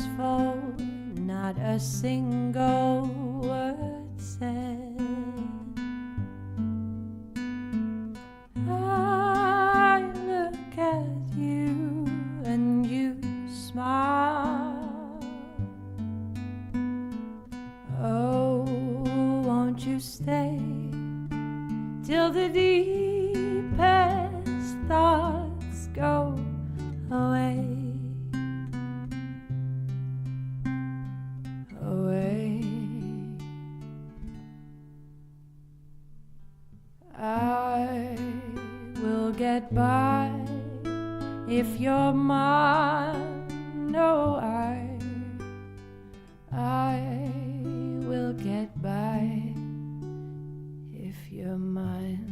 peaceful, not a single word said. I look at you and you smile. Oh, won't you stay till the deepest thoughts go away? Away. I will get by if you're mine. No, I will get by if you're mine.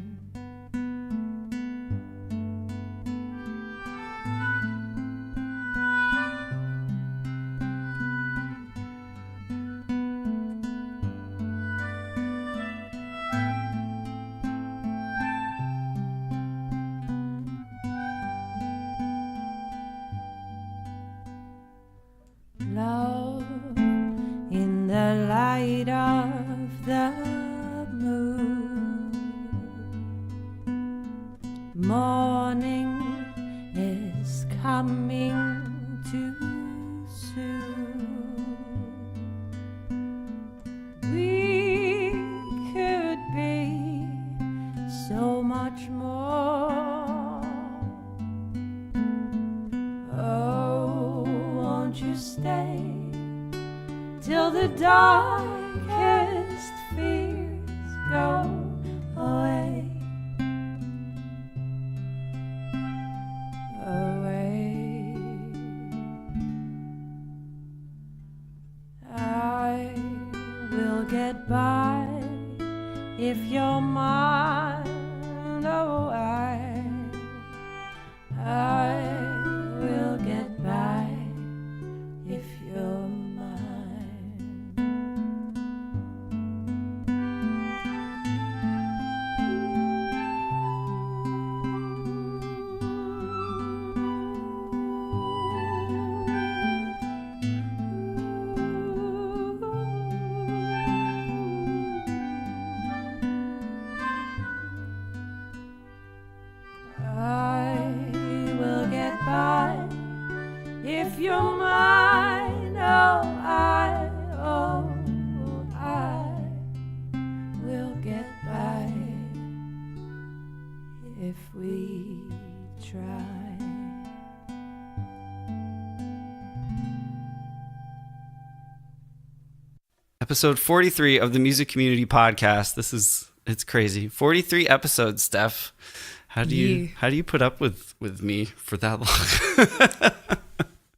Love in the light of the moon. Morning is coming too soon. We could be so much more. Oh, won't you stay till the darkest fears go away? Away. I will get by if you're mine. Oh, I will get by if you're mine. I will get by if you're mine. Oh, I will get by if we try. Episode 43 of the Music Community Podcast. It's crazy. 43 episodes, Steph. How do you put up with me for that long?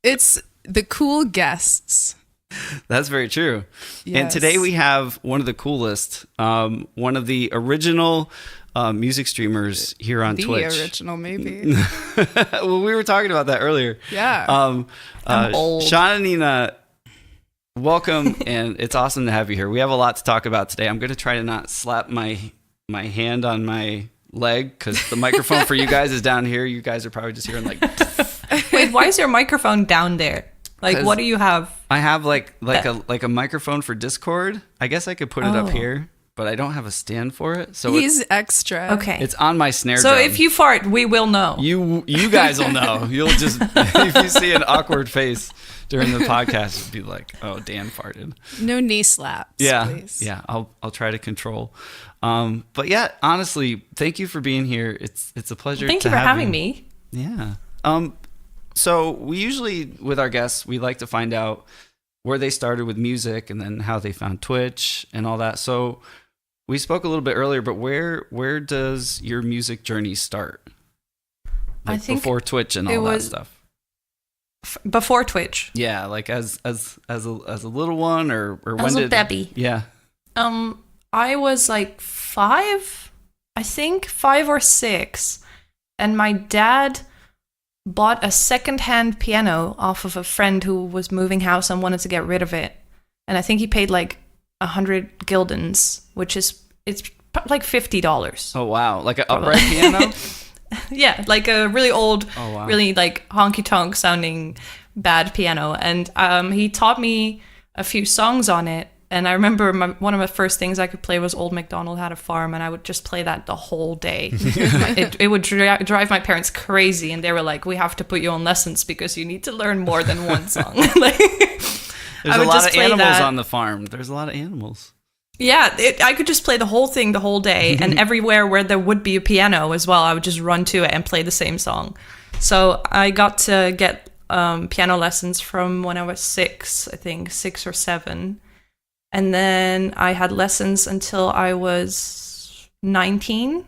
It's the cool guests. That's very true. Yes. And today we have one of the coolest, one of the original music streamers here on Twitch. The original, maybe. Well, we were talking about that earlier. Yeah. I'm old. ShannaNina, welcome, and it's awesome to have you here. We have a lot to talk about today. I'm going to try to not slap my hand on my leg because the microphone for you guys is down here. You guys are probably just hearing like... Wait, why is your microphone down there? Like, what do you have? I have like a microphone for Discord. I guess I could put it up here, but I don't have a stand for it. So He's extra. Okay. it's on my snare So drum. if you fart, we will know. You guys will know. You'll just, if you see an awkward face during the podcast, it'll be like, oh, Dan farted. No knee slaps, please. Yeah. I'll try to control. But yeah, honestly, thank you for being here. It's a pleasure. Thank you for having me. Yeah. So we usually, with our guests, we like to find out where they started with music and then how they found Twitch and all that. So we spoke a little bit earlier, but where does your music journey start? Like I think before Twitch and all that stuff. Before Twitch. Yeah, like as a little one or when as did a baby. Yeah. I was like 5, I think 5 or 6, and my dad bought a second-hand piano off of a friend who was moving house and wanted to get rid of it. And I think he paid like 100 guildens, which is like $50. Oh wow, like an upright piano? Yeah, like a really old, Oh, wow. really like honky-tonk sounding bad piano. And he taught me a few songs on it. And I remember one of my first things I could play was Old MacDonald Had a Farm, and I would just play that the whole day. It would drive my parents crazy, and they were like, we have to put you on lessons because you need to learn more than one song. Like, there's a lot of animals on the farm. There's a lot of animals. Yeah, I could just play the whole thing the whole day, and everywhere where there would be a piano as well, I would just run to it and play the same song. So I got to get piano lessons from when I was 6, I think, 6 or 7. And then I had lessons until I was 19.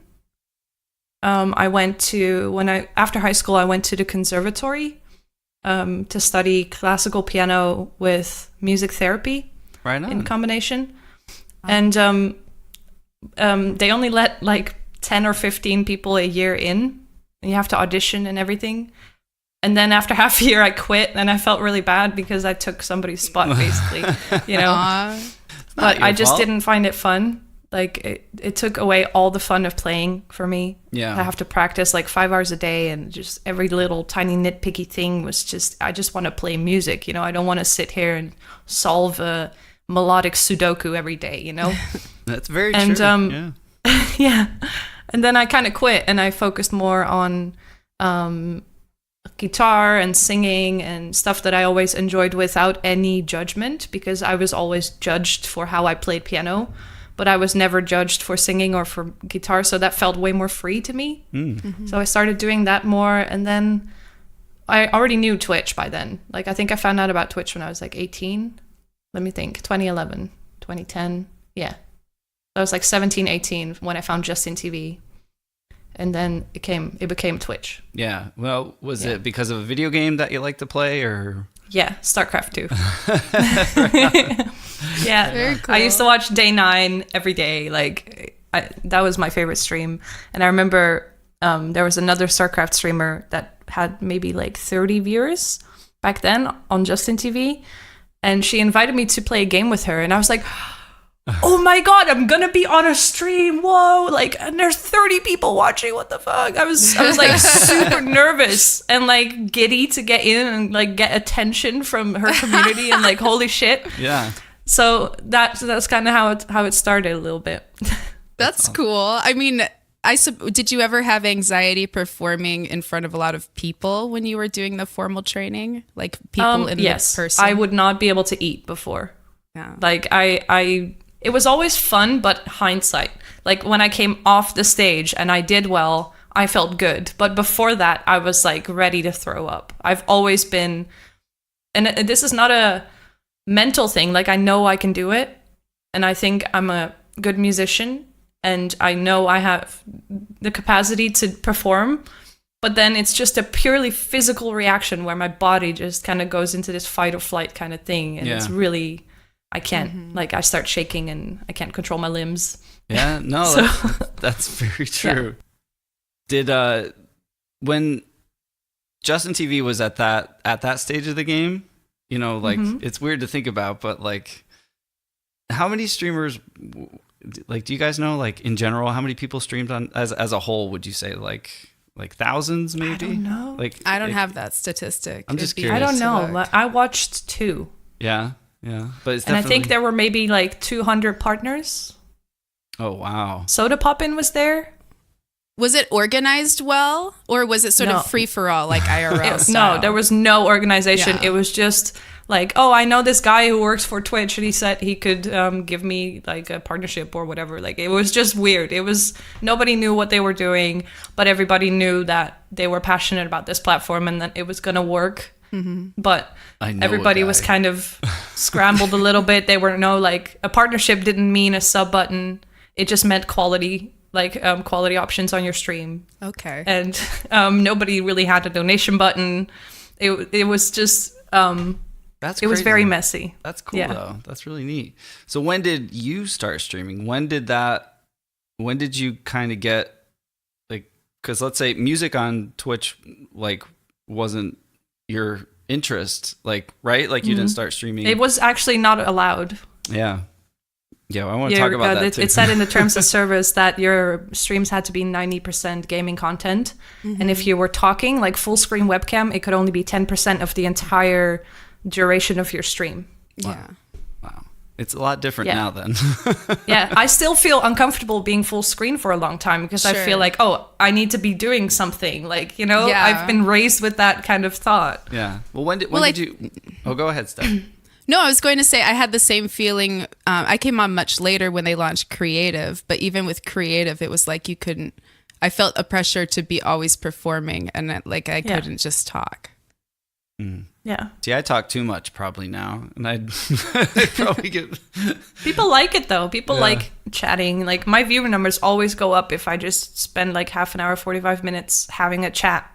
After high school, I went to the conservatory to study classical piano with music therapy in combination. And they only let like 10 or 15 people a year in, and you have to audition and everything. And then after half a year, I quit, and I felt really bad because I took somebody's spot, basically, you know. But I just didn't find it fun. Like, it took away all the fun of playing for me. Yeah. I have to practice like 5 hours a day, and just every little tiny nitpicky thing was just, I just want to play music, you know. I don't want to sit here and solve a melodic Sudoku every day, you know. That's very true. Yeah. And then I kind of quit, and I focused more on guitar and singing and stuff that I always enjoyed without any judgment, because I was always judged for how I played piano, but I was never judged for singing or for guitar, so that felt way more free to me. So I started doing that more, and then I already knew Twitch by then. Like, I think I found out about Twitch when I was like 18. Let me think, 2011, 2010. Yeah. I was like 17, 18 when I found Justin TV. And then it became Twitch. Yeah. Well, was it because of a video game that you like to play, or? Yeah, StarCraft 2. Yeah. Very cool. I used to watch Day 9 every day. Like, that was my favorite stream. And I remember there was another StarCraft streamer that had maybe like 30 viewers back then on Justin TV. And she invited me to play a game with her. And I was like, oh my God, I'm gonna be on a stream. Whoa, like, and there's 30 people watching. What the fuck? I was like super nervous and like giddy to get in and like get attention from her community and like, holy shit. Yeah. So that's kind of how it started a little bit. That's cool. I mean, did you ever have anxiety performing in front of a lot of people when you were doing the formal training? Like people in yes, the person? I would not be able to eat before. Yeah. Like it was always fun, but hindsight. Like, when I came off the stage and I did well, I felt good. But before that, I was like ready to throw up. I've always been, and this is not a mental thing. Like, I know I can do it, and I think I'm a good musician, and I know I have the capacity to perform. But then it's just a purely physical reaction where my body just kind of goes into this fight or flight kind of thing, and it's really, I can't, like, I start shaking and I can't control my limbs. Yeah, no, that's very true. Yeah. Did, when Justin TV was at that stage of the game, you know, like, it's weird to think about, but like, how many streamers, like, do you guys know, like, in general, how many people streamed on, as a whole, would you say, like thousands maybe? I don't know. Like, I don't have that statistic. I'm just curious. I don't know. I watched 2. Yeah. Yeah, but it's and I think there were maybe like 200 partners. Oh wow! Soda Poppin' was there. Was it organized well, or was it sort of free for all, like IRL style? No, there was no organization. Yeah. It was just like, oh, I know this guy who works for Twitch, and he said he could give me like a partnership or whatever. Like, it was just weird. It was, nobody knew what they were doing, but everybody knew that they were passionate about this platform and that it was gonna work. But everybody was kind of scrambled a little bit. They were like, a partnership didn't mean a sub button. It just meant quality, like quality options on your stream. Okay. And nobody really had a donation button. It was just, that's crazy. It was very messy. That's cool though. That's really neat. So when did you start streaming? When did you kind of get, like, because let's say music on Twitch, like, wasn't your interest, like, right? Like, you didn't start streaming. It was actually not allowed. Yeah. Yeah, I want to talk about that too. It said in the terms of service that your streams had to be 90% gaming content. And if you were talking, like full screen webcam, it could only be 10% of the entire duration of your stream. Yeah. Wow. It's a lot different now then. Yeah, I still feel uncomfortable being full screen for a long time because I feel like, oh, I need to be doing something. Like, you know, I've been raised with that kind of thought. Yeah. Well, when did you... Oh, go ahead, Steph. No, I was going to say I had the same feeling. I came on much later when they launched Creative, but even with Creative, it was like you couldn't... I felt a pressure to be always performing, and I couldn't just talk. Mm. Yeah. See, I talk too much probably now, and I'd probably get... People like it, though. People like chatting. Like, my viewer numbers always go up if I just spend like half an hour, 45 minutes having a chat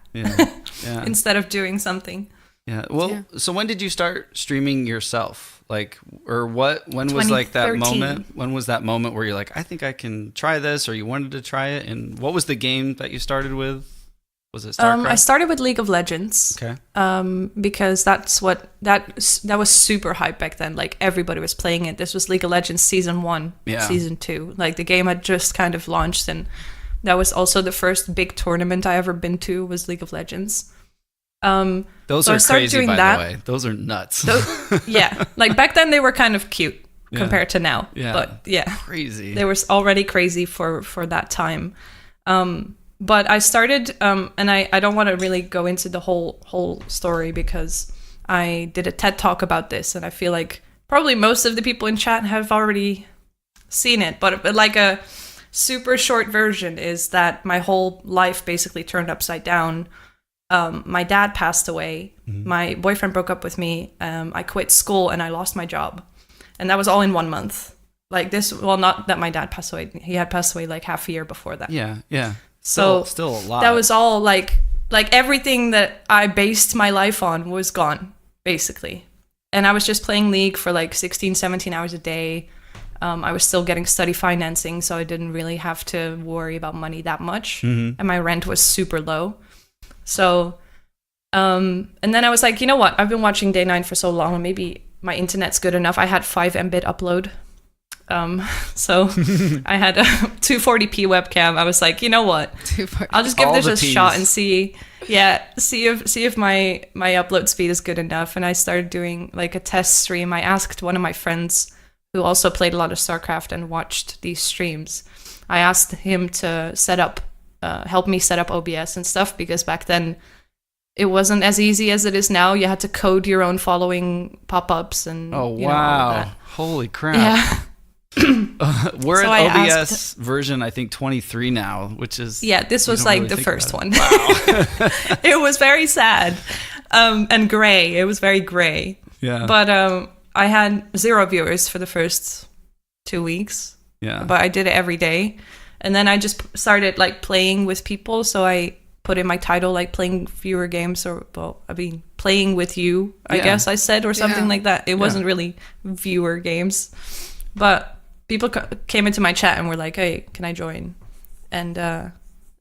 instead of doing something. Yeah. Well, so when did you start streaming yourself? Like, or when was like that moment? When was that moment where you're like, I think I can try this, or you wanted to try it? And what was the game that you started with? Was it StarCraft? I started with League of Legends. Okay. Because that was super hype back then. Like, everybody was playing it. This was League of Legends season 1, season 2. Like, the game had just kind of launched, and that was also the first big tournament I ever been to was League of Legends. Those so are crazy, by the way. Those are nuts. Yeah, like back then they were kind of cute compared to now. Yeah. But yeah, crazy. They were already crazy for that time. But I started, and I don't want to really go into the whole story because I did a TED talk about this, and I feel like probably most of the people in chat have already seen it. But like a super short version is that my whole life basically turned upside down. My dad passed away. My boyfriend broke up with me. I quit school and I lost my job. And that was all in 1 month. Like this, well, not that my dad passed away. He had passed away like half a year before that. Yeah, yeah. So still a lot. That was all like everything that I based my life on was gone, basically. And I was just playing League for like 16, 17 hours a day. I was still getting study financing, so I didn't really have to worry about money that much. And my rent was super low. So, and then I was like, you know what? I've been watching Day 9 for so long, and maybe my internet's good enough. I had 5 Mbit upload. So I had a 240p webcam. I was like, you know what? I'll just give this a shot and see if my upload speed is good enough. And I started doing like a test stream. I asked one of my friends who also played a lot of StarCraft and watched these streams. I asked him to help me set up OBS and stuff, because back then it wasn't as easy as it is now. You had to code your own following pop-ups and all that. Holy crap. Yeah. We're so at OBS version, I think 23 now, which is this was like really the first one. Wow. It was very sad and gray. It was very gray. Yeah. But I had 0 viewers for the first 2 weeks. Yeah. But I did it every day. And then I just started like playing with people. So I put in my title like playing fewer games, or playing with you, I guess I said, or something like that. It wasn't really viewer games. But people came into my chat and were like, hey, can I join? And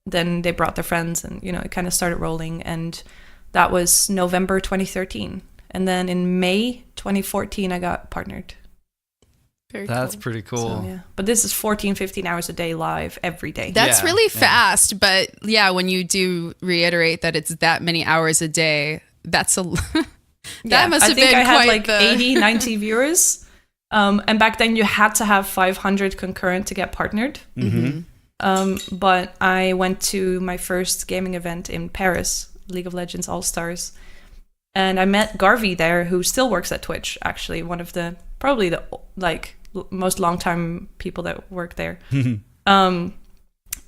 then they brought their friends, and it kind of started rolling. And that was November 2013. And then in May 2014, I got partnered. That's pretty cool. So, but this is 14, 15 hours a day live every day. That's really fast. But when you do reiterate that it's that many hours a day, that's a that must have been I had quite like 80, 90 viewers. And back then you had to have 500 concurrent to get partnered. But I went to my first gaming event in Paris, League of Legends All-Stars. And I met Garvey there, who still works at Twitch, actually. One of probably the most long-time people that work there.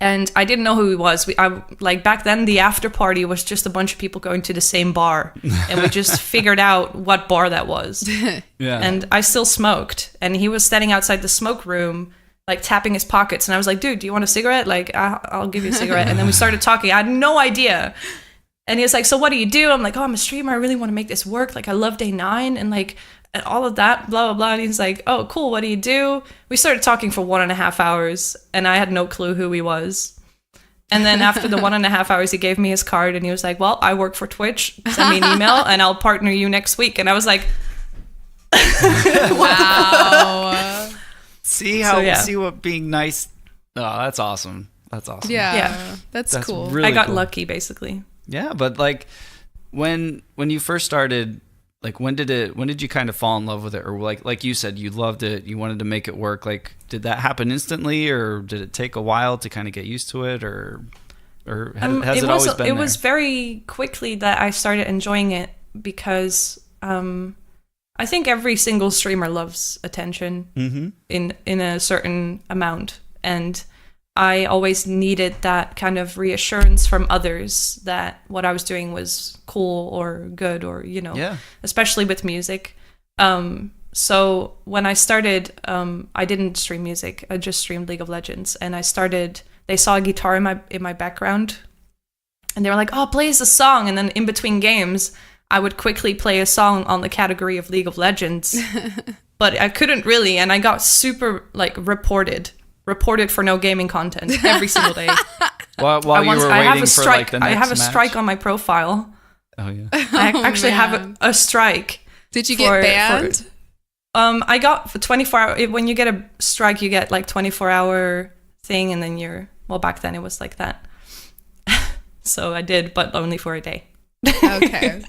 And I didn't know who he was. Back then, the after party was just a bunch of people going to the same bar. And we just figured out what bar that was. And I still smoked. And he was standing outside the smoke room, like tapping his pockets. And I was like, dude, do you want a cigarette? Like, I'll give you a cigarette. And then we started talking. I had no idea. And he was like, so what do you do? I'm like, oh, I'm a streamer. I really want to make this work. Like, I love Day 9 and like and all of that, blah, blah, blah. And he's like, oh, cool. What do you do? We started talking for 1.5 hours and I had no clue who he was. And then after the 1.5 hours, he gave me his card and he was like, well, I work for Twitch. Send me an email and I'll partner you next week. And I was like, wow. See what being nice. Oh, that's awesome. That's awesome. Yeah. That's cool. Really I got cool. lucky, basically. Yeah, but like when you first started, like when did you kind of fall in love with it, or like you said, you loved it, you wanted to make it work? Like, did that happen instantly, or did it take a while to kind of get used to it, or has it always been It there? was very quickly that I started enjoying it because I think every single streamer loves attention in a certain amount, and I always needed that kind of reassurance from others that what I was doing was cool or good, or especially with music. So when I started, I didn't stream music. I just streamed League of Legends, and they saw a guitar in my background, and they were like, "Oh, play us a song." And then in between games, I would quickly play a song on the category of League of Legends, but I couldn't really, and I got super reported for no gaming content every single day. While you were waiting for like the next I have a match? strike on my profile. Oh yeah. I actually have a strike. Did you get banned? I got for 24 hour. When you get a strike, you get like 24-hour thing, and then back then it was like that. So I did, but only for a day. Okay.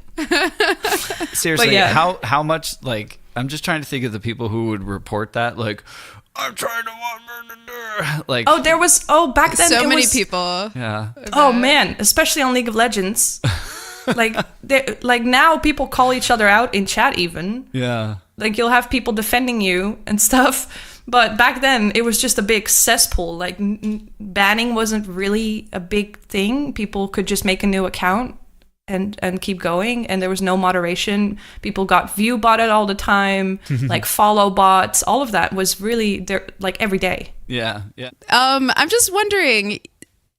Seriously, yeah. how much, like, I'm just trying to think of the people who would report that, like, I'm trying to like. Back then So it many was, people. Yeah. Oh man, especially on League of Legends. like now people call each other out in chat even. Yeah. Like you'll have people defending you and stuff. But back then it was just a big cesspool. Like banning wasn't really a big thing. People could just make a new account and keep going, and there was no moderation. People got view botted all the time, like follow bots. All of that was really there, like every day. Yeah. I'm just wondering,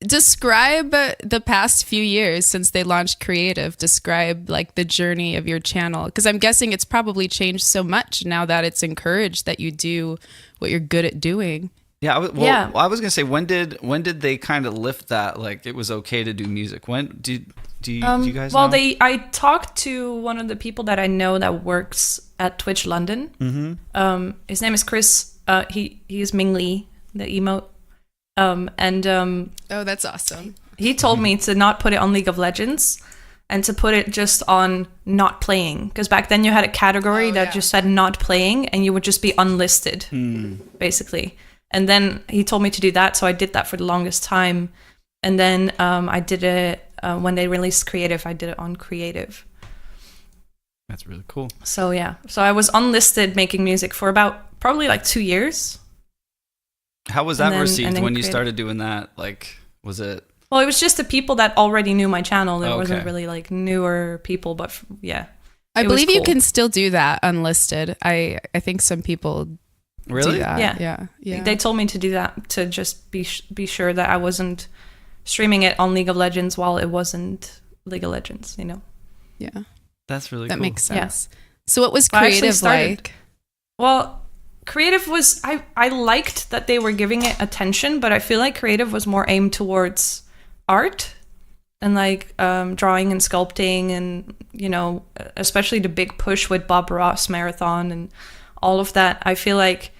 describe the past few years since they launched Creative. Describe like the journey of your channel, because I'm guessing it's probably changed so much now that it's encouraged that you do what you're good at doing. Yeah. I was gonna say, when did they kind of lift that? Like, it was okay to do music. When do you guys know? I talked to one of the people that I know that works at Twitch London. Mm-hmm. His name is Chris. He's Ming Lee, the emote. Oh, that's awesome. He told me to not put it on League of Legends and to put it just on not playing, because back then you had a category that just said not playing, and you would just be unlisted, basically. And then he told me to do that, so I did that for the longest time. And then I did it when they released Creative. I did it on Creative. That's really cool. So yeah, so I was unlisted making music for about probably like 2 years. How was that And then received when you Creative. started doing that? Like, was it? Well, it was just the people that already knew my channel. There Okay. wasn't really like newer people, but yeah. I It was believe you cool. can still do that unlisted. I think some people Really? do that. Yeah. Yeah. They told me to do that to just be sure that I wasn't streaming it on League of Legends while it wasn't League of Legends, Yeah. That's really That cool. makes sense. So what was Well, I actually Creative started- like? Well, Creative was, I liked that they were giving it attention, but I feel like Creative was more aimed towards art and like drawing and sculpting, and especially the big push with Bob Ross Marathon and all of that. I feel like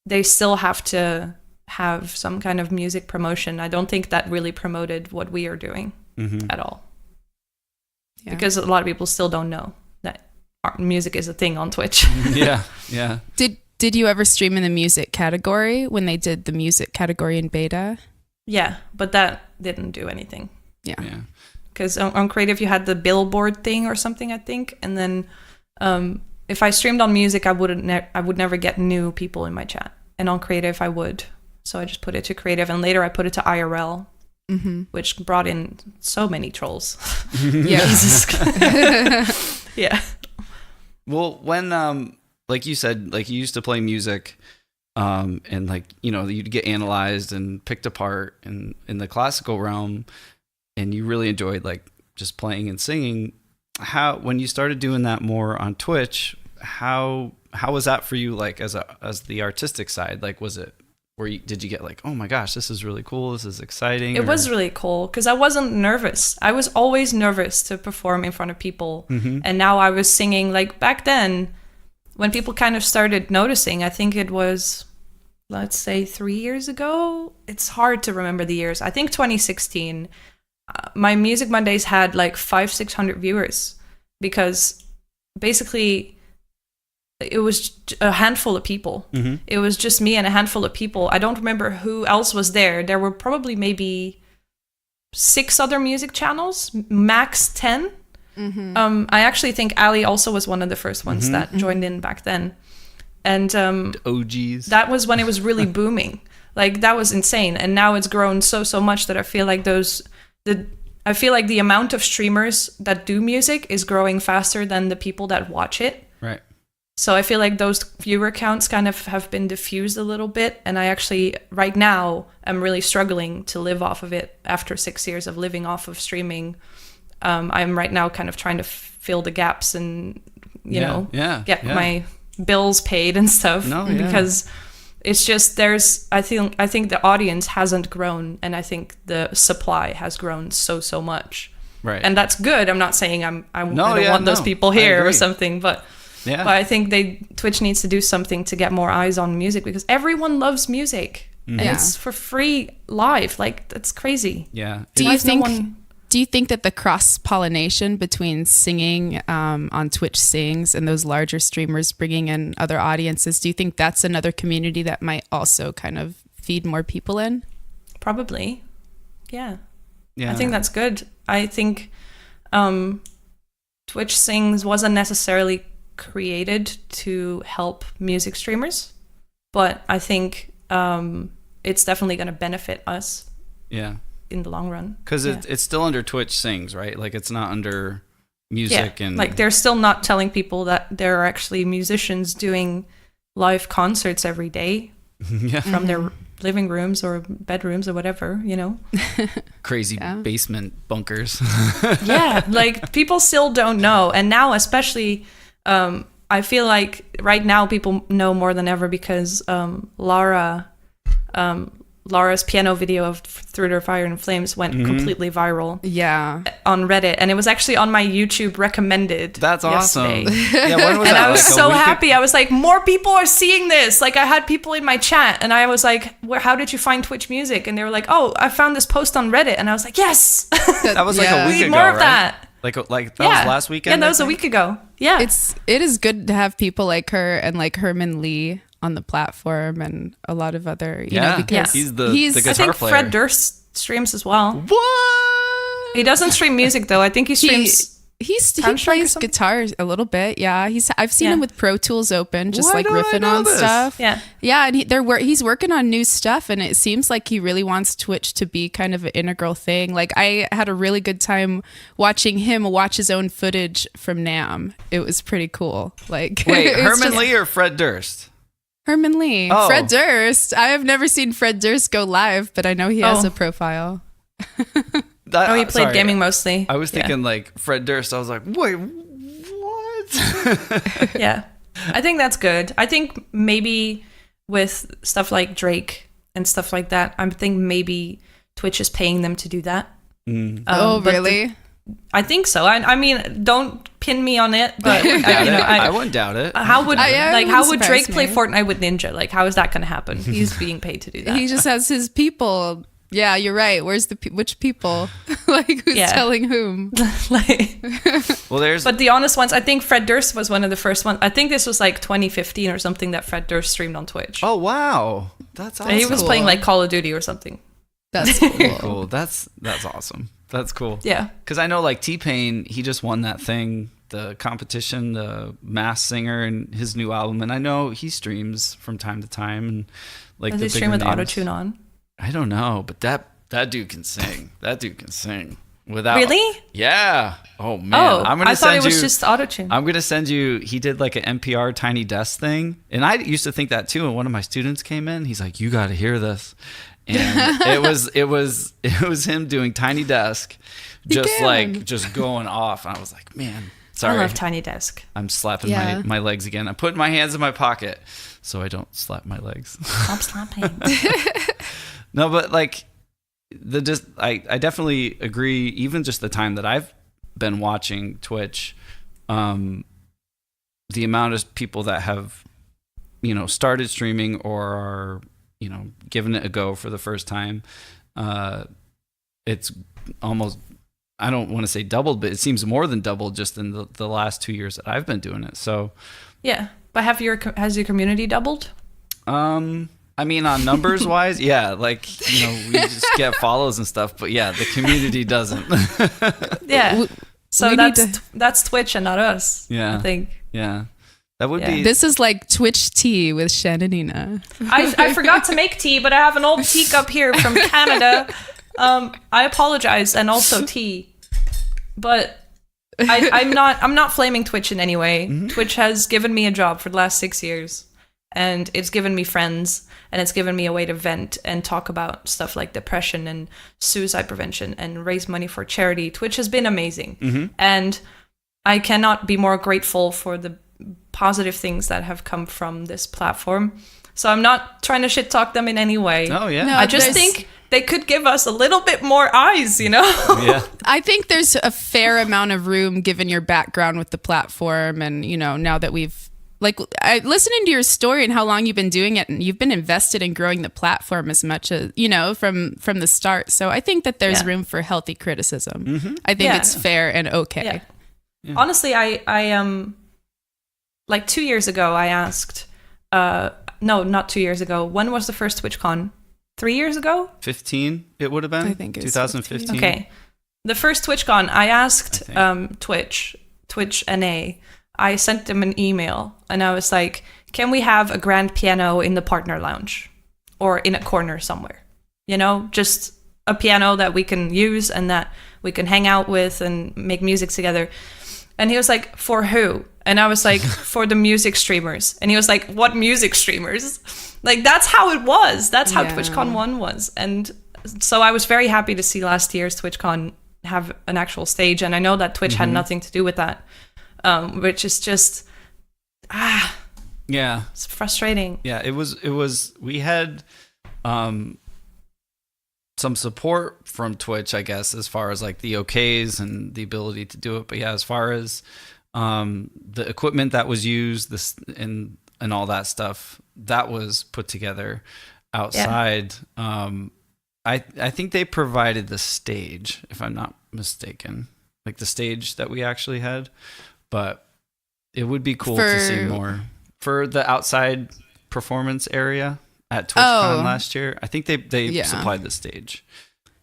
they still have to have some kind of music promotion. I don't think that really promoted what we are doing at all, Yeah. because a lot of people still don't know that art music is a thing on Twitch. Yeah. Did you ever stream in the music category when they did the music category in beta? Yeah, but that didn't do anything. Yeah. Because on Creative you had the billboard thing or something, I think, and then if I streamed on music, I would never get new people in my chat, and on Creative I would. So I just put it to Creative, and later I put it to IRL, which brought in so many trolls. Yeah. Yeah. Well, when like you said, like you used to play music, and like you'd get analyzed and picked apart in the classical realm, and you really enjoyed like just playing and singing. When you started doing that more on Twitch, how was that for you? Like as the artistic side, like did you get like, oh my gosh, this is really cool, this is exciting? It was really cool because I wasn't nervous. I was always nervous to perform in front of people, and now I was singing. Like back then, when people kind of started noticing, I think it was let's say 3 years ago. It's hard to remember the years. I think 2016. My Music Mondays had like 500-600 viewers because basically it was a handful of people. It was just me and a handful of people. I don't remember who else was there. There were probably maybe 6 other music channels, max 10. I actually think Ali also was one of the first ones that joined in back then. And OGs. that was when it was really booming. Like, that was insane. And now it's grown so much that I feel like the amount of streamers that do music is growing faster than the people that watch it. Right. So I feel like those viewer counts kind of have been diffused a little bit. And I actually, right now, am really struggling to live off of it after 6 years of living off of streaming. I'm right now kind of trying to fill the gaps and, get my bills paid and stuff. Because it's just I think the audience hasn't grown, and I think the supply has grown so much. Right. And that's good. I'm not saying I don't want those people here or something, but I think Twitch needs to do something to get more eyes on music, because everyone loves music. And it's for free live. Like, that's crazy. Yeah. Do you think that the cross-pollination between singing on Twitch Sings and those larger streamers bringing in other audiences, do you think that's another community that might also kind of feed more people in? Probably. Yeah. Yeah. I think that's good. I think Twitch Sings wasn't necessarily created to help music streamers, but I think it's definitely going to benefit us. Yeah. In the long run, because it's still under Twitch Sings, right? Like, it's not under music. And like, they're still not telling people that there are actually musicians doing live concerts every day from their living rooms or bedrooms or whatever, crazy basement bunkers. Like, people still don't know. And now, especially, I feel like right now people know more than ever because Laura's piano video of Through the Fire and Flames went completely viral. Yeah. On Reddit. And it was actually on my YouTube recommended. That's yesterday. Awesome. Yeah, when was and that? I was so happy. I was like, more people are seeing this. Like, I had people in my chat and I was like, how did you find Twitch music? And they were like, oh, I found this post on Reddit. And I was like, yes. That was like a week we need ago, more of right? that. Like that was last weekend? Yeah, that was a week ago. Yeah. It is good to have people like her and like Herman Lee on the platform and a lot of other, because he's the guitar I think player. Fred Durst streams as well. What? He doesn't stream music though. I think he streams. He plays guitar a little bit. Yeah, I've seen him with Pro Tools open, just like riffing on stuff. Yeah, and he's working on new stuff, and it seems like he really wants Twitch to be kind of an integral thing. Like, I had a really good time watching him watch his own footage from NAMM. It was pretty cool. Like, wait, Herman Lee or Fred Durst? Herman Lee. Oh. Fred Durst. I have never seen Fred Durst go live, but I know he has a profile. He played gaming mostly. I was thinking like Fred Durst. I was like, wait, what? Yeah. I think that's good. I think maybe with stuff like Drake and stuff like that, I think maybe Twitch is paying them to do that. Really? I think so. I mean, don't pin me on it, but I wouldn't doubt it. How would Drake play Fortnite with Ninja? Like, how is that going to happen? He's being paid to do that. He just has his people. Yeah, you're right. Where's which people? Like, who's telling whom? But the honest ones, I think Fred Durst was one of the first ones. I think this was like 2015 or something that Fred Durst streamed on Twitch. Oh wow, that's awesome. And he was playing like Call of Duty or something. That's cool. Cool. That's awesome. That's cool. Yeah. Because I know like T-Pain, he just won that thing, the competition, the Masked Singer, and his new album. And I know he streams from time to time. And like, does he stream with auto-tune on? I don't know, but that dude can sing. That dude can sing without. Really? Yeah. Oh man. Oh, I thought it was just auto-tune. I'm gonna send you. He did like an NPR Tiny Desk thing, and I used to think that too. And one of my students came in. He's like, "You got to hear this." And it was him doing Tiny Desk, just going off. And I was like, man, sorry. I love Tiny Desk. I'm slapping my legs again. I'm putting my hands in my pocket so I don't slap my legs. Stop slapping. No, but like I definitely agree. Even just the time that I've been watching Twitch, the amount of people that have, started streaming or are given it a go for the first time. It's almost, I don't want to say doubled, but it seems more than doubled just in the last 2 years that I've been doing it. So yeah, but has your community doubled? I mean, on numbers wise, yeah, like, we just get follows and stuff, but yeah, the community doesn't. Yeah. So that's Twitch and not us. Yeah. I think. Yeah. That would be. This is like Twitch tea with ShannaNina. I forgot to make tea, but I have an old teacup here from Canada. I apologize, and also tea. But I'm not flaming Twitch in any way. Mm-hmm. Twitch has given me a job for the last 6 years, and it's given me friends, and it's given me a way to vent and talk about stuff like depression and suicide prevention and raise money for charity. Twitch has been amazing. Mm-hmm. And I cannot be more grateful for the positive things that have come from this platform. So I'm not trying to shit talk them in any way. Oh, yeah. No, I just think they could give us a little bit more eyes, Yeah. I think there's a fair amount of room given your background with the platform. And, now that we've listening to your story and how long you've been doing it, and you've been invested in growing the platform as much as, from the start. So I think that there's room for healthy criticism. Mm-hmm. I think it's fair and okay. Yeah. Yeah. Honestly, I like 2 years ago, I asked, no, not 2 years ago. When was the first TwitchCon? 3 years ago? 15, it would have been. I think it was 2015. Okay. The first TwitchCon, I asked Twitch NA. I sent them an email and I was like, can we have a grand piano in the partner lounge or in a corner somewhere? Just a piano that we can use and that we can hang out with and make music together. And he was like, for who? And I was like, for the music streamers. And he was like, what music streamers? Like, that's how it was. That's how TwitchCon 1 was. And so I was very happy to see last year's TwitchCon have an actual stage. And I know that Twitch had nothing to do with that, which is just, yeah, it's frustrating. Yeah, it was, we had some support from Twitch, I guess, as far as like the OKs and the ability to do it. But yeah, as far as the equipment that was used, and all that stuff that was put together outside. Yeah. I think they provided the stage, if I'm not mistaken, like the stage that we actually had. But it would be cool to see more for the outside performance area at TwitchCon last year. I think they supplied the stage.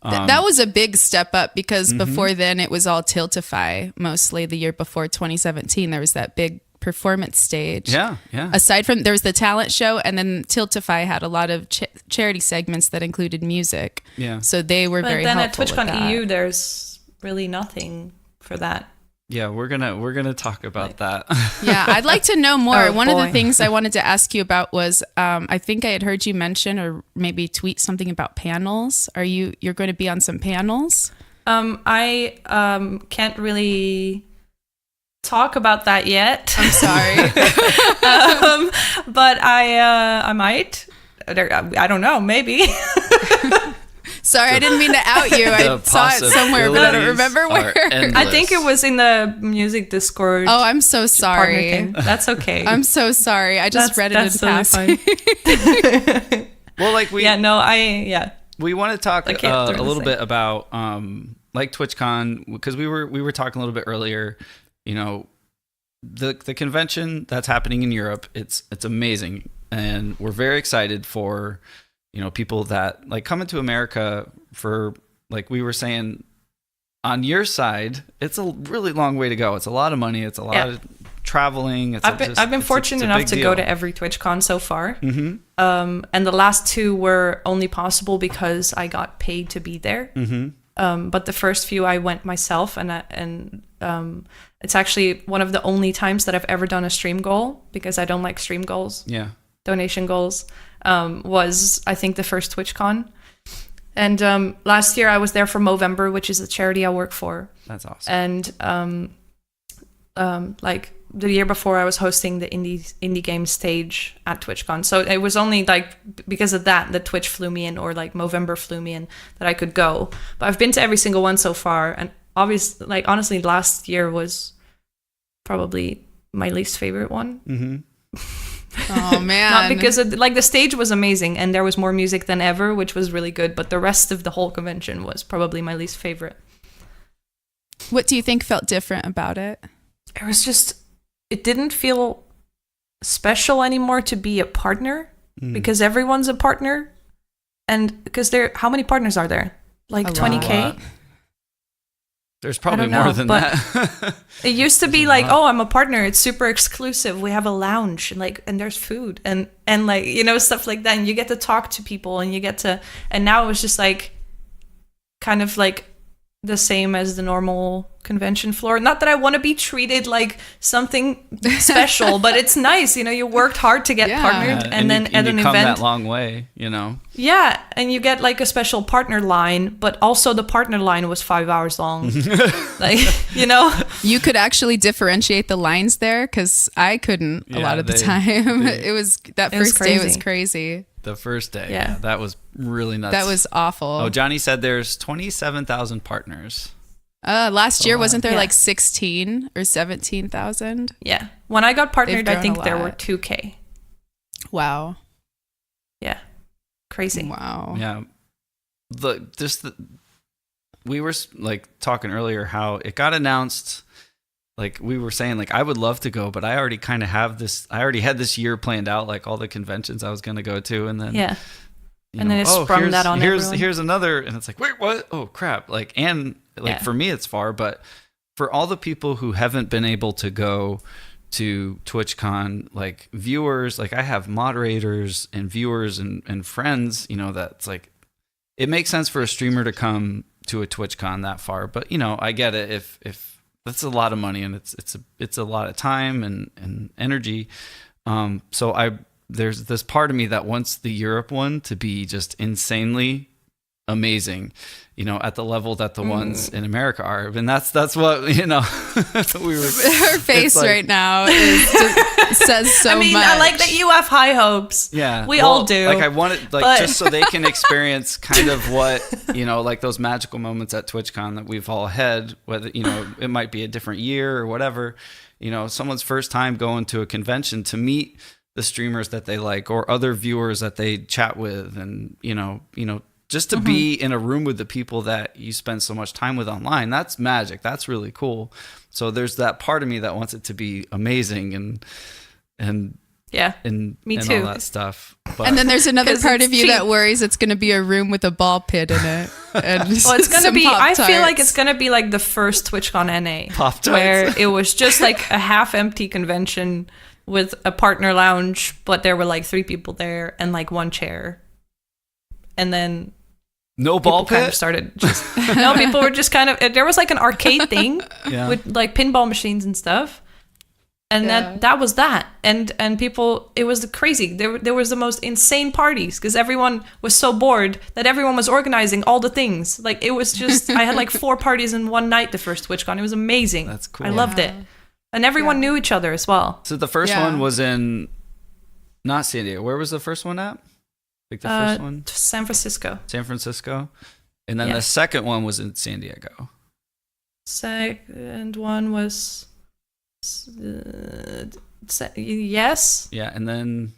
That was a big step up because before then it was all Tiltify. Mostly the year before 2017, there was that big performance stage. Yeah. Aside from, there was the talent show, and then Tiltify had a lot of charity segments that included music. Yeah. So they were very helpful. But then at TwitchCon EU, there's really nothing for that. Yeah, we're gonna talk about that. Yeah, I'd like to know more. One of the things I wanted to ask you about was, I think I had heard you mention or maybe tweet something about panels. You're going to be on some panels? I can't really talk about that yet. I'm sorry. But I might. I don't know. Maybe. Sorry, I didn't mean to out you. I saw it somewhere, but I don't remember where. I think it was in the music Discord. Oh, I'm so sorry. That's okay. I'm so sorry. I just read it in passing. Well, we want to talk a little bit about like TwitchCon, because we were talking a little bit earlier. The convention that's happening in Europe. It's amazing, and we're very excited for people that like coming to America for, like we were saying, on your side, it's a really long way to go. It's a lot of money. It's a lot of traveling. I've been fortunate enough to go to every TwitchCon so far. Mm-hmm. And the last two were only possible because I got paid to be there. Mm-hmm. But the first few I went myself, and it's actually one of the only times that I've ever done a stream goal, because I don't like stream goals. Yeah. Donation goals. Was I think the first TwitchCon. And last year I was there for Movember, which is a charity I work for. That's awesome. And like the year before I was hosting the indie game stage at TwitchCon. So it was only like because of that Twitch flew me in, or like Movember flew me in, that I could go. But I've been to every single one so far, and obviously, like honestly, last year was probably my least favorite one. Mm-hmm. Oh man. Not because of, like, the stage was amazing and there was more music than ever, which was really good, but the rest of the whole convention was probably my least favorite. What do you think felt different about it? It was just, it didn't feel special anymore to be a partner because everyone's a partner. And because how many partners are there? Like A 20K? lot. There's probably I don't know, more than but that. It used to be like, oh, I'm a partner. It's super exclusive. We have a lounge and there's food and like, you know, stuff like that. And you get to talk to people and now it was just like kind of like the same as the normal convention floor. Not that I want to be treated like something special, but it's nice. You know, you worked hard to get partnered and then at an you come event. that long way, you know. Yeah, and you get like a special partner line, but also the partner line was 5 hours long. Like, you know, You could actually differentiate the lines there because I couldn't a lot of the time. It was that It was first day was crazy. crazy. The first day, Yeah. that was really nuts. That was awful. Oh, Johnny said there's 27,000 partners. Last year, wasn't there Yeah. like 16 or 17,000? yeah. When I got partnered, They've I grown think a there were lot. 2K. Wow. Yeah, crazy. Wow. Yeah. We were like talking earlier how it got announced. Like we were saying, like I would love to go, but I already kind of have this. I already had this year planned out, like all the conventions I was going to go to, and then Yeah. you And then it sprung here's- that on everyone. Here's another, and it's like, wait, what? Oh crap! Like Yeah. for me, it's far, but for all the people who haven't been able to go to TwitchCon, like viewers, like I have moderators and viewers and friends, you know, that's like, it makes sense for a streamer to come to a TwitchCon that far, but you know, I get it if that's a lot of money and it's a lot of time and energy. So there's this part of me that wants the Europe one to be just insanely amazing, you know, at the level that the ones in America are. And that's what, you know, we were. Her face like- right now says so I mean, much. I like that you have high hopes. Yeah, We all do. Like I want it, like but- just so they can experience kind of what, you know, like those magical moments at TwitchCon that we've all had. Whether, you know, it might be a different year or whatever. You know, someone's first time going to a convention to meet the streamers that they like or other viewers that they chat with, and you know, just to be in a room with the people that you spend so much time with online. That's magic. That's really cool. So there's that part of me that wants it to be amazing and Yeah. and Me and too. all that stuff. But and then there's another 'Cause part it's of you cheap. that worries it's going to be a room with a ball pit in it. And Well, it's gonna some be. I feel like Pop-Tarts. it's gonna be like the first TwitchCon NA, Pop-Tarts. where it was just like a half-empty convention with a partner lounge, but there were like 3 people there and like 1 chair, and then no people ball kind of pit. started just no, people were just kind of, there was like an arcade thing Yeah. with like pinball machines and stuff, and Yeah. that was that, and people, it was crazy. There was the most insane parties because everyone was so bored that everyone was organizing all the things. Like it was just, I had like 4 parties in one night the first TwitchCon. It was amazing. That's cool. I loved it, and everyone knew each other as well. So the first Yeah. one was in not San Diego. Where was the first one at? Like the first one, San Francisco. San Francisco, and then Yeah. the second one was in San Diego. Second one was yes, Yeah, and then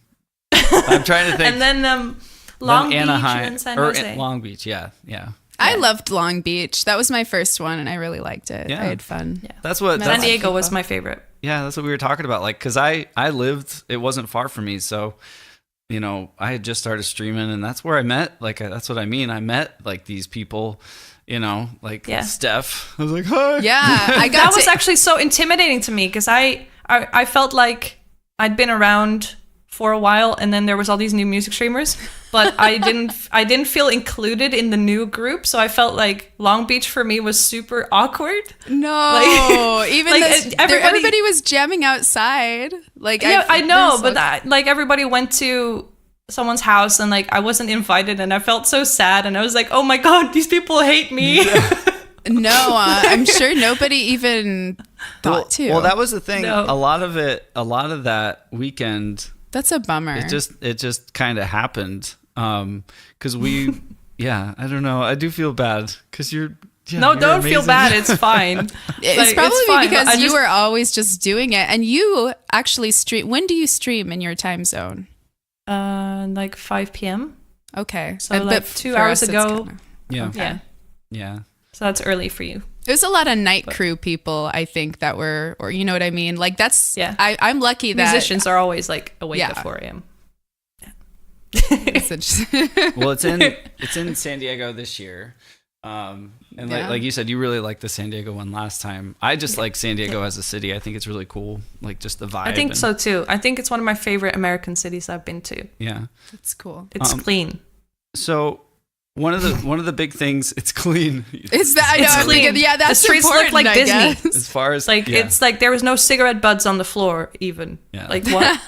I'm trying to think. and then Long then Beach Anaheim, and then San or Jose. Long Beach. Yeah, yeah. I loved Long Beach. That was my first one, and I really liked it. Yeah. I had fun. Yeah. That's what. San San That's, Diego was people. my favorite. yeah, that's what we were talking about. Like, cause I lived. It wasn't far from me, so you know, I had just started streaming, and that's where I met. Like, that's what I mean. I met like these people. You know, like Yeah. Steph. I was like, hi. Yeah, I got That was to, actually so intimidating to me because I felt like I'd been around for a while, and then there was all these new music streamers, but I didn't feel included in the new group, so I felt like Long Beach for me was super awkward. no, even like, this, everybody was jamming outside. Like, Yeah, I know, there's but like everybody went to someone's house and like I wasn't invited, and I felt so sad, and I was like, oh my god, these people hate me. no, I'm sure nobody even thought to. Well, that was the thing. No. A lot of that weekend, That's a bummer. it just kind of happened. Because we, yeah, I don't know. I do feel bad because you're No, you're don't feel amazing. bad. It's fine. It's Like, probably fine, but because I you just- were always just doing it, and you actually stream. When do you stream in your time zone? like 5 p.m. Okay, So, like, but 2 for hours us, it's ago. kinda- Yeah. Okay. Yeah. Yeah. So that's early for you. There's a lot of night crew people, I think, that were, or you know what I mean? Like that's, Yeah. I'm lucky that Musicians are always like awake Yeah. at 4 a.m. It's interesting. Well, it's in San Diego this year. And Yeah. like you said, you really liked the San Diego one last time. I just like San Diego as a city. I think it's really cool. Like just the vibe. I think and- so too. I think it's one of my favorite American cities I've been to. Yeah. It's cool. It's clean. So one of the big things, it's clean. It's that I know. It's I'm clean. thinking, yeah, that's The streets look important, like I Disney. guess. As far as Like yeah. it's like there was no cigarette butts on the floor even. Yeah. Like what?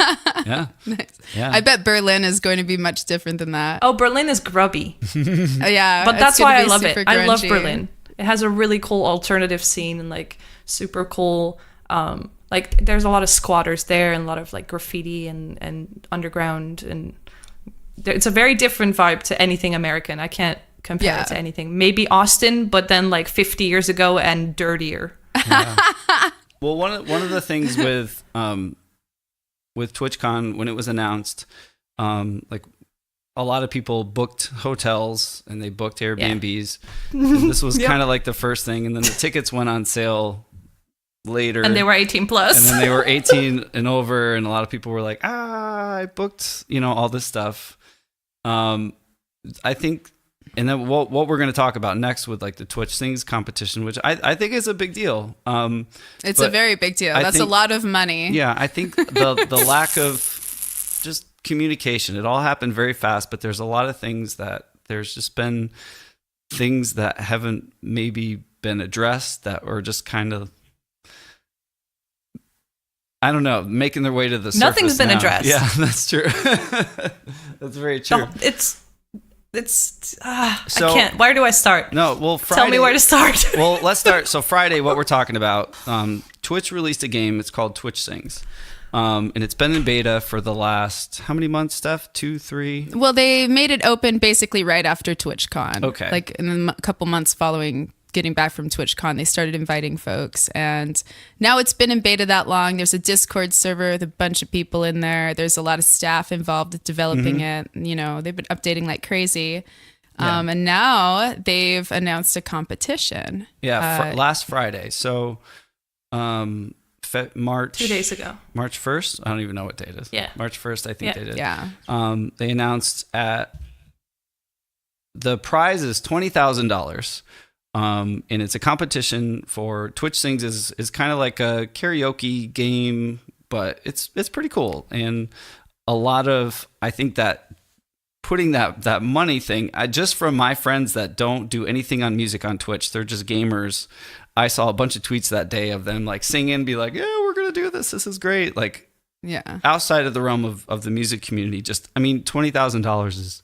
yeah. Nice. Yeah. I bet Berlin is going to be much different than that. Oh, Berlin is grubby. Yeah, But it's that's gonna why I be love it. super I love grungy. Berlin. It has a really cool alternative scene and like super cool like there's a lot of squatters there and a lot of like graffiti and underground and it's a very different vibe to anything American. I can't compare Yeah. it to anything. Maybe Austin, but then like 50 years ago and dirtier. Well, one of the things with TwitchCon when it was announced, like a lot of people booked hotels and they booked Airbnbs. And this was Yep. kind of like the first thing, and then the tickets went on sale later, And they were 18 plus. and then they were 18 and over, and a lot of people were like, I booked, all this stuff. I think, and then what we're going to talk about next with like the Twitch Sings competition, which I think is a big deal. It's a But very big deal. I That's a think- lot of money. Yeah, I think the lack of just communication, it all happened very fast, but there's a lot of things that there's just been things that haven't maybe been addressed that were just kind of, I don't know, making their way to the surface. Nothing's been now. addressed. Yeah, that's true. That's very true. No, I So- can't. Where do I start? No, well, Friday. Tell me where to start. Well, let's start. So Friday, what we're talking about, Twitch released a game. It's called Twitch Sings. And it's been in beta for the last, how many months, Steph? 2, 3? Well, they made it open basically right after TwitchCon. Okay. Like in a couple months following getting back from TwitchCon, they started inviting folks. And now it's been in beta that long. There's a Discord server with a bunch of people in there. There's a lot of staff involved with developing it. They've been updating like crazy. Yeah. And now they've announced a competition. Yeah, last Friday. So March 2 days ago. March 1st. I don't even know what date it is. Yeah. March 1st, I think Yeah. they did. Yeah. They announced the prize is $20,000. And it's a competition for Twitch Sings is kind of like a karaoke game, but it's pretty cool. And a lot of, I think that putting that money thing, just from my friends that don't do anything on music on Twitch, they're just gamers. I saw a bunch of tweets that day of them like singing, be like, yeah, we're going to do this. This is great. Like Yeah. outside of the realm of the music community, $20,000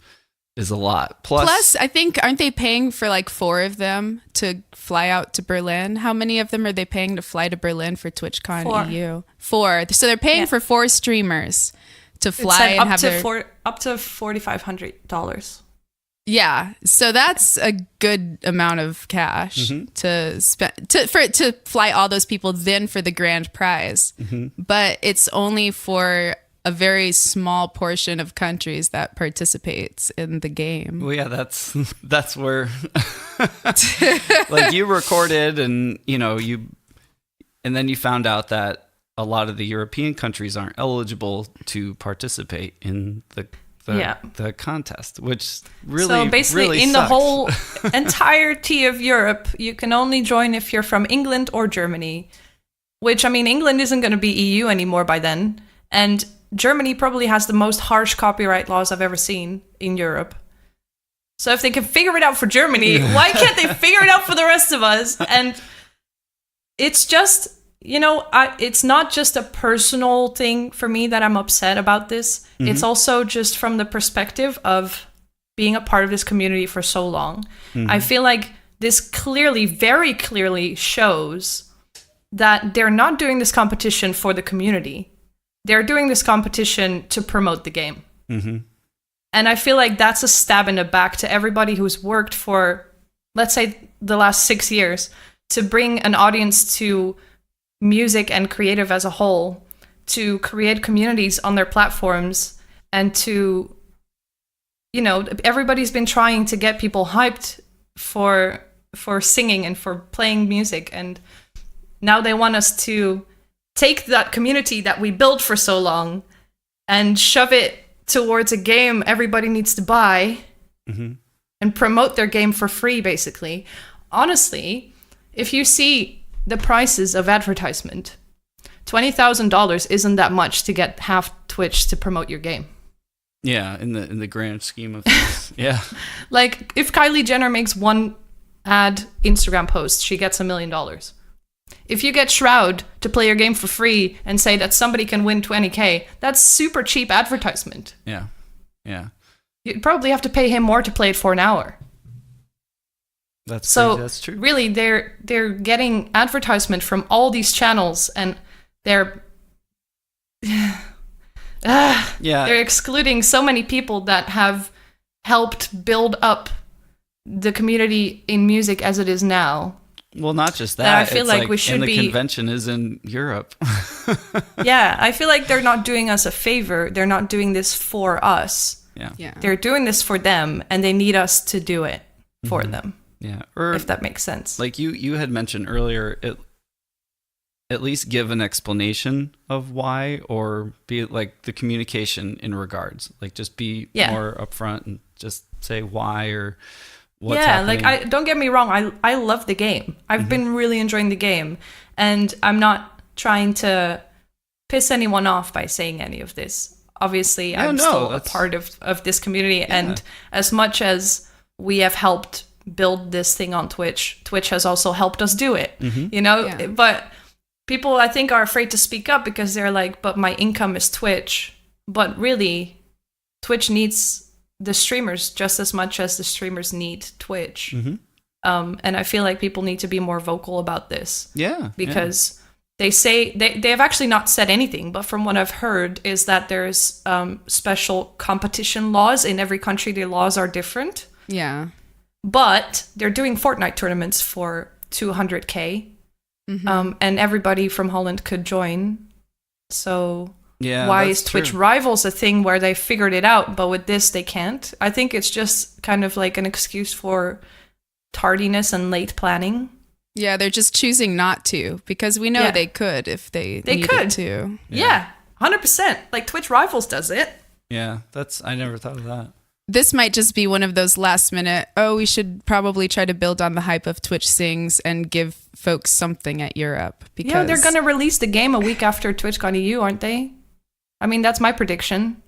is a lot. Plus, I think, aren't they paying for like 4 of them to fly out to Berlin? How many of them are they paying to fly to Berlin for TwitchCon 4. EU? 4. So they're paying Yeah. for 4 streamers to It fly said and up have to their... up to $4,500. Yeah, so that's a good amount of cash to spend to fly all those people, then for the grand prize. But it's only for a very small portion of countries that participates in the game. Well, yeah, that's where like you recorded and and then you found out that a lot of the European countries aren't eligible to participate in the contest, which really So basically, really in sucks. the whole entirety of Europe, you can only join if you're from England or Germany. Which, I mean, England isn't going to be EU anymore by then, and Germany probably has the most harsh copyright laws I've ever seen in Europe. So if they can figure it out for Germany, why can't they figure it out for the rest of us? And it's just, it's not just a personal thing for me that I'm upset about this. It's also just from the perspective of being a part of this community for so long. I feel like this clearly, very clearly shows that they're not doing this competition for the community. They're doing this competition to promote the game. And I feel like that's a stab in the back to everybody who's worked for let's say the last 6 years, to bring an audience to music and creative as a whole, to create communities on their platforms, and to, everybody's been trying to get people hyped for singing and for playing music, and now they want us to take that community that we built for so long and shove it towards a game everybody needs to buy and promote their game for free, basically. Honestly, if you see the prices of advertisement, $20,000 isn't that much to get half Twitch to promote your game. Yeah, in the grand scheme of things. Yeah. Like, if Kylie Jenner makes one ad Instagram post, she gets $1 million. If you get Shroud to play your game for free and say that somebody can win 20K, that's super cheap advertisement. Yeah. Yeah. You'd probably have to pay him more to play it for an hour. That's true. Really, they're getting advertisement from all these channels, and they're they're excluding so many people that have helped build up the community in music as it is now. Well, not just that. That I feel like we should and the be. convention is in Europe. Yeah, I feel like they're not doing us a favor. They're not doing this for us. Yeah. They're doing this for them, and they need us to do it for them. Yeah, if that makes sense. Like you had mentioned earlier, at least give an explanation of why, or be like the communication in regards. Like just be more upfront and just say why or what's happening. Like don't get me wrong, I love the game. I've been really enjoying the game, and I'm not trying to piss anyone off by saying any of this. Obviously, I'm still a part of this community, and as much as we have helped build this thing on Twitch has also helped us do it, but people, I think, are afraid to speak up because they're like, but my income is Twitch. But really, Twitch needs the streamers just as much as the streamers need Twitch. And I feel like people need to be more vocal about this. Yeah. Because they say, they have actually not said anything, but from what I've heard is that there's special competition laws in every country. The laws are different. Yeah. But they're doing Fortnite tournaments for 200K. And everybody from Holland could join. So why is Twitch Rivals a thing where they figured it out, but with this they can't? I think it's just kind of like an excuse for tardiness and late planning. Yeah, they're just choosing not to, because we know they could if they needed to. Yeah, 100%. Like Twitch Rivals does it. Yeah, I never thought of that. This might just be one of those last minute, we should probably try to build on the hype of Twitch Sings and give folks something at Europe. Because they're going to release the game a week after TwitchCon.eu, aren't they? I mean, that's my prediction.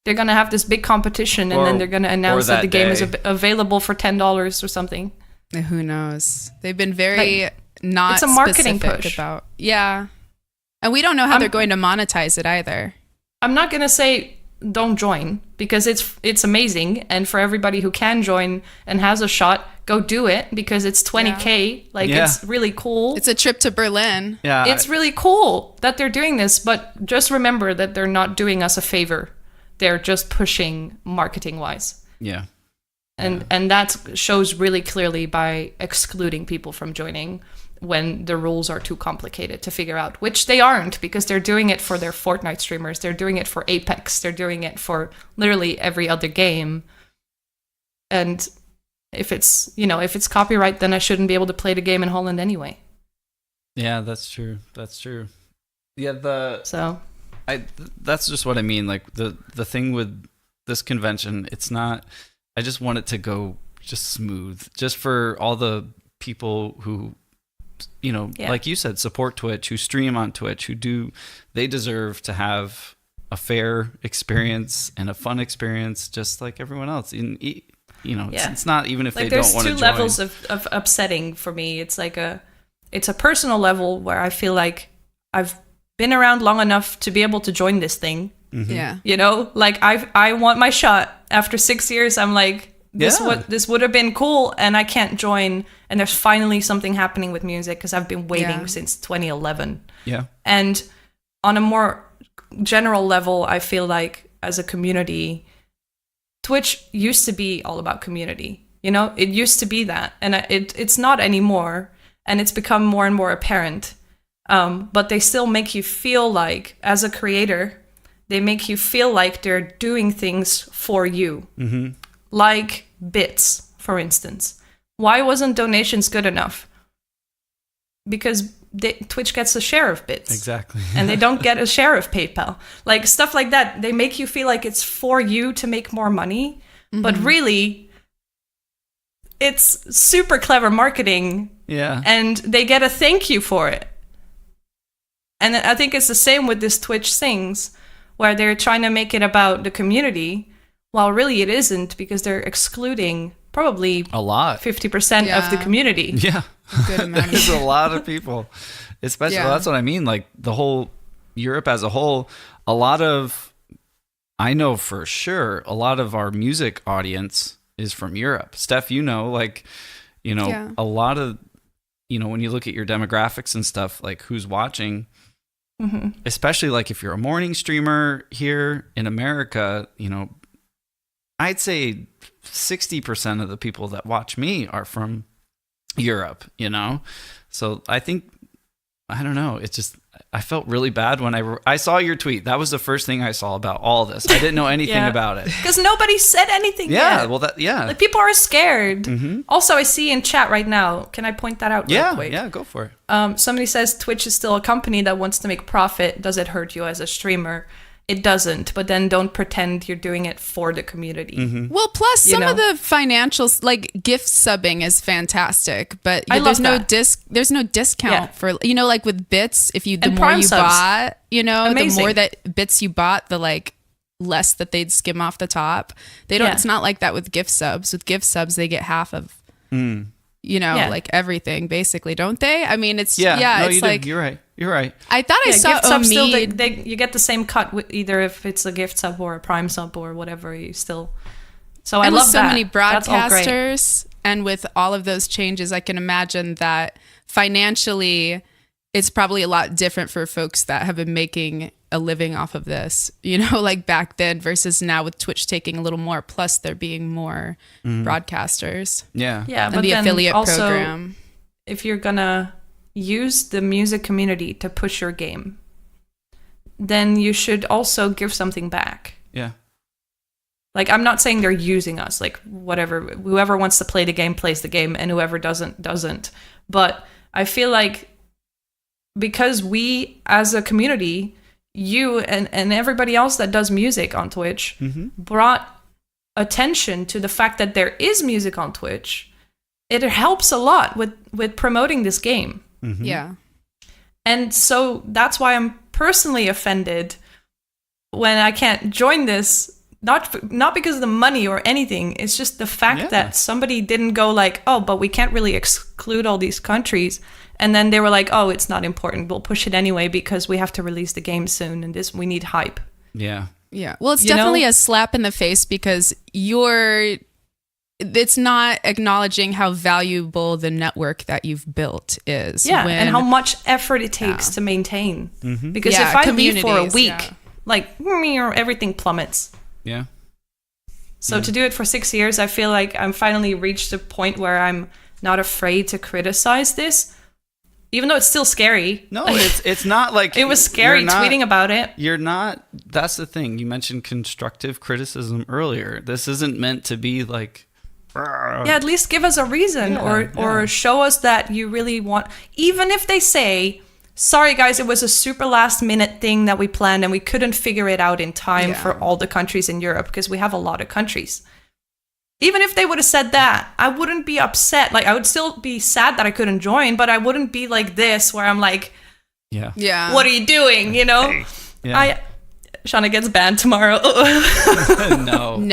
They're going to have this big competition, and then they're going to announce that the game is available for $10 or something. Who knows? They've been very not it's a marketing specific push. About. Yeah. And we don't know how they're going to monetize it either. I'm not going to say don't join, because it's amazing, and for everybody who can join and has a shot, go do it, because it's 20K. It's really cool. It's a trip to Berlin. Yeah, it's really cool that they're doing this, but just remember that they're not doing us a favor. They're just pushing marketing wise. Yeah. And that shows really clearly by excluding people from joining when the rules are too complicated to figure out, which they aren't, because they're doing it for their Fortnite streamers. They're doing it for Apex. They're doing it for literally every other game. And if it's copyright, then I shouldn't be able to play the game in Holland anyway. Yeah, that's true. Yeah, that's just what I mean. Like the thing with this convention, it's not, I just want it to go just smooth, just for all the people who, like you said, support Twitch, who stream on Twitch, they deserve to have a fair experience and a fun experience, just like everyone else. It's not even if they don't want to join. There's two levels of upsetting for me. It's like it's a personal level where I feel like I've been around long enough to be able to join this thing. Yeah. Like I want my shot. After 6 years, I'm like, this would have been cool, and I can't join. And there's finally something happening with music, because I've been waiting since 2011. Yeah. And on a more general level, I feel like as a community, Twitch used to be all about community. You know, it used to be that, and it's not anymore, and it's become more and more apparent. But they still make you feel like, as a creator, they make you feel like they're doing things for you. Like bits, for instance. Why wasn't donations good enough? Because Twitch gets a share of bits. Exactly. And they don't get a share of PayPal. Like, stuff like that. They make you feel like it's for you to make more money. But really, it's super clever marketing. Yeah. And they get a thank you for it. And I think it's the same with this Twitch Sings, where they're trying to make it about the community, while really it isn't, because they're excluding probably a lot, 50% of the community. Yeah. Good amount. There's a lot of people, especially, well, that's what I mean. Like the whole Europe as a whole, I know for sure, a lot of our music audience is from Europe. Steph, a lot of, when you look at your demographics and stuff, like who's watching, especially like if you're a morning streamer here in America, I'd say 60% of the people that watch me are from Europe, So I think, I don't know, it's just, I felt really bad when I saw your tweet. That was the first thing I saw about all this. I didn't know anything about it. Because nobody said anything yet. Like people are scared. Also, I see in chat right now, can I point that out real quick? Yeah, go for it. Somebody says Twitch is still a company that wants to make profit. Does it hurt you as a streamer? It doesn't, but then don't pretend you're doing it for the community. Well, plus some of the financials, like gift subbing is fantastic, but there's no discount for, like with bits, the more you bought, the more that bits you bought, the like less that they'd skim off the top. They don't, it's not like that with gift subs. With gift subs, they get half of, like everything basically, don't they? I mean, it's, it's like, you're right. You're right. I thought I saw gift subs still, Omid. you get the same cut with either if it's a gift sub or a Prime sub or whatever. You still. So I love so that. many That's all great. broadcasters, and with all of those changes, I can imagine that financially, it's probably a lot different for folks that have been making a living off of this. Like back then versus now with Twitch taking a little more. Plus, there being more broadcasters. Yeah. Yeah, and but the then affiliate also, program. If you're gonna use the music community to push your game, then you should also give something back. Yeah. Like, I'm not saying they're using us, like whatever, whoever wants to play the game plays the game and whoever doesn't. But I feel like because we as a community, you and everybody else that does music on Twitch brought attention to the fact that there is music on Twitch, it helps a lot with promoting this game. Yeah. And so that's why I'm personally offended when I can't join this, not because of the money or anything. It's just the fact that somebody didn't go like, oh, but we can't really exclude all these countries. And then they were like, oh, it's not important. We'll push it anyway because we have to release the game soon and we need hype. Yeah. Yeah. Well, it's definitely a slap in the face because it's not acknowledging how valuable the network that you've built is. Yeah, and how much effort it takes to maintain. Because if I leave for a week, everything plummets. Yeah. So to do it for 6 years, I feel like I'm finally reached a point where I'm not afraid to criticize this, even though it's still scary. No, it's not like... It was scary tweeting about it. You're not... That's the thing. You mentioned constructive criticism earlier. This isn't meant to be like... Yeah, at least give us a reason or show us that you really want... Even if they say, sorry guys, it was a super last minute thing that we planned and we couldn't figure it out in time for all the countries in Europe because we have a lot of countries. Even if they would have said that, I wouldn't be upset. Like, I would still be sad that I couldn't join, but I wouldn't be like this where I'm like, what are you doing, Yeah. Shanna gets banned tomorrow. No.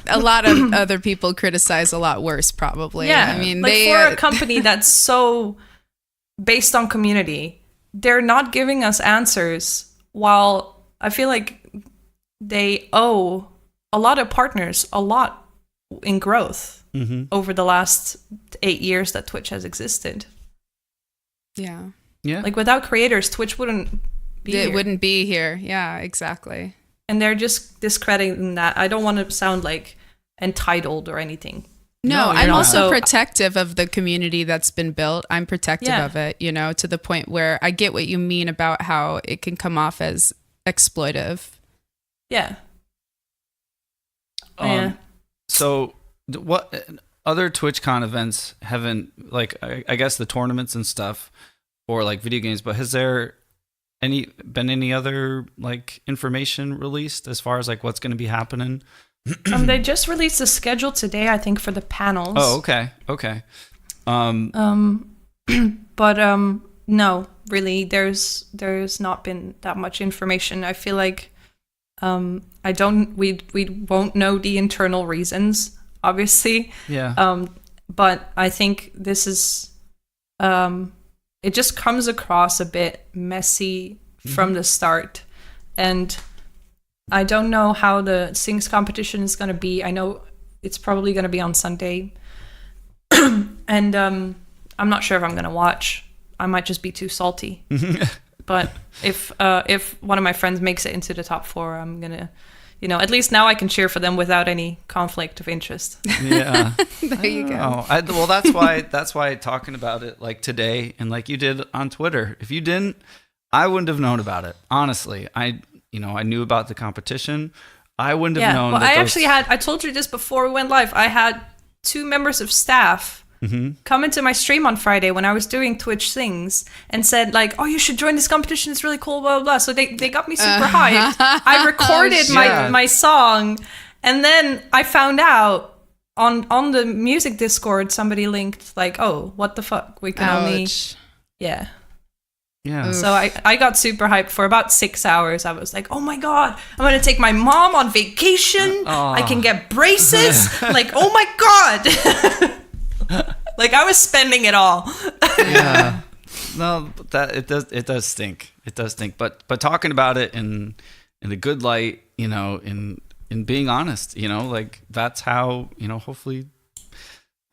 A lot of other people criticize a lot worse, probably. Yeah. I mean, for a company that's so based on community, they're not giving us answers, while I feel like they owe a lot of partners a lot in growth over the last 8 years that Twitch has existed. Yeah. Like, without creators, Twitch wouldn't be here. Yeah, exactly. And they're just discrediting that. I don't want to sound like entitled or anything, No, you're I'm not. also protective of the community that's been built. I'm protective Yeah. of it, to the point where I get what you mean about how it can come off as exploitive. Yeah. So what other TwitchCon events haven't, like, I guess the tournaments and stuff, or like video games, but has there been any other like information released as far as like what's going to be happening? They just released the schedule today, I think, for the panels. Oh, okay. But no, really, there's not been that much information. I feel like we won't know the internal reasons, obviously. Yeah. But I think this is it just comes across a bit messy from the start, and I don't know how the Sings competition is going to be. I know it's probably going to be on Sunday. And I'm not sure if I'm going to watch. I might just be too salty. But if one of my friends makes it into the top 4, I'm going to, at least now I can cheer for them without any conflict of interest. Yeah. There you go. Well, that's why talking about it like today and like you did on Twitter. If you didn't, I wouldn't have known about it. Honestly, I knew about the competition. I wouldn't have known. Well, I told you this before we went live. I had 2 members of staff come into my stream on Friday when I was doing Twitch things and said like, "Oh, you should join this competition. It's really cool." Blah blah blah. So they got me super hyped. I recorded my song, and then I found out on the music Discord somebody linked like, "Oh, what the fuck? We can only yeah." Yeah. So I got super hyped for about 6 hours. I was like, oh my God, I'm going to take my mom on vacation. I can get braces. Like, oh my God. Like I was spending it all. Yeah. No, that it does stink. It does stink. But talking about it in a good light, in being honest, like that's how, hopefully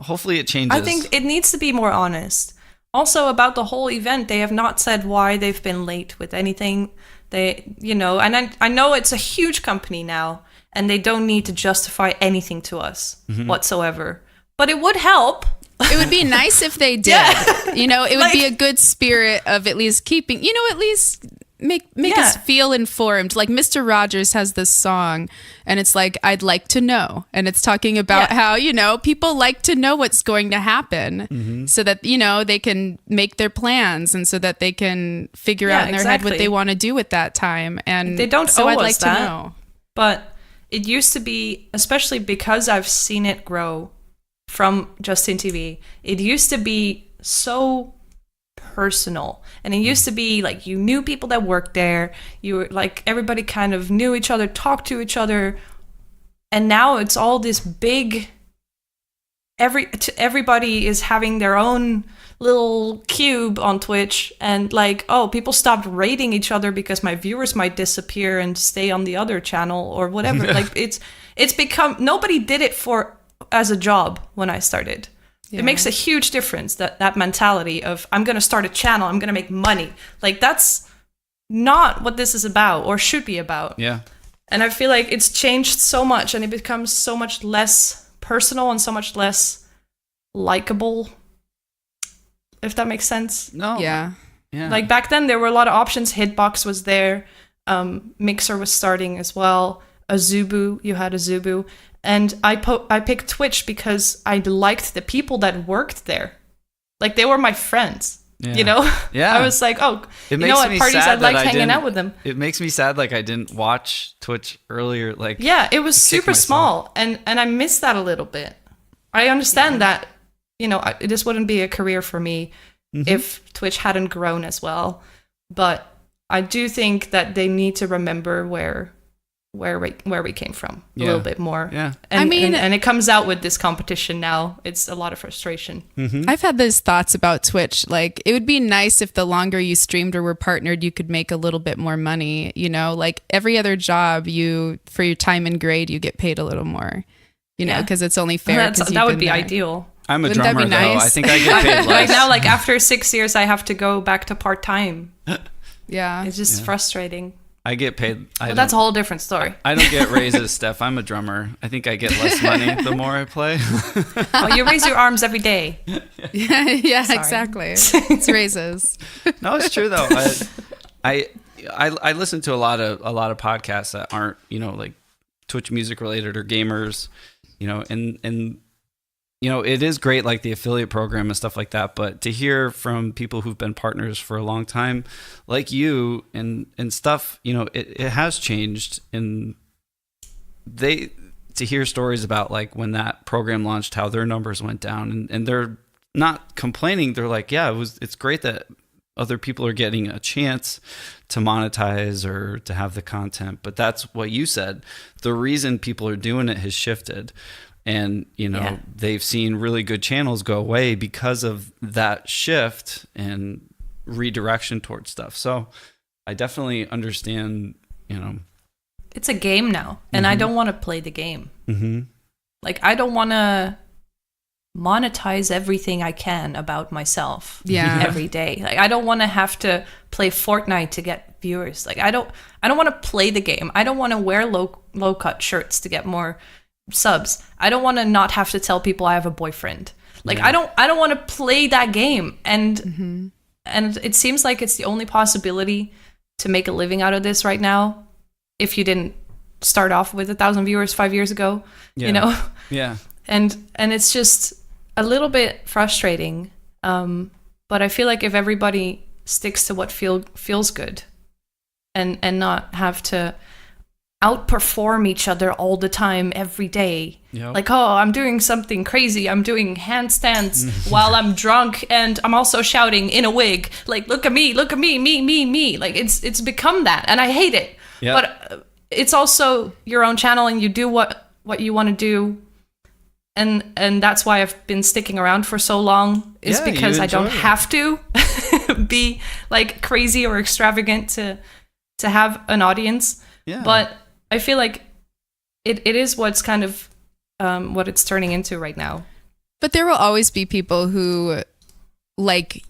it changes. I think it needs to be more honest. Also, about the whole event, they have not said why they've been late with anything. They, and I know it's a huge company now, and they don't need to justify anything to us whatsoever. But it would help. It would be nice if they did. It would be a good spirit of at least keeping, at least make us feel informed. Like Mr. Rogers has this song and it's like, I'd like to know. And it's talking about how, people like to know what's going to happen so that, they can make their plans and so that they can figure out in their head what they want to do at that time. And they don't so owe I'd us like that, to know. But it used to be, especially because I've seen it grow from Justin TV, it used to be so personal, and it used to be like you knew people that worked there, you were like everybody kind of knew each other, talked to each other, and now it's all this big everybody is having their own little cube on Twitch, and like, oh, people stopped rating each other because my viewers might disappear and stay on the other channel or whatever. Like it's become, nobody did it as a job when I started. It makes a huge difference, that mentality of I'm going to start a channel, I'm going to make money. Like that's not what this is about or should be about. Yeah. And I feel like it's changed so much and it becomes so much less personal and so much less likable, if that makes sense. No. Yeah. Like back then there were a lot of options. Hitbox was there. Mixer was starting as well. You had a Zubu. And I picked Twitch because I liked the people that worked there. Like, they were my friends, Yeah. I was like, oh, at parties I liked hanging out with them. It makes me sad, like, I didn't watch Twitch earlier. Like, yeah, it was super small. And I miss that a little bit. I understand that, this wouldn't be a career for me if Twitch hadn't grown as well. But I do think that they need to remember where we came from a little bit more. Yeah. And, and it comes out with this competition now. It's a lot of frustration. I've had those thoughts about Twitch. Like, it would be nice if the longer you streamed or were partnered, you could make a little bit more money. Like every other job, for your time and grade, you get paid a little more. Because it's only fair. That would be ideal. I'm a Wouldn't that drummer, be nice? though. I think I get paid less. Right now, like after 6 years, I have to go back to part-time. Yeah. It's just frustrating. I get paid. Well, that's a whole different story. I don't get raises, Steph. I'm a drummer. I think I get less money the more I play. Oh, you raise your arms every day. Yeah, Sorry. exactly. It's raises. No, it's true though. I listen to a lot of podcasts that aren't, like Twitch music related or gamers, and it is great, like the affiliate program and stuff like that. But to hear from people who've been partners for a long time, like you and stuff, it has changed. And to hear stories about like when that program launched, how their numbers went down, and they're not complaining. They're like, yeah, it's great that other people are getting a chance to monetize or to have the content. But that's what you said. The reason people are doing it has shifted. And, they've seen really good channels go away because of that shift and redirection towards stuff. So I definitely understand, It's a game now, and I don't want to play the game. Mm-hmm. Like, I don't want to monetize everything I can about myself every day. Like, I don't want to have to play Fortnite to get viewers. Like, I don't want to play the game. I don't want to wear low cut shirts to get more subs. I don't want to not have to tell people I have a boyfriend. Like, I don't want to play that game. And and it seems like it's the only possibility to make a living out of this right now if you didn't start off with 1,000 viewers 5 years ago. Yeah. And it's just a little bit frustrating, but I feel like if everybody sticks to what feels good and not have to outperform each other all the time every day. Yep. Like, oh, I'm doing something crazy. I'm doing handstands while I'm drunk and I'm also shouting in a wig. Like, look at me, me. Like, it's become that, and I hate it. Yep. But it's also your own channel, and you do what you want to do. And that's why I've been sticking around for so long, is because I don't have to be like crazy or extravagant to have an audience. Yeah. But I feel like it is what's kind of what it's turning into right now. But there will always be people who like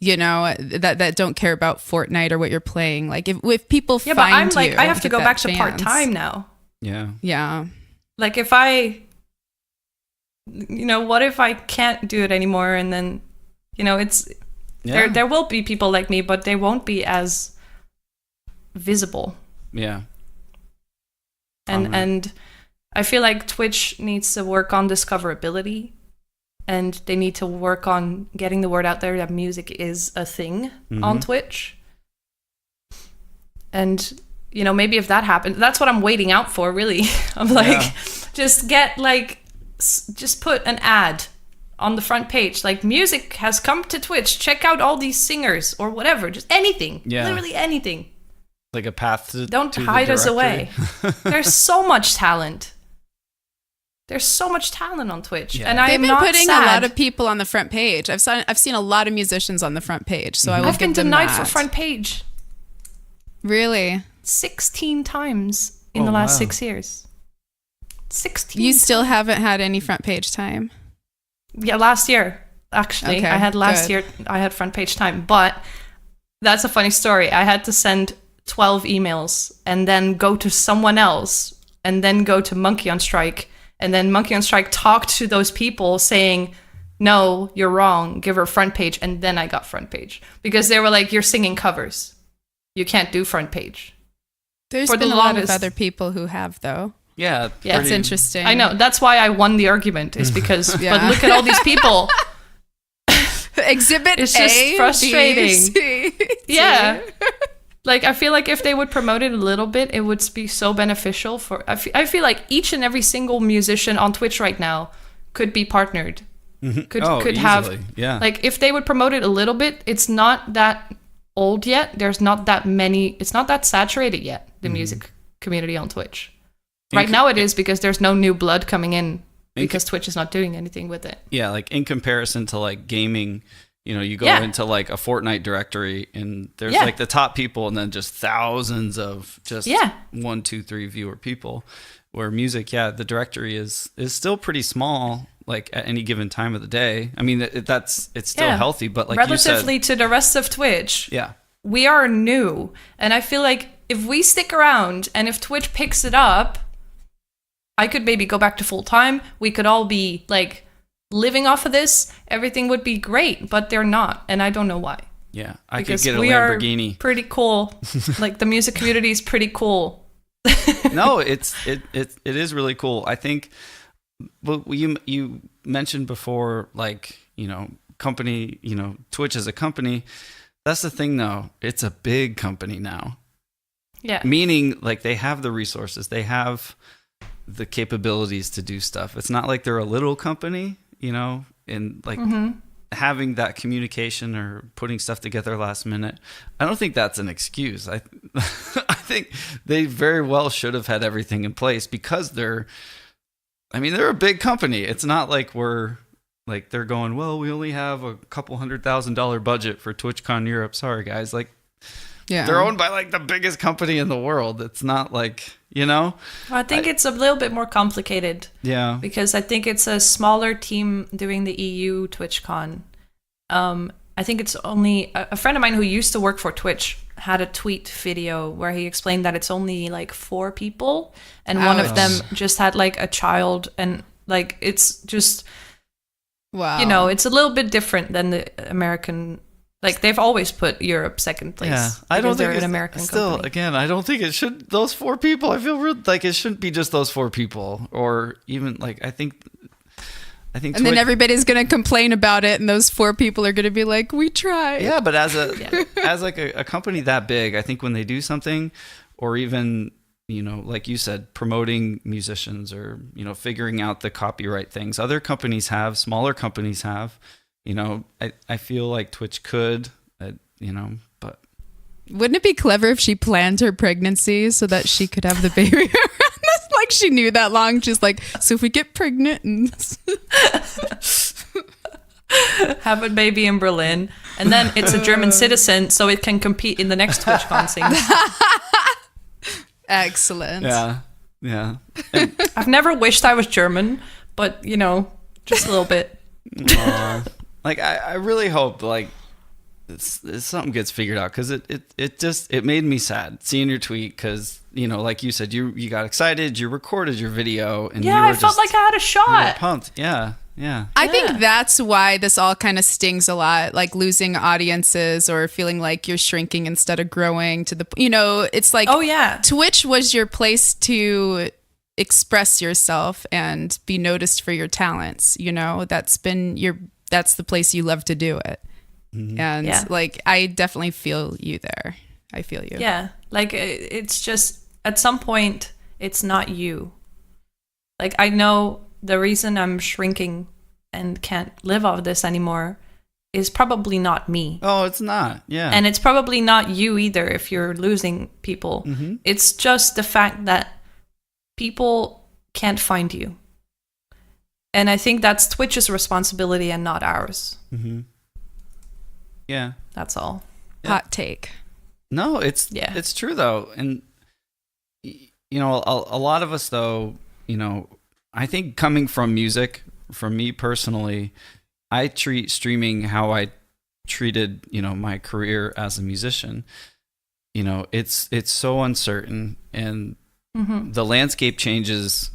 that don't care about Fortnite or what you're playing. Like if people find but I'm like, you, I have to go back chance. to part-time now. Yeah. Yeah. Like, if I, what if I can't do it anymore? And then, it's there will be people like me, but they won't be as visible. Yeah. And I feel like Twitch needs to work on discoverability, and they need to work on getting the word out there that music is a thing on Twitch. And, maybe if that happens, that's what I'm waiting out for, really. I'm like, just put an ad on the front page. Like, music has come to Twitch. Check out all these singers or whatever. Just anything. Yeah. Literally anything. Like a path to Don't to hide the us directory. away. There's so much talent. There's so much talent on Twitch, Yeah. and I'm They've been not putting sad. a lot of people on the front page. I've seen a lot of musicians on the front page, so I will I've been give them denied that. for front page Really? 16 times in the last 6 years. 16. You still haven't had any front page time? Yeah, last year actually. Okay, I had last good. year. I had front page time, but that's a funny story. I had to send 12 emails and then go to someone else and then go to Monkey on Strike. And then Monkey on Strike talked to those people saying, no, you're wrong, give her front page. And then I got front page because they were like, you're singing covers. You can't do front page. There's For the been a lot of longest- other people who have, though. Yeah. Yeah, That's interesting. I know. That's why I won the argument, is because, Yeah. but look at all these people. Exhibit It's just A, frustrating. B, C, Yeah. Like, I feel like if they would promote it a little bit, it would be so beneficial for... I feel like each and every single musician on Twitch right now could be partnered. Could easily. have... Yeah. Like, if they would promote it a little bit, it's not that old yet. There's not that many... It's not that saturated yet, the music community on Twitch. Right now it is, because there's no new blood coming in because Twitch is not doing anything with it. Yeah, like in comparison to like gaming, you go into like a Fortnite directory and there's like the top people and then just thousands of just 1, 2, 3 viewer people. Where music, the directory is still pretty small, like at any given time of the day. I mean, it's still healthy, but like relatively you said, to the rest of Twitch, yeah, we are new, and I feel like if we stick around and if Twitch picks it up, I could maybe go back to full time. We could all be like living off of this. Everything would be great, but they're not, and I don't know why. Yeah, I Because could get a we Lamborghini. are pretty cool. Like the music community is pretty cool. No, it is really cool. I think. Well, you mentioned before, like, you know, company, you know, Twitch as a company. That's the thing, though. It's a big company now. Yeah. Meaning, like, they have the resources, they have the capabilities to do stuff. It's not like they're a little company, you know, and like having that communication or putting stuff together last minute. I don't think that's an excuse. I think they very well should have had everything in place because they're a big company. It's not like they're going, well, we only have a couple $100,000 budget for TwitchCon Europe. Sorry, guys. Like, they're owned by like the biggest company in the world. It's not like, you know. I think it's a little bit more complicated. Yeah. Because I think it's a smaller team doing the EU TwitchCon. I think it's only a friend of mine who used to work for Twitch had a tweet video where he explained that it's only like 4 people and one of them just had like a child, and like it's just wow. You know, it's a little bit different than the American. Like they've always put Europe second place. Yeah, I don't think they're it's an American still company. again. I don't think it should. Those 4 people. I feel real like it shouldn't be just those 4 people, or even like I think. And then everybody's gonna complain about it, and those 4 people are gonna be like, "We tried." Yeah, but as a company that big, I think when they do something, or even, you know, like you said, promoting musicians or, you know, figuring out the copyright things, other companies have, smaller companies have. You know, I feel like Twitch could, you know, but Wouldn't it be clever if she planned her pregnancy so that she could have the baby? Like she knew that long. She's like, so if we get pregnant and have a baby in Berlin, and then it's a German citizen, so it can compete in the next TwitchCon things. Excellent. Yeah. I've never wished I was German, but you know, just a little bit. Like I really hope like it's something gets figured out, because it made me sad seeing your tweet, because, you know, like you said, you got excited, you recorded your video, and yeah, you were I felt like I had a you were shot. pumped. Yeah. I think that's why this all kind of stings a lot, like losing audiences or feeling like you're shrinking instead of growing to the, you know, it's like, oh yeah, Twitch was your place to express yourself and be noticed for your talents. You know, that's the place you love to do it. Mm-hmm. And like, I definitely feel you there. I feel you. Yeah. Like it's just at some point it's not you. Like I know the reason I'm shrinking and can't live off this anymore is probably not me. Oh, it's not. Yeah. And it's probably not you either if you're losing people. Mm-hmm. It's just the fact that people can't find you. And I think that's Twitch's responsibility and not ours. Mm-hmm. Yeah. That's all. Yeah. Hot take. No, it's true though. And, you know, a lot of us though, you know, I think coming from music, for me personally, I treat streaming how I treated, you know, my career as a musician. You know, it's so uncertain, and the landscape changes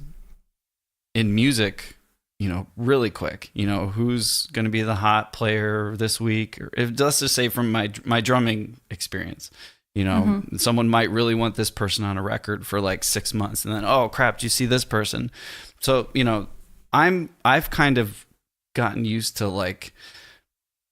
in music, you know, really quick. You know, who's going to be the hot player this week? Or if, let's just say from my drumming experience, you know, someone might really want this person on a record for like 6 months, and then, oh crap, do you see this person? So, you know, I've kind of gotten used to like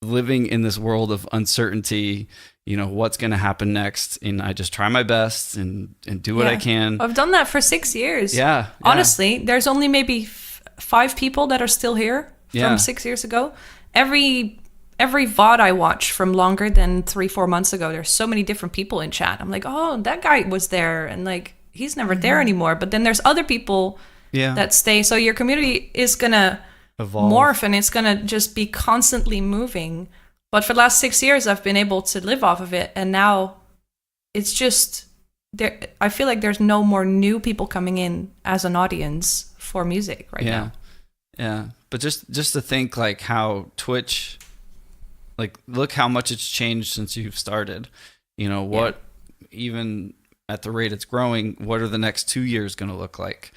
living in this world of uncertainty, you know, what's going to happen next. And I just try my best and do what I can. I've done that for 6 years. Yeah. Honestly, there's only maybe 5 people that are still here from 6 years ago. Every VOD I watch from longer than 3-4 months ago, there's so many different people in chat. I'm like, oh, that guy was there, and like he's never there anymore. But then there's other people that stay. So your community is gonna morph, and it's gonna just be constantly moving. But for the last 6 years, I've been able to live off of it, and now it's just there. I feel like there's no more new people coming in as an audience for music right now. Yeah, but just to think like how Twitch, like look how much it's changed since you've started. You know what, even at the rate it's growing, what are the next 2 years going to look like,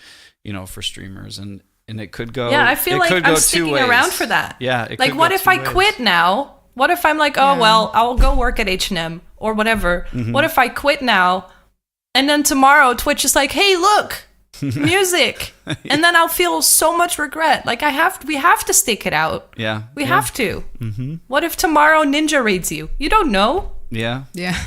for streamers? And it could go. Yeah, I feel like I'm sticking around for that. Yeah. Like, what if I quit now? What if I'm like, oh, well, I'll go work at H&M or whatever. What if I quit now? And then tomorrow Twitch is like, hey, look, music. And then I'll feel so much regret. Like we have to stick it out. Yeah. We have to. What if tomorrow Ninja raids you? You don't know. Yeah. Yeah.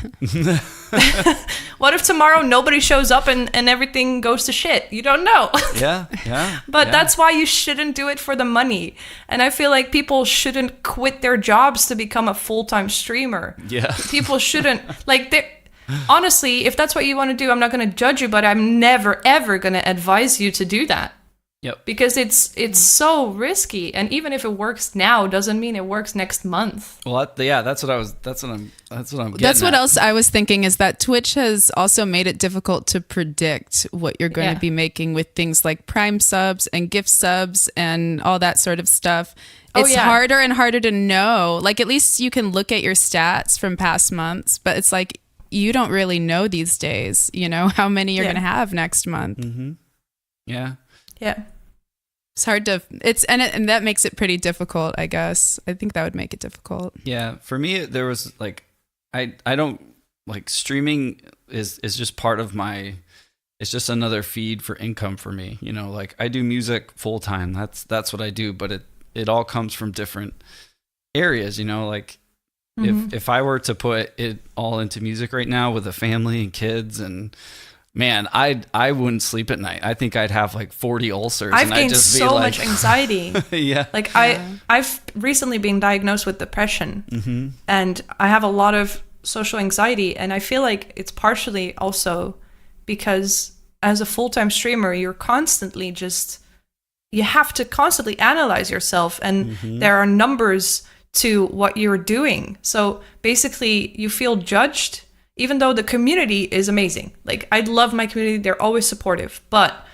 What if tomorrow nobody shows up and everything goes to shit? You don't know. Yeah. Yeah. But that's why you shouldn't do it for the money. And I feel like people shouldn't quit their jobs to become a full-time streamer. Yeah. People shouldn't, honestly, if that's what you want to do, I'm not going to judge you, but I'm never, ever going to advise you to do that. Yep. Because it's so risky, and even if it works now, doesn't mean it works next month. Well, that's what I'm getting That's what at. else I was thinking, is that Twitch has also made it difficult to predict what you're going to be making with things like Prime subs and gift subs and all that sort of stuff. It's harder and harder to know. Like, at least you can look at your stats from past months, but it's like you don't really know these days, how many you're going to have next month. Mm-hmm. Yeah. Yeah. It's hard to, and that makes it pretty difficult, I guess. I think that would make it difficult. Yeah. For me, there was I don't streaming is just part of it's just another feed for income for me. I do music full time. That's what I do, but it all comes from different areas, if I were to put it all into music right now with a family and kids, and man, I wouldn't sleep at night. I think I'd have 40 ulcers. I've gained so much anxiety. Yeah. I've recently been diagnosed with depression, and I have a lot of social anxiety, and I feel like it's partially also because as a full-time streamer, you're constantly you have to constantly analyze yourself, and there are numbers to what you're doing. So basically you feel judged, even though the community is amazing. I love my community. They're always supportive, but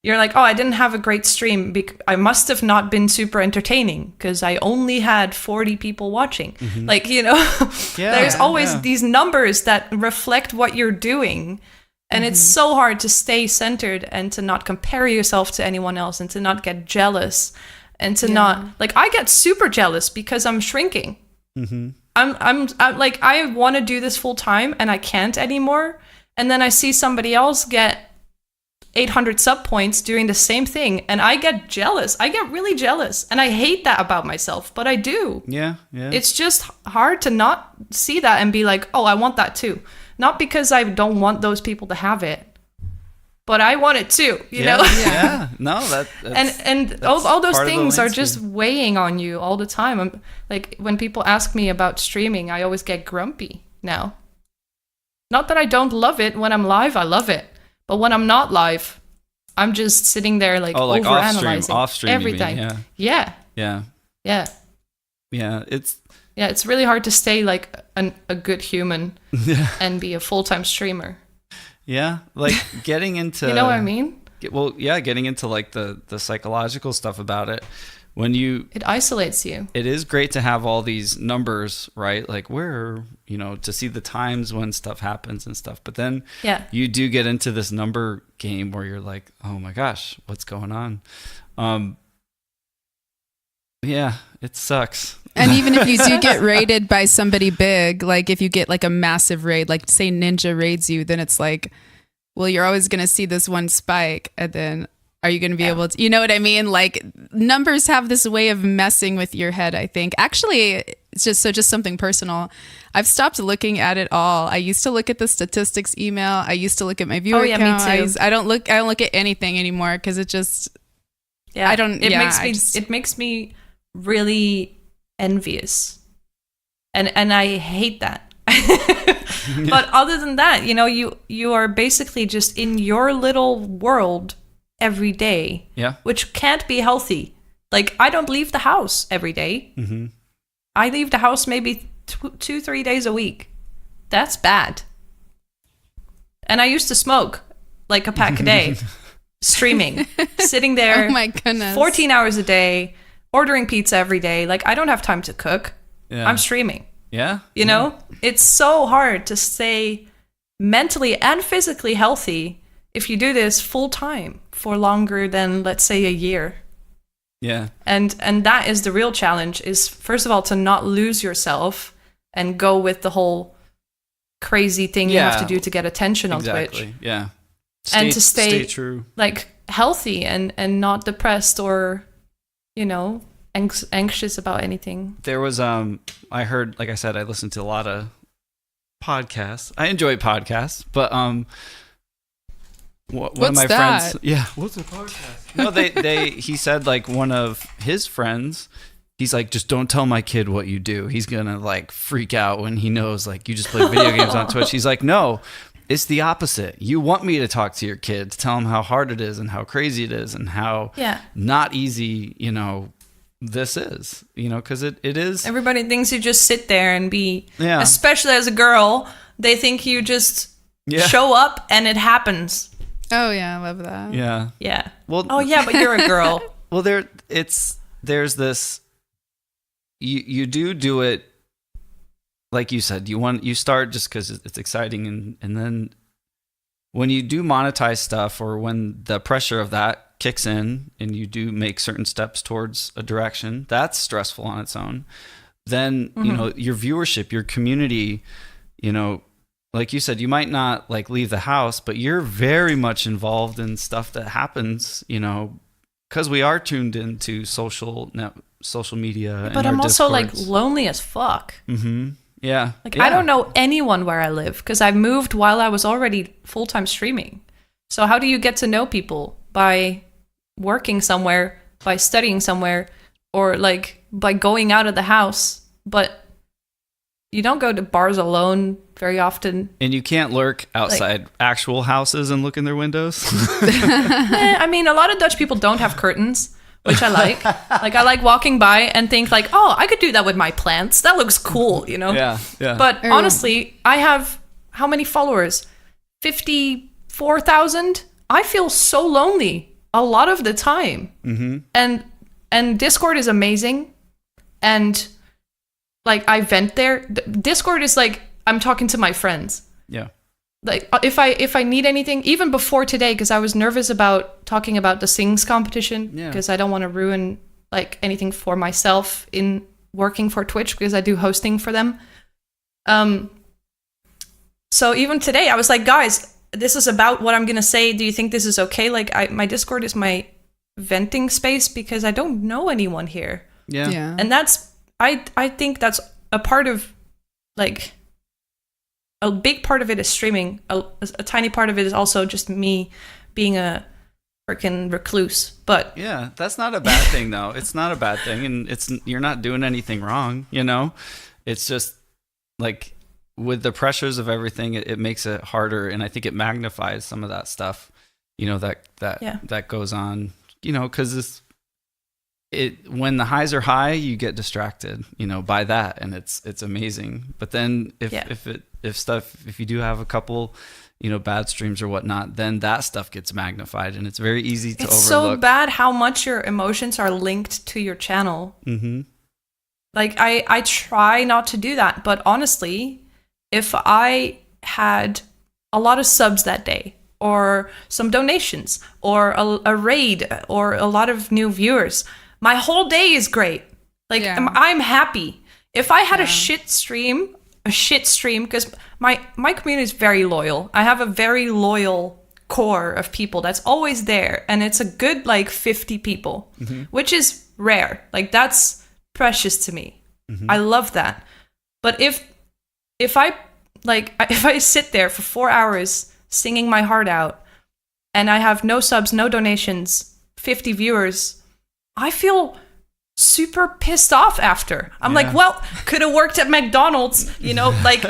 you're like, oh, I didn't have a great stream. I must have not been super entertaining because I only had 40 people watching. There's always these numbers that reflect what you're doing. And it's so hard to stay centered and to not compare yourself to anyone else and to not get jealous and to not, I get super jealous because I'm shrinking. I'm I want to do this full time and I can't anymore. And then I see somebody else get 800 sub points doing the same thing, and I get jealous. I get really jealous, and I hate that about myself, but I do. Yeah, yeah. It's just hard to not see that and be like, oh, I want that too. Not because I don't want those people to have it, but I want it too, you know? Yeah. No, and all those things are just weighing on you all the time. I'm when people ask me about streaming, I always get grumpy now. Not that I don't love it. When I'm live, I love it. But when I'm not live, I'm just sitting there overanalyzing off-stream, everything. Yeah. It's really hard to stay a good human and be a full-time streamer. Yeah, getting into you know what I mean? Well, yeah, getting into the psychological stuff about it. It isolates you. It is great to have all these numbers, right? Where, to see the times when stuff happens and stuff. But then you do get into this number game where you're like, oh my gosh, what's going on? Yeah, it sucks. And even if you do get raided by somebody big, if you get a massive raid, say Ninja raids you, then it's well, you're always going to see this one spike, and then are you going to be able to, you know what I mean? Numbers have this way of messing with your head, I think. Actually, it's just something personal. I've stopped looking at it all. I used to look at the statistics email. I used to look at my viewer count. Me too. I don't look at anything anymore because it just, it makes me really envious. And I hate that. But other than that, you are basically just in your little world every day, which can't be healthy. I don't leave the house every day. Mm-hmm. I leave the house maybe 2-3 days a week. That's bad. And I used to smoke a pack a day, streaming, sitting there, oh my goodness, 14 hours a day, ordering pizza every day. I don't have time to cook. I'm streaming. Yeah. You know, it's so hard to stay mentally and physically healthy if you do this full time for longer than, let's say, a year. Yeah. And that is the real challenge, is first of all to not lose yourself and go with the whole crazy thing you have to do to get attention on Twitch. Yeah. And to stay true. like healthy and not depressed or, anxious about anything. There was I heard, like I said, I listened to a lot of podcasts. I enjoy podcasts, but one of my friends, what's a podcast? No, he said, like, one of his friends, he's like, just don't tell my kid what you do. He's gonna like freak out when he knows like you just play video games on Twitch. He's like, no, it's the opposite. You want me to talk to your kid, to tell him how hard it is and how crazy it is and how not easy, this is, because it is. Everybody thinks you just sit there and be, especially as a girl, they think you just show up and it happens. Oh yeah, I love that. Yeah. Yeah. Well. Oh yeah, but you're a girl. Well, there's this. You do it, like you said. You start just because it's exciting, and then when you do monetize stuff, or when the pressure of that kicks in, and you do make certain steps towards a direction that's stressful on its own. Then your viewership, your community, like you said, you might not like leave the house, but you're very much involved in stuff that happens, because we are tuned into social media. But I'm also like lonely as fuck. Mm-hmm. Yeah. I don't know anyone where I live because I moved while I was already full-time streaming. So how do you get to know people? By working somewhere, by studying somewhere, or like by going out of the house. But you don't go to bars alone very often. And you can't lurk outside actual houses and look in their windows. I mean, a lot of Dutch people don't have curtains, which I like. Like, I like walking by and think like, oh, I could do that with my plants. That looks cool, Yeah. But honestly, I have how many followers? 54,000? I feel so lonely a lot of the time. Mm-hmm. And Discord is amazing. And like, I vent there. Discord is like, I'm talking to my friends. Yeah. Like, if I need anything, even before today, because I was nervous about talking about the Sings competition, because I don't want to ruin like anything for myself in working for Twitch, because I do hosting for them. So even today, I was like, guys, this is about what I'm gonna say. Do you think this is okay? Like, my Discord is my venting space because I don't know anyone here. Yeah. And that's I think that's a part of, like, a big part of it is streaming. A tiny part of it is also just me being a freaking recluse. But yeah, that's not a bad thing though. It's not a bad thing, and you're not doing anything wrong. It's just like, with the pressures of everything, it makes it harder, and I think it magnifies some of that stuff. That goes on. Because when the highs are high, you get distracted, by that, and it's amazing. But then if you do have a couple, bad streams or whatnot, then that stuff gets magnified, and it's very easy to overlook. It's so bad how much your emotions are linked to your channel. Mm-hmm. Like, I try not to do that, but honestly, if I had a lot of subs that day, or some donations, or a raid, or a lot of new viewers, my whole day is great. Like, I'm happy. If I had a shit stream, because my community is very loyal. I have a very loyal core of people that's always there, and it's a good, like, 50 people, which is rare. Like, that's precious to me. I love that. But if I sit there for 4 hours singing my heart out, and I have no subs, no donations, 50 viewers, I feel super pissed off after. I'm like, well, could have worked at McDonald's, like,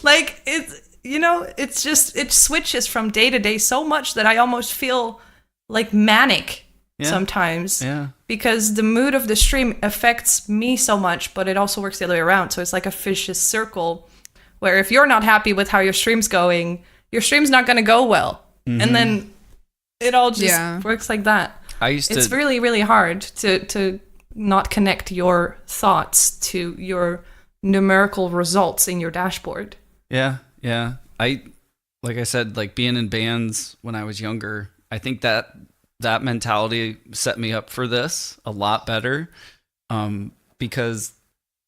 like, it's just, it switches from day to day so much that I almost feel like manic sometimes. Yeah. Because the mood of the stream affects me so much, but it also works the other way around. So it's like a vicious circle where if you're not happy with how your stream's going, your stream's not going to go well. Mm-hmm. And then it all just works like that. It's really, really hard to not connect your thoughts to your numerical results in your dashboard. Yeah. Yeah. Like I said, like being in bands when I was younger, I think that mentality set me up for this a lot better. Because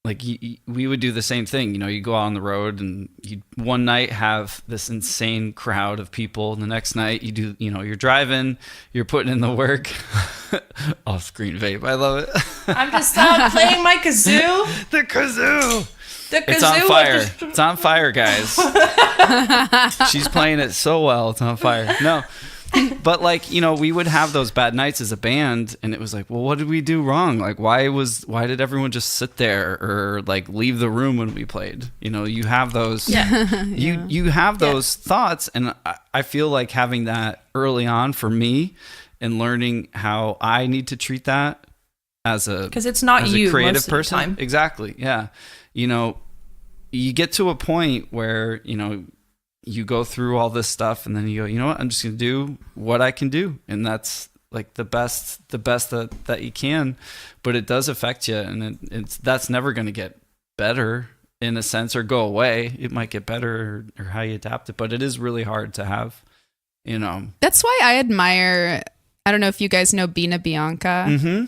like we would do the same thing, you know, you go out on the road and you one night have this insane crowd of people, and the next night you do, you know, you're driving, you're putting in the work. Off screen vape, I love it. I'm just playing my kazoo. The kazoo. It's kazoo on fire. It's on fire, guys. She's playing it so well. It's on fire. No. But like, you know, we would have those bad nights as a band, and it was like, well, what did we do wrong? Like, why did everyone just sit there or like leave the room when we played? You know, you have those, you have those thoughts, and I feel like having that early on for me and learning how I need to treat that as because it's not you, a creative most of person. the time. Exactly. Yeah. You know, you get to a point where, you know, you go through all this stuff and then you go, you know what, I'm just going to do what I can do. And that's like the best that you can, but it does affect you. And that's never going to get better in a sense or go away. It might get better or how you adapt it, but it is really hard to have, you know. That's why I admire, I don't know if you guys know Bina Bianca. Mm-hmm.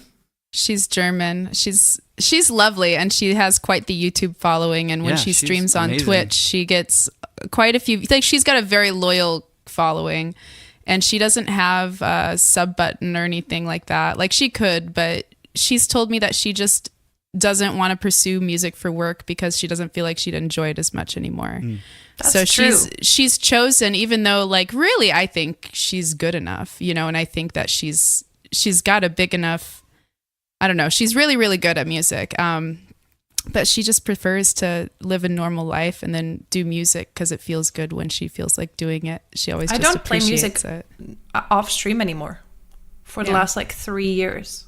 She's German. She's lovely, and she has quite the YouTube following. And when she streams on amazing. Twitch, she gets quite a few. Like, she's got a very loyal following, and she doesn't have a sub button or anything like that. Like, she could, but she's told me that she just doesn't want to pursue music for work because she doesn't feel like she'd enjoy it as much anymore. That's so true. she's chosen, even though, like, really, I think she's good enough, you know, and I think that she's got a big enough. I don't know. She's really, really good at music. But she just prefers to live a normal life and then do music because it feels good when she feels like doing it. She always I just don't play music it. off stream anymore for the last like 3 years.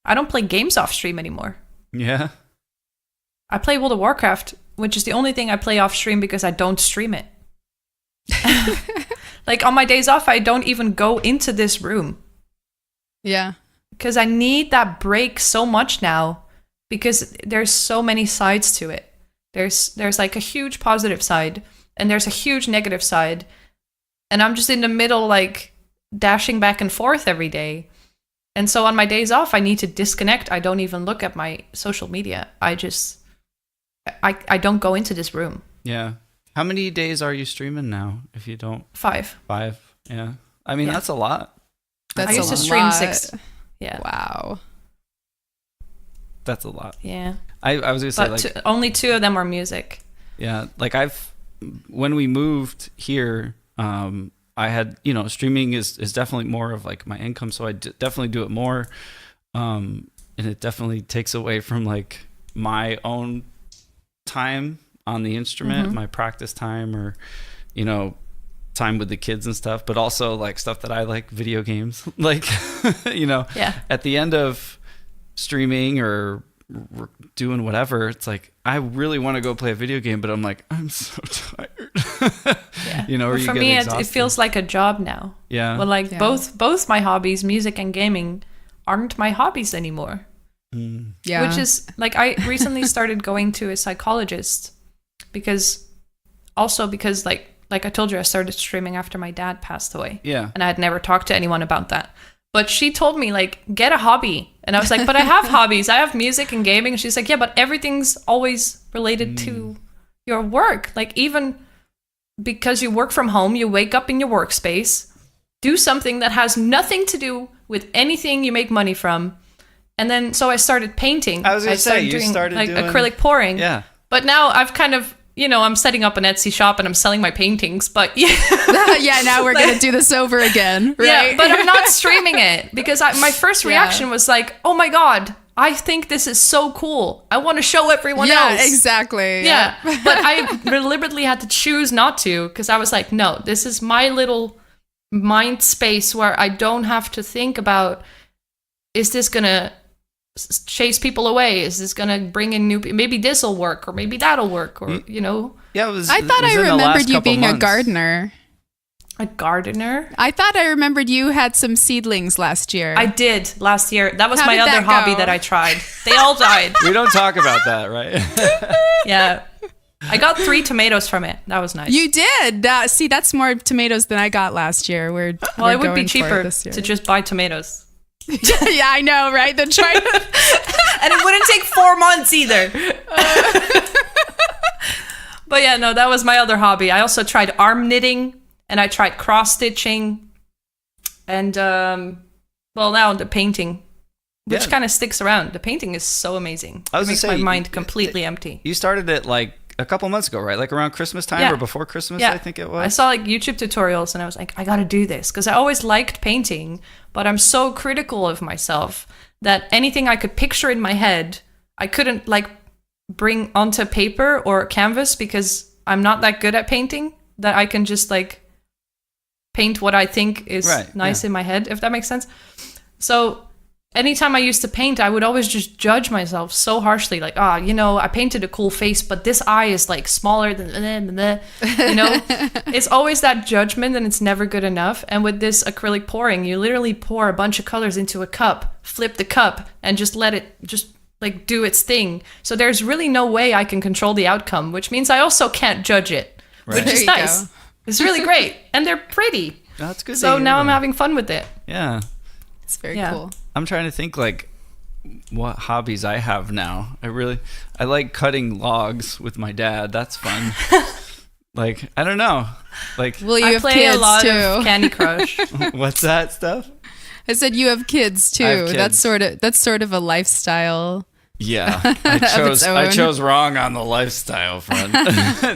I don't play games off stream anymore. Yeah. I play World of Warcraft, which is the only thing I play off stream because I don't stream it. Like on my days off, I don't even go into this room. Yeah. Because I need that break so much now because there's so many sides to it. There's like a huge positive side and there's a huge negative side. And I'm just in the middle, like dashing back and forth every day. And so on my days off, I need to disconnect. I don't even look at my social media. I don't go into this room. Yeah. How many days are you streaming now if you don't? 5. 5. Yeah. I mean, that's a lot. That's I used to stream 6. Yeah. Wow. That's a lot. Yeah. I was going to say, like, only 2 of them are music. Yeah. Like when we moved here, I had, you know, streaming is definitely more of like my income. So I definitely do it more. And it definitely takes away from like my own time on the instrument, my practice time, or, you know, time with the kids and stuff, but also like stuff that I like, video games, like, you know, at the end of streaming or doing whatever, it's like, I really want to go play a video game, but I'm like, I'm so tired. You know, or for me, it feels like a job now. Yeah. Well, like both my hobbies, music and gaming, aren't my hobbies anymore. Yeah. Which is like, I recently started going to a psychologist because like I told you, I started streaming after my dad passed away. Yeah. And I had never talked to anyone about that. But she told me, like, get a hobby. And I was like, but I have hobbies. I have music and gaming. And she's like, yeah, but everything's always related to your work. Like, even because you work from home, you wake up in your workspace, do something that has nothing to do with anything you make money from. And then, so I started painting. I was going to say, you started like doing acrylic pouring. Yeah. But now I've kind of, you know, I'm setting up an Etsy shop and I'm selling my paintings, but yeah. Yeah, now we're going to do this over again, right? Yeah, but I'm not streaming it because my first reaction was like, oh my God, I think this is so cool. I want to show everyone else. Yeah, exactly. Yeah, but I deliberately had to choose not to because I was like, no, this is my little mind space where I don't have to think about, is this going to chase people away? Is this going to bring in new people? Maybe this will work or maybe that'll work or, you know. Yeah, I thought I remembered you being a gardener. A gardener? I thought I remembered you had some seedlings last year. I did last year. That was How my did other that hobby go? that I tried. They all died. We don't talk about that, right? Yeah. I got 3 tomatoes from it. That was nice. You did. See, that's more tomatoes than I got last year. Well, it would be cheaper to just buy tomatoes. Yeah, I know, right? And it wouldn't take 4 months either. But yeah, no, that was my other hobby. I also tried arm knitting and I tried cross stitching and, well, now the painting, which kind of sticks around. The painting is so amazing. It makes my mind completely empty. You started it like a couple months ago, right? Like around Christmas time or before Christmas, I think it was. I saw like YouTube tutorials and I was like, I got to do this because I always liked painting, but I'm so critical of myself that anything I could picture in my head, I couldn't like bring onto paper or canvas because I'm not that good at painting that I can just like paint what I think is nice in my head, if that makes sense. So anytime I used to paint, I would always just judge myself so harshly. Like, I painted a cool face, but this eye is like smaller than, it's always that judgment and it's never good enough. And with this acrylic pouring, you literally pour a bunch of colors into a cup, flip the cup and just let it just like do its thing. So there's really no way I can control the outcome, which means I also can't judge it, which is nice. Go. It's really great. And they're pretty. That's good. So now I'm having fun with it. Yeah. It's very cool. I'm trying to think like what hobbies I have now. I like cutting logs with my dad. That's fun. Like, I don't know. Like, well, you I have play kids a lot too. of Candy Crush. What's that stuff? I said you have kids too. Kids. That's sort of a lifestyle. Yeah, I chose wrong on the lifestyle front.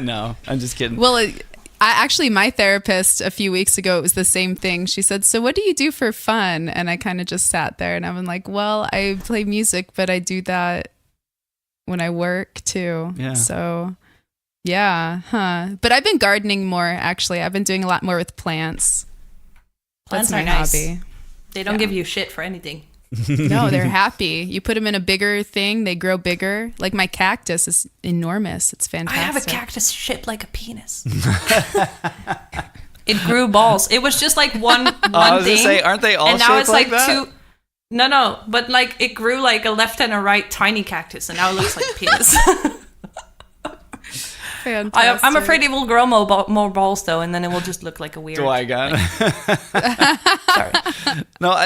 No, I'm just kidding. Well, actually, my therapist a few weeks ago, it was the same thing. She said, "So what do you do for fun?" And I kind of just sat there and I'm like, "Well, I play music, but I do that when I work too." Yeah. So, yeah, But I've been gardening more. Actually, I've been doing a lot more with plants. Plants That's are my nice. hobby. They don't give you shit for anything. No, they're happy. You put them in a bigger thing, they grow bigger. Like my cactus is enormous. It's fantastic. I have a cactus shaped like a penis. It grew balls. It was just like one I was thing. gonna say, aren't they all and now shaped it's like that? 2. No, but like it grew like a left and a right tiny cactus, and now it looks like a penis. Fantastic. I'm afraid it will grow more balls though, and then it will just look like a weird. Sorry. No,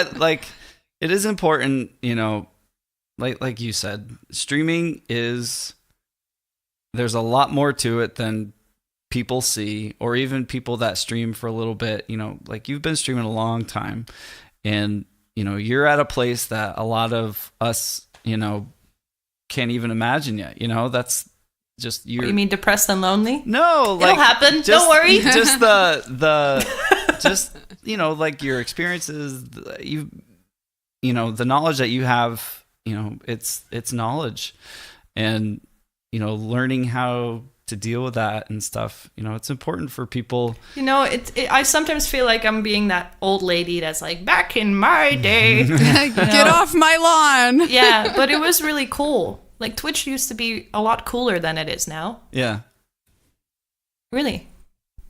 it is important, like you said, streaming there's a lot more to it than people see, or even people that stream for a little bit, like you've been streaming a long time and, you're at a place that a lot of us, can't even imagine yet, that's just you. You mean depressed and lonely? No, it'll happen. Don't worry. Just just like your experiences, the knowledge that you have, it's knowledge, and learning how to deal with that and stuff. It's important for people. I sometimes feel like I'm being that old lady that's like, back in my day, get off my lawn. Yeah, but it was really cool. Like Twitch used to be a lot cooler than it is now. Yeah. Really?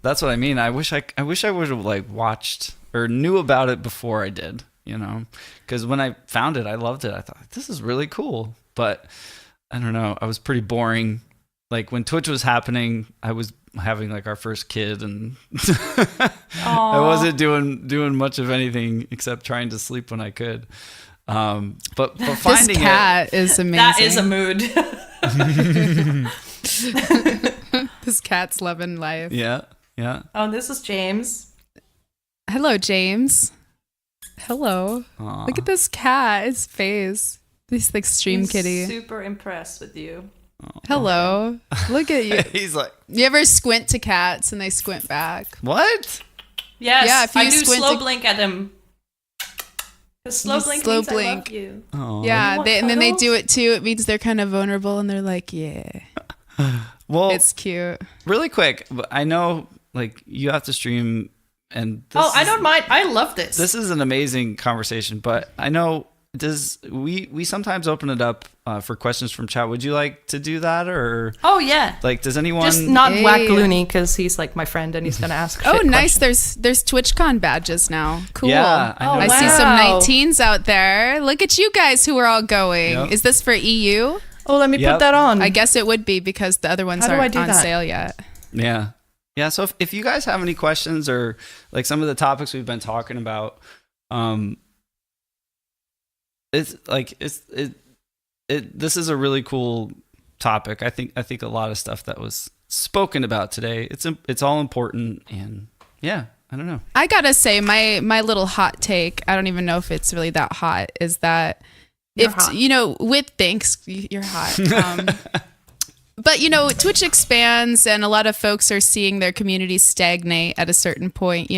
That's what I mean. I wish I would have like watched or knew about it before I did, because when I found it, I loved it. I thought this is really cool, but I don't know. I was pretty boring. Like when Twitch was happening, I was having like our first kid, and I wasn't doing much of anything except trying to sleep when I could. But finding this cat is amazing. That is a mood. This cat's loving life. Yeah. Oh, this is James. Hello, James. Hello. Aww. Look at this cat. His face. This like stream kitty. Super impressed with you. Hello. Look at you. He's like, you ever squint to cats and they squint back? what? Yes. Yeah, if you I do squint slow to- blink at them. Because slow blink slow means blink. I love you. Aww. Yeah, want and then they cuddles? do it too. It means they're kind of vulnerable and they're like, yeah. Well, It's cute. really quick, but I know like you have to stream, and I don't mind. I love this. This is an amazing conversation, but I know we sometimes open it up for questions from chat. Would you like to do that, or Oh yeah. like does anyone Just not Hey. Whack Looney because he's like my friend and he's gonna ask. Oh, shit nice. questions. There's TwitchCon badges now. Cool. Yeah, I know. I Oh, see some wow. 19s out there. Look at you guys who are all going. Yep. Is this for EU? Oh, let me Yep. put that on. I guess it would be because the other ones How do I aren't do on that? sale yet. Yeah. Yeah. So if you guys have any questions or like some of the topics we've been talking about, it's like this is a really cool topic. I think a lot of stuff that was spoken about today, it's all important, and yeah, I don't know. I gotta say, my little hot take, I don't even know if it's really that hot, is that You're hot. with thanks, you're hot. But Twitch expands and a lot of folks are seeing their communities stagnate at a certain point.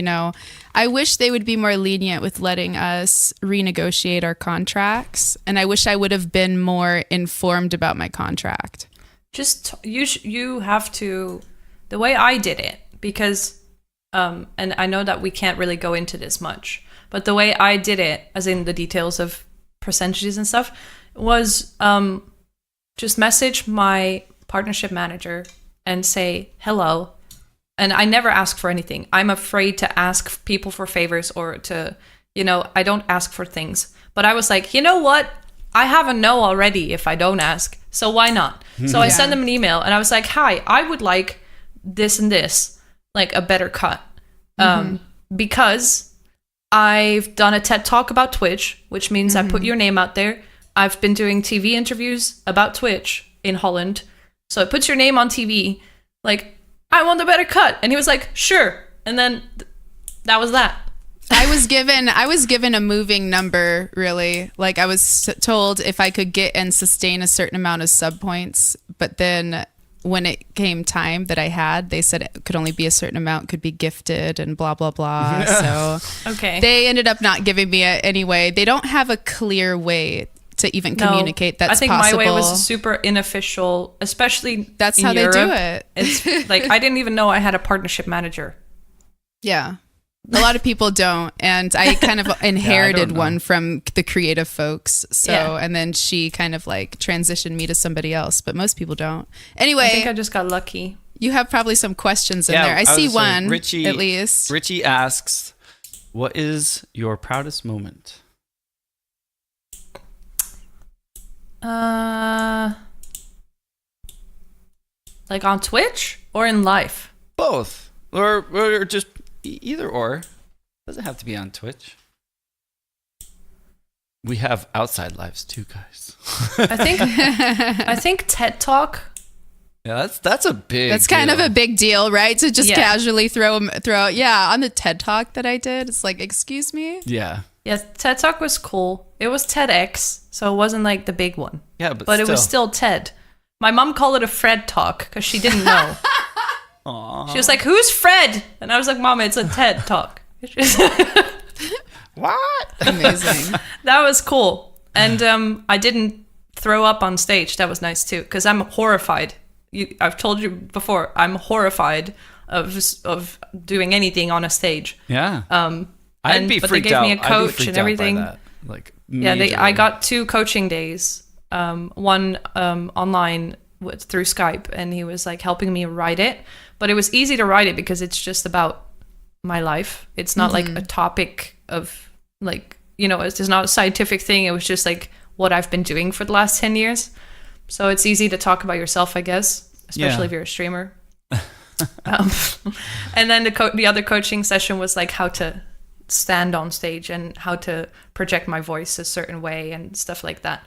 I wish they would be more lenient with letting us renegotiate our contracts. And I wish I would have been more informed about my contract. Just you have to, the way I did it, because and I know that we can't really go into this much, but the way I did it, as in the details of percentages and stuff, was just message my partnership manager and say hello. And I never ask for anything. I'm afraid to ask people for favors or to, I don't ask for things. But I was like, you know what? I have a no already if I don't ask. So why not? So I sent them an email and I was like, hi, I would like this and this, like a better cut. Because I've done a TED Talk about Twitch, which means I put your name out there. I've been doing TV interviews about Twitch in Holland. So it puts your name on TV. Like, I want a better cut. And he was like, sure. And then that was that. I was given a moving number, really. Like, I was told if I could get and sustain a certain amount of sub points, but then when it came time that I had, they said it could only be a certain amount, could be gifted and blah, blah, blah. So Okay. they ended up not giving me it anyway. They don't have a clear way to even communicate that's I think possible. my way was super unofficial, especially That's in how Europe. they do it. It's like, I didn't even know I had a partnership manager. Yeah. A lot of people don't. And I kind of inherited know. one from the creative folks. So, Yeah. and then she kind of like transitioned me to somebody else, but most people don't. I think Anyway, I just got lucky. you have probably some questions in there. I see was saying, one Richie, at least. Richie asks, what is your proudest moment? Like on Twitch or in life? Both. Or just either or. Doesn't have to be on Twitch. We have outside lives too, guys. I think TED Talk. Yeah, that's a big That's kind deal. of a big deal, right? To just Yeah. casually throw out. Yeah, on the TED Talk that I did, it's like, excuse me? Yeah. Yeah, TED Talk was cool. It was TEDx, so it wasn't like the big one. Yeah, But it was still TED. My mom called it a Fred Talk because she didn't know. Aww. She was like, who's Fred? And I was like, Mom, it's a TED Talk. What? Amazing. That was cool. And I didn't throw up on stage. That was nice too, because I'm horrified. I've told you before, I'm horrified of doing anything on a stage. Yeah. But they freaked gave me a out. I'd be coach freaked and out by everything. that. Like, Yeah, I majorly. got 2 coaching days. One online through Skype, and he was like helping me write it. But it was easy to write it because it's just about my life. It's not like a topic of like, it's not a scientific thing. It was just like what I've been doing for the last 10 years. So it's easy to talk about yourself, I guess, especially Yeah. if you're a streamer. And then the other coaching session was like how to stand on stage and how to project my voice a certain way and stuff like that.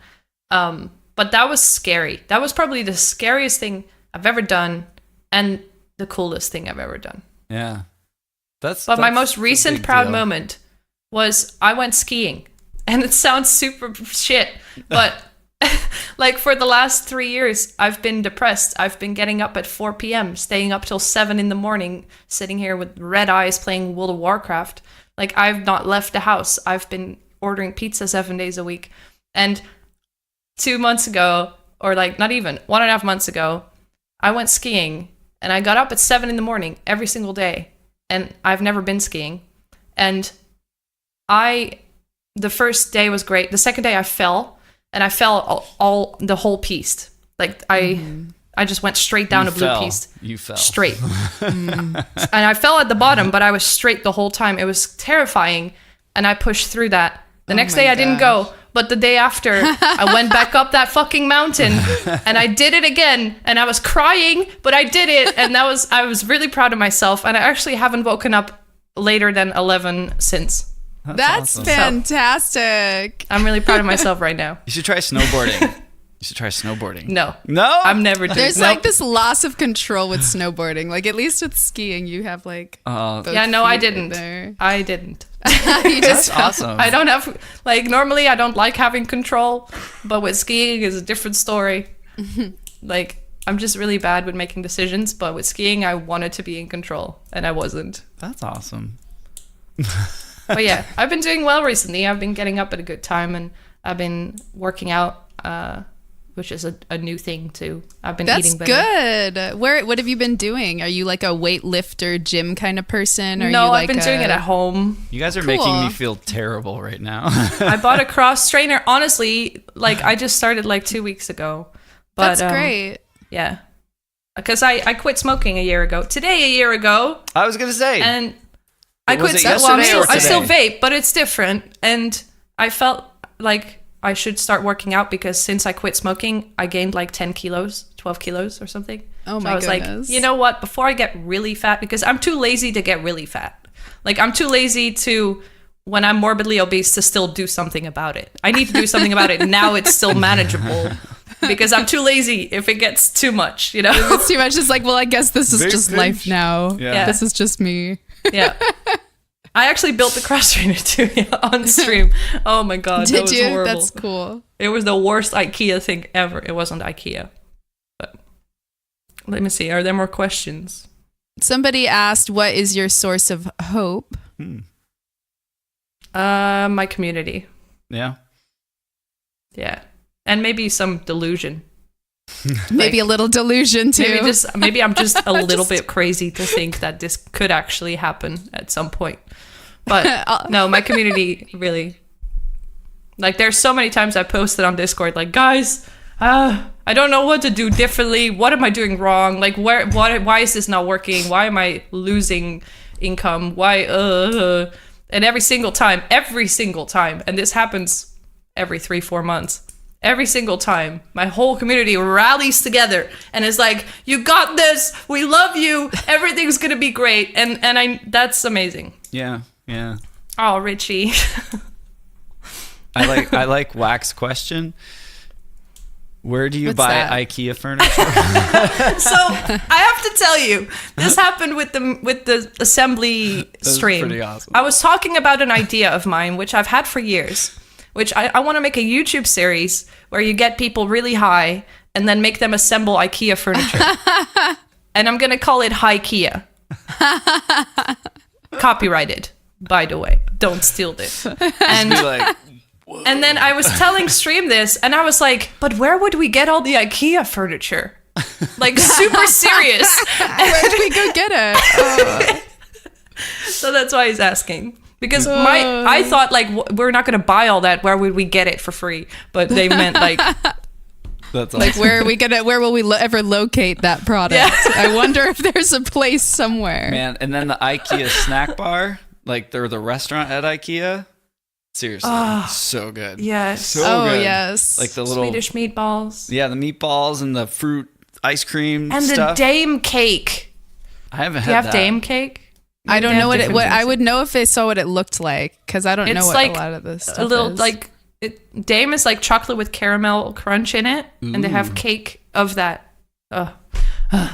But that was scary. That was probably the scariest thing I've ever done and the coolest thing I've ever done. Yeah. But my most a recent big proud deal. moment was I went skiing. And it sounds super shit, but like for the last 3 years, I've been depressed. I've been getting up at 4 p.m., staying up till 7 in the morning, sitting here with red eyes playing World of Warcraft. Like, I've not left the house. I've been ordering pizza 7 days a week. And 2 months ago, or like not even 1.5 months ago, I went skiing and I got up at 7 in the morning every single day. And I've never been skiing. And the first day was great. The second day I fell, and I fell all the whole piste. Like I just went straight down a blue piste. You fell. Straight. And I fell at the bottom, but I was straight the whole time. It was terrifying. And I pushed through that. The next my day I didn't go, gosh. But the day after, I went back up that fucking mountain and I did it again. And I was crying, but I did it. And I was really proud of myself. And I actually haven't woken up later than 11 since. That's awesome. fantastic. I'm really proud of myself right now. You should try snowboarding. You should try snowboarding. No. No? I'm never doing There's nope. like this loss of control with snowboarding. Like at least with skiing, you have like. Both Yeah, no, I feet in didn't. there. I didn't. You That's just awesome. I don't have, like, normally I don't like having control, but with skiing is a different story. Like, I'm just really bad with making decisions, but with skiing, I wanted to be in control, and I wasn't. That's awesome. But yeah, I've been doing well recently. I've been getting up at a good time, and I've been working out, which is a new thing too. I've been That's eating better. good. What have you been doing? Are you like a weightlifter, gym kind of person? Are No, you I've been doing it at home. You guys are Cool. making me feel terrible right now. I bought a cross trainer. Honestly, like I just started like 2 weeks ago. But, That's great. Yeah. Because I quit smoking a year ago. Today, a year ago. I was going to say. And I Was quit. it Well, yesterday or I still today? vape, but it's different. And I felt like I should start working out because since I quit smoking, I gained like 10 kilos, 12 kilos or something. Oh So my I was goodness. like, you know what? Before I get really fat, because I'm too lazy to get really fat. Like I'm too lazy to, when I'm morbidly obese, to still do something about it. I need to do something about it. Now it's still manageable because I'm too lazy if it gets too much, you know? It's too much. It's like, well, I guess this is Big just fish. life now. Yeah. This is just me. Yeah. I actually built the cross trainer too on stream. Oh my god, that Did was you? horrible. That's cool. It was the worst IKEA thing ever. It wasn't IKEA. But let me see. Are there more questions? Somebody asked, what is your source of hope? My community. Yeah. Yeah. And maybe some delusion. Maybe a little delusion too. Maybe I'm just a little bit crazy to think that this could actually happen at some point. But no, my community really, like there's so many times I posted on Discord like, guys, I don't know what to do differently. What am I doing wrong? Like why is this not working? Why am I losing income? Why and every single time, and this happens every 3-4 months. Every single time, my whole community rallies together and is like, "You got this. We love you. Everything's gonna be great." And that's amazing. Yeah. Yeah. Oh, Richie. I like Wax question. Where do you What's buy that? IKEA furniture? So I have to tell you, this happened with the assembly stream. pretty awesome. I was talking about an idea of mine, which I've had for years, which I want to make a YouTube series where you get people really high and then make them assemble IKEA furniture. And I'm going to call it Hi-Kia. Copyrighted, by the way. Don't steal this. And Be like, and then I was telling Stream this, and I was like, but where would we get all the IKEA furniture? Like, super serious. Where do we go get it? So that's why he's asking. Because I thought, like, we're not going to buy all that. Where would we get it for free? But they meant, like... that's awesome. Like, where are we gonna? Where will we ever locate that product? Yeah. I wonder if there's a place somewhere. Man, and then the IKEA snack bar, like they're the restaurant at IKEA. Seriously, so good. Yes. So Oh good. yes. Like the little Swedish meatballs. yeah, the meatballs and the fruit ice cream And stuff. the Dame cake. I haven't Do had you have that. Dame cake? I don't They know have what it. different What I things. would know if I saw what it looked like because I don't know It's what like a lot of this stuff a little, is. like, Dame is like chocolate with caramel crunch in it. And they have cake of that.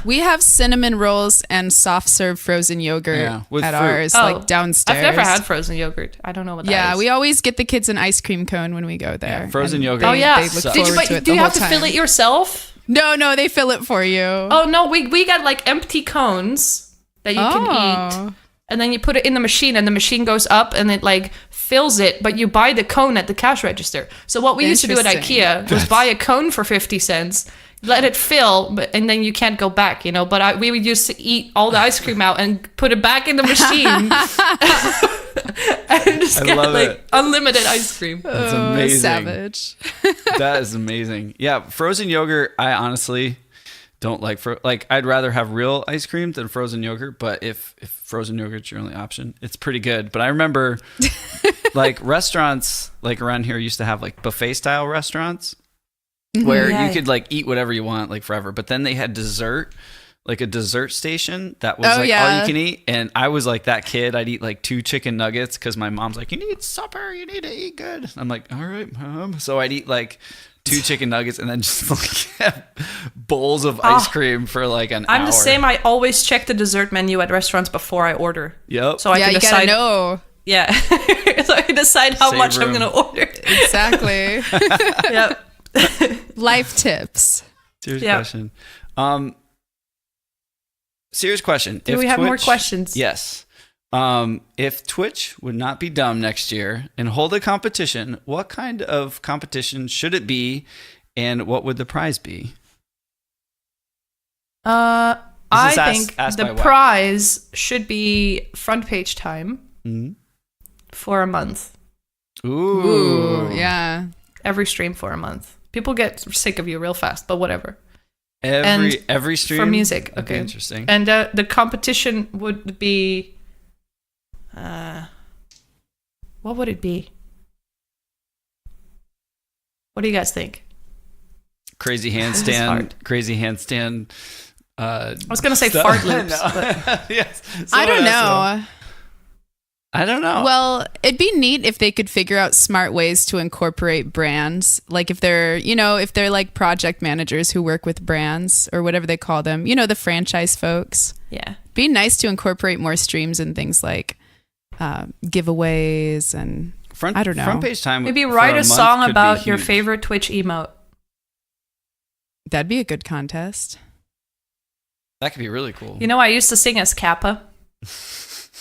We have cinnamon rolls and soft serve frozen yogurt Yeah, with at fruit. ours, Oh, like downstairs. I've never had frozen yogurt. I don't know what that is. Yeah, we always get the kids an ice cream cone when we go there. Yeah, frozen And yogurt. Oh, yeah. They look Sucks. Did you, forward to but it do the you whole have to time. fill it yourself? No, they fill it for you. Oh, no. We got like empty cones that you can eat. And then you put it in the machine and the machine goes up and it like fills it, but you buy the cone at the cash register. So what we used to do at Interesting. IKEA was buy a cone for 50 cents, let it fill, and then you can't go back, you know. But we would used to eat all the ice cream out and put it back in the machine. And just I get love like it. unlimited ice cream. That's amazing. Savage. That is amazing. Yeah, frozen yogurt. I honestly don't like I'd rather have real ice cream than frozen yogurt. But if frozen yogurt's your only option, it's pretty good. But I remember like restaurants like around here used to have like buffet style restaurants where Yeah. you could like eat whatever you want like forever, but then they had dessert, like a dessert station that was Oh, like yeah. all you can eat. And I was like that kid. I'd eat like 2 chicken nuggets because my mom's like, you need supper, you need to eat good. I'm like, all right, Mom. So I'd eat like 2 chicken nuggets and then just like have bowls of ice cream for like an hour. I'm the same. I always check the dessert menu at restaurants before I order. Yep. So I yeah, can you decide. gotta know. Yeah. So I can decide how Save much I'm room. going to order. Exactly. Yep. Life tips. Serious Yeah. question. Serious question. Do we have more questions? Yes. If Twitch would not be dumb next year and hold a competition, what kind of competition should it be, and what would the prize be? I This is think asked by the what? prize should be front page time Mhm. for a month. Ooh. Yeah. Every stream for a month. People get sick of you real fast, but whatever. Every stream For music, That'd be okay. interesting. And the competition would be... what would it be? What do you guys think? Crazy is handstand. hard. Crazy handstand. I was going to say stuff. fart loops. No. But Yes. I don't Someone asked know. I don't know. Well, it'd be neat if they could figure out smart ways to incorporate brands. Like if they're, if they're like project managers who work with brands or whatever they call them, the franchise folks. yeah. Be nice to incorporate more streams and things like giveaways and I don't know. Front page time. Maybe for write a month song could be about your huge. favorite Twitch emote. That'd be a good contest. That could be really cool. You know, I used to sing as Kappa.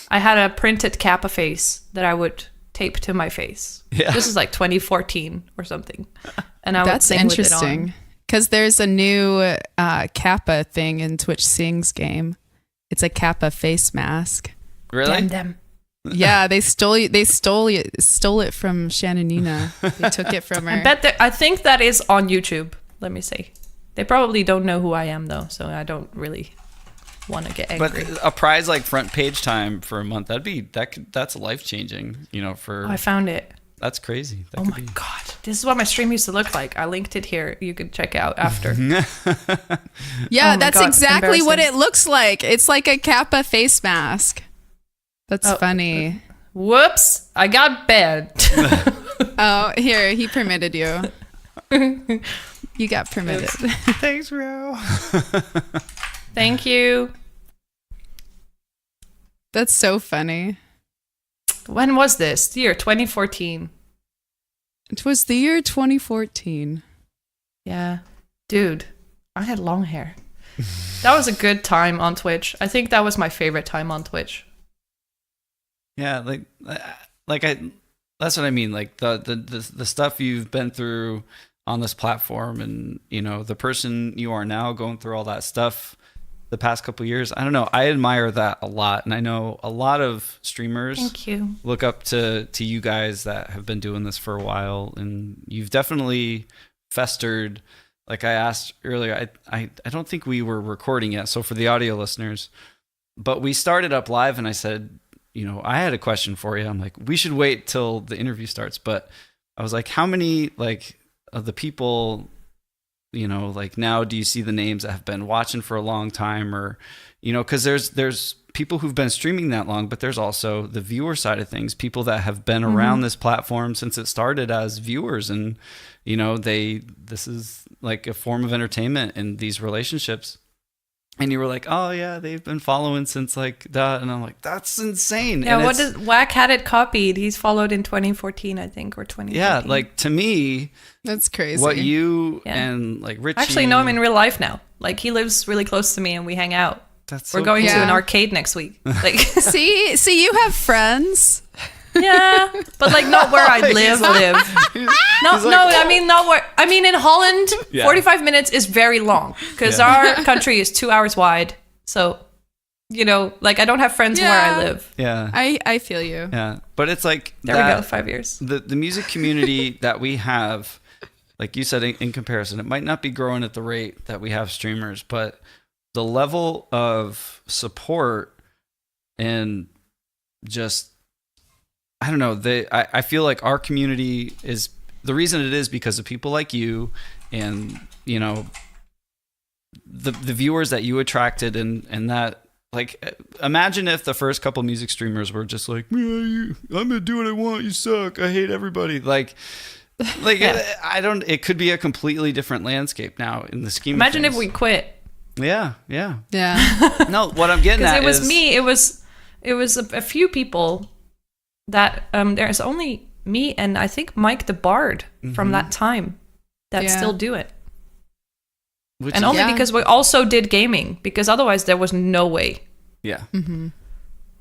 I had a printed Kappa face that I would tape to my face. Yeah. This is like 2014 or something. And I would That's sing with it on. interesting. Because there's a new Kappa thing in Twitch Sings game. It's a Kappa face mask. Really? Damn them. Yeah, they stole it from ShannaNina. They took it from her. I think that is on YouTube. Let me see. They probably don't know who I am though, so I don't really want to get angry. But a prize like front page time for a month, that's life changing, for Oh, I found it. that's crazy. That Oh could my be. god. This is what my stream used to look like. I linked it here. You could check out after. Yeah, Oh my that's God, exactly what embarrassing. it looks like. It's like a Kappa face mask. That's Oh. funny. Whoops. I got banned. Oh, here, he permitted you. You got permitted. Thanks, bro. Thank you. That's so funny. When was this? The year 2014. It was the year 2014. Yeah. Dude, I had long hair. That was a good time on Twitch. I think that was my favorite time on Twitch. Yeah, that's what I mean. Like the stuff you've been through on this platform, and the person you are now, going through all that stuff the past couple of years. I don't know. I admire that a lot, and I know a lot of streamers Thank you. look up to you guys that have been doing this for a while, and you've definitely festered. Like I asked earlier, I don't think we were recording yet, so for the audio listeners, but we started up live, and I said, I had a question for you. I'm like, we should wait till the interview starts, but I was like, how many of the people, now do you see the names that have been watching for a long time, or because there's people who've been streaming that long, but there's also the viewer side of things, people that have been around this platform since it started as viewers, and this is like a form of entertainment in these relationships. And you were like, oh yeah, they've been following since like that, and I'm like, that's insane. Yeah, And what it's- does Whack had it copied? He's followed in 2014, I think, or 2015. yeah, like to me, That's crazy. what you Yeah. and like Richie, I actually know him in real life now. Like he lives really close to me and we hang out. that's We're so going cool. to an Yeah. arcade next week. Like See, you have friends. yeah, but like not where I live. No, He's like, no, I mean not where. I mean in Holland, Yeah. 45 minutes is very long because Yeah. our country is 2 hours wide. So, like I don't have friends where Yeah. I live. Yeah, I feel you. yeah, but it's like There we go, 5 years. The music community that we have, like you said, in comparison, it might not be growing at the rate that we have streamers, but the level of support and just I don't know. I feel like our community is the reason it is because of people like you, and you know, the viewers that you attracted, and that, like, imagine if the first couple music streamers were just like, I'm gonna do what I want, you suck, I hate everybody. Like Yeah. I don't. It could be a completely different landscape now in the scheme. Imagine of if things. we quit. Yeah. Yeah. No, what I'm getting Because at it was is me. It was a few people that there's only me and I think Mike the Bard from that time that Yeah. still do it. which And is- only Yeah. because we also did gaming, because otherwise there was no way. yeah,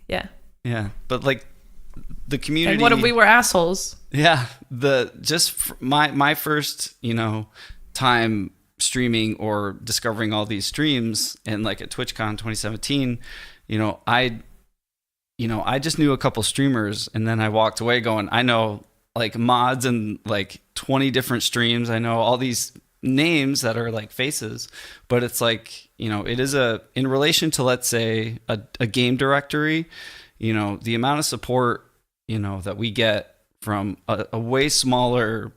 Yeah. yeah. But like the community. Like, what if we were assholes? Yeah, my first, time streaming or discovering all these streams, and like at TwitchCon 2017, I just knew a couple streamers, and then I walked away going, I know like mods and like 20 different streams. I know all these names that are like faces, but it's like, it is in relation to, let's say, a game directory, the amount of support, that we get from a way smaller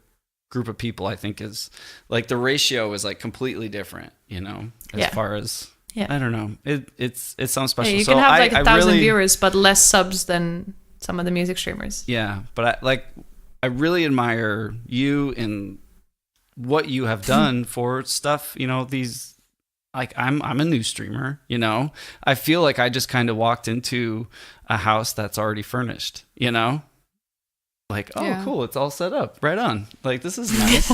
group of people, I think is like the ratio is like completely different, as far as, Yeah. I don't know. It's something special. Yeah, you So can have like I 1,000 really, viewers, but less subs than some of the music streamers. yeah, but I really admire you and what you have done for stuff, these, like, I'm a new streamer, I feel like I just kind of walked into a house that's already furnished, like, oh, Yeah. cool, it's all set up, right on, like, this is nice.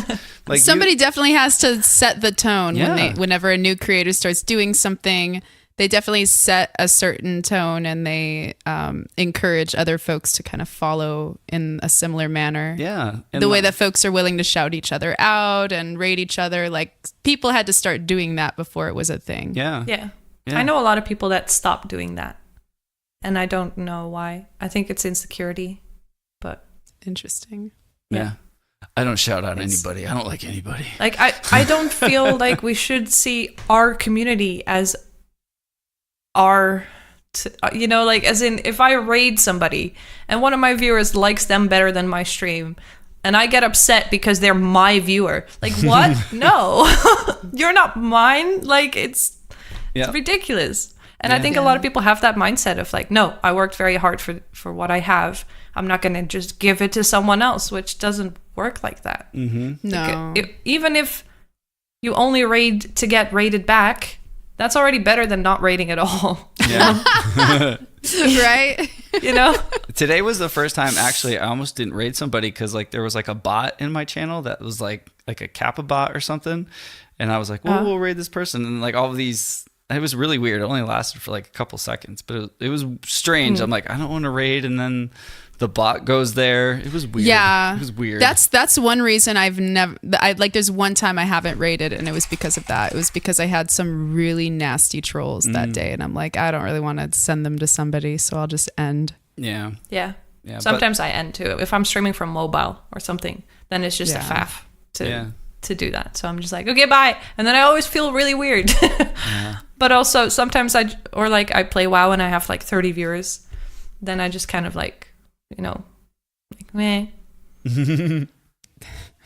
Like, Somebody definitely has to set the tone Yeah. whenever a new creator starts doing something. They definitely set a certain tone, and they encourage other folks to kind of follow in a similar manner. yeah, and The way like- that folks are willing to shout each other out and rate each other, like people had to start doing that before it was a thing. yeah, Yeah. Yeah. I know a lot of people that stopped doing that. And I don't know why. I think it's insecurity. But Interesting. yeah. I don't shout out It's- anybody. I don't like anybody. like I don't feel like we should see our community as our like, as in, if I raid somebody and one of my viewers likes them better than my stream, and I get upset because they're my viewer, like, what? No. You're not mine. Like, it's Yeah, ridiculous. And I Yeah. think a lot of people have that mindset of like, no, I worked very hard for what I have. I'm not going to just give it to someone else, which doesn't work like that. No. Even if you only raid to get raided back, that's already better than not raiding at all. yeah. Right? Today was the first time, actually, I almost didn't raid somebody because like there was like a bot in my channel that was like a Kappa bot or something, and I was like, well, we'll raid this person, and like all of these. It was really weird. It only lasted for like a couple seconds, but it was strange. I'm like, I don't want to raid, and then the bot goes there. It was weird. Yeah. It was weird. That's one reason there's one time I haven't raided, and it was because of that. It was because I had some really nasty trolls that day, and I'm like, I don't really want to send them to somebody, so I'll just end. yeah. Yeah. Yeah, Sometimes I end too. If I'm streaming from mobile or something, then it's just a Yeah. faff Yeah. to do that. So I'm just like, okay, bye. And then I always feel really weird. But also sometimes I play WoW and I have like 30 viewers. Then I just kind of like, meh. It's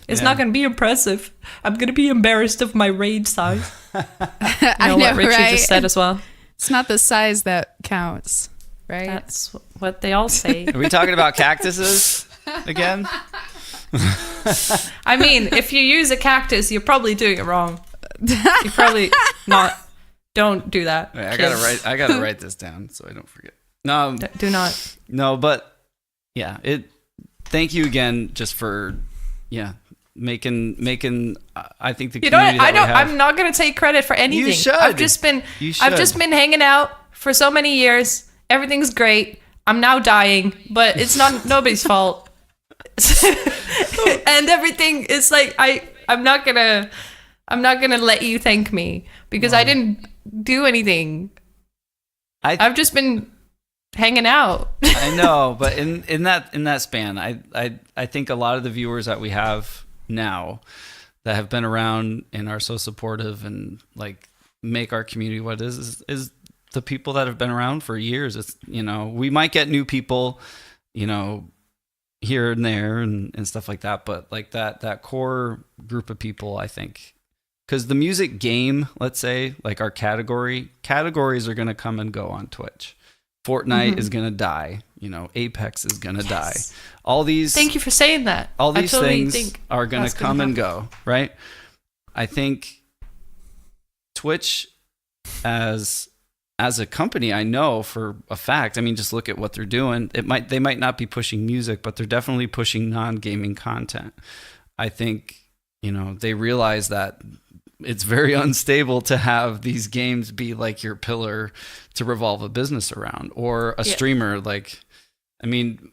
Yeah. not going to be impressive. I'm going to be embarrassed of my raid size. I know, what Richie right? just said as well. It's not the size that counts, right? That's what they all say. Are we talking about cactuses again? I mean, if you use a cactus, you're probably doing it wrong. You probably not. Don't do that. Wait, kids. I gotta write this down so I don't forget. No, Do not. no, but yeah, thank you again just for making. I think the You know community what? that we have. I'm not gonna take credit for anything. should. I've just been hanging out for so many years. Everything's great. I'm now dying, but it's not nobody's fault. And everything is like I'm not gonna let you thank me because I didn't do anything. I've just been hanging out. I know, but in that span, I think a lot of the viewers that we have now that have been around and are so supportive and like make our community what it is the people that have been around for years. It's we might get new people, here and there and stuff like that. But like that core group of people, I think, because the music game, let's say, like our categories are going to come and go on Twitch. Fortnite is going to die. You know, Apex is going to die. All these. Thank you for saying that. All these totally things are going to come and go, right? I think Twitch as a company, I know for a fact, I mean, just look at what they're doing. They might not be pushing music, but they're definitely pushing non-gaming content. I think, you know, they realize that it's very unstable to have these games be like your pillar to revolve a business around, or a streamer. Like, I mean,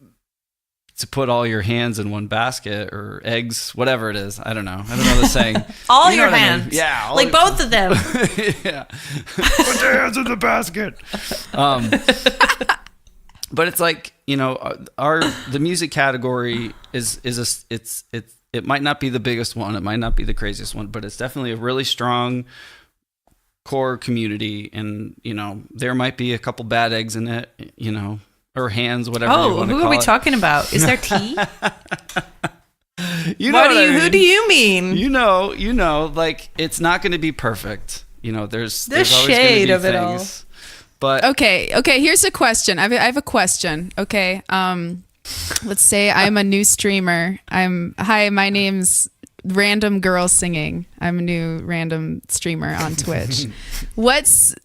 to put all your hands in one basket, or eggs, whatever it is. I don't know the saying. All your hands. I mean? Yeah. Like both of them. Yeah. Put your hands in the basket. But it's like, you know, the music category it might not be the biggest one, it might not be the craziest one, but it's definitely a really strong core community. And, you know, there might be a couple bad eggs in it, you know, or hands, whatever. Oh, who are we talking about? Is there tea? You know who do you mean? You know, like, it's not going to be perfect. You know, there's always shade gonna of be it all. things. But Okay, here's a question. I have a question. Okay. Let's say I'm a new streamer. Hi, my name's Random Girl Singing. I'm a new random streamer on Twitch. What's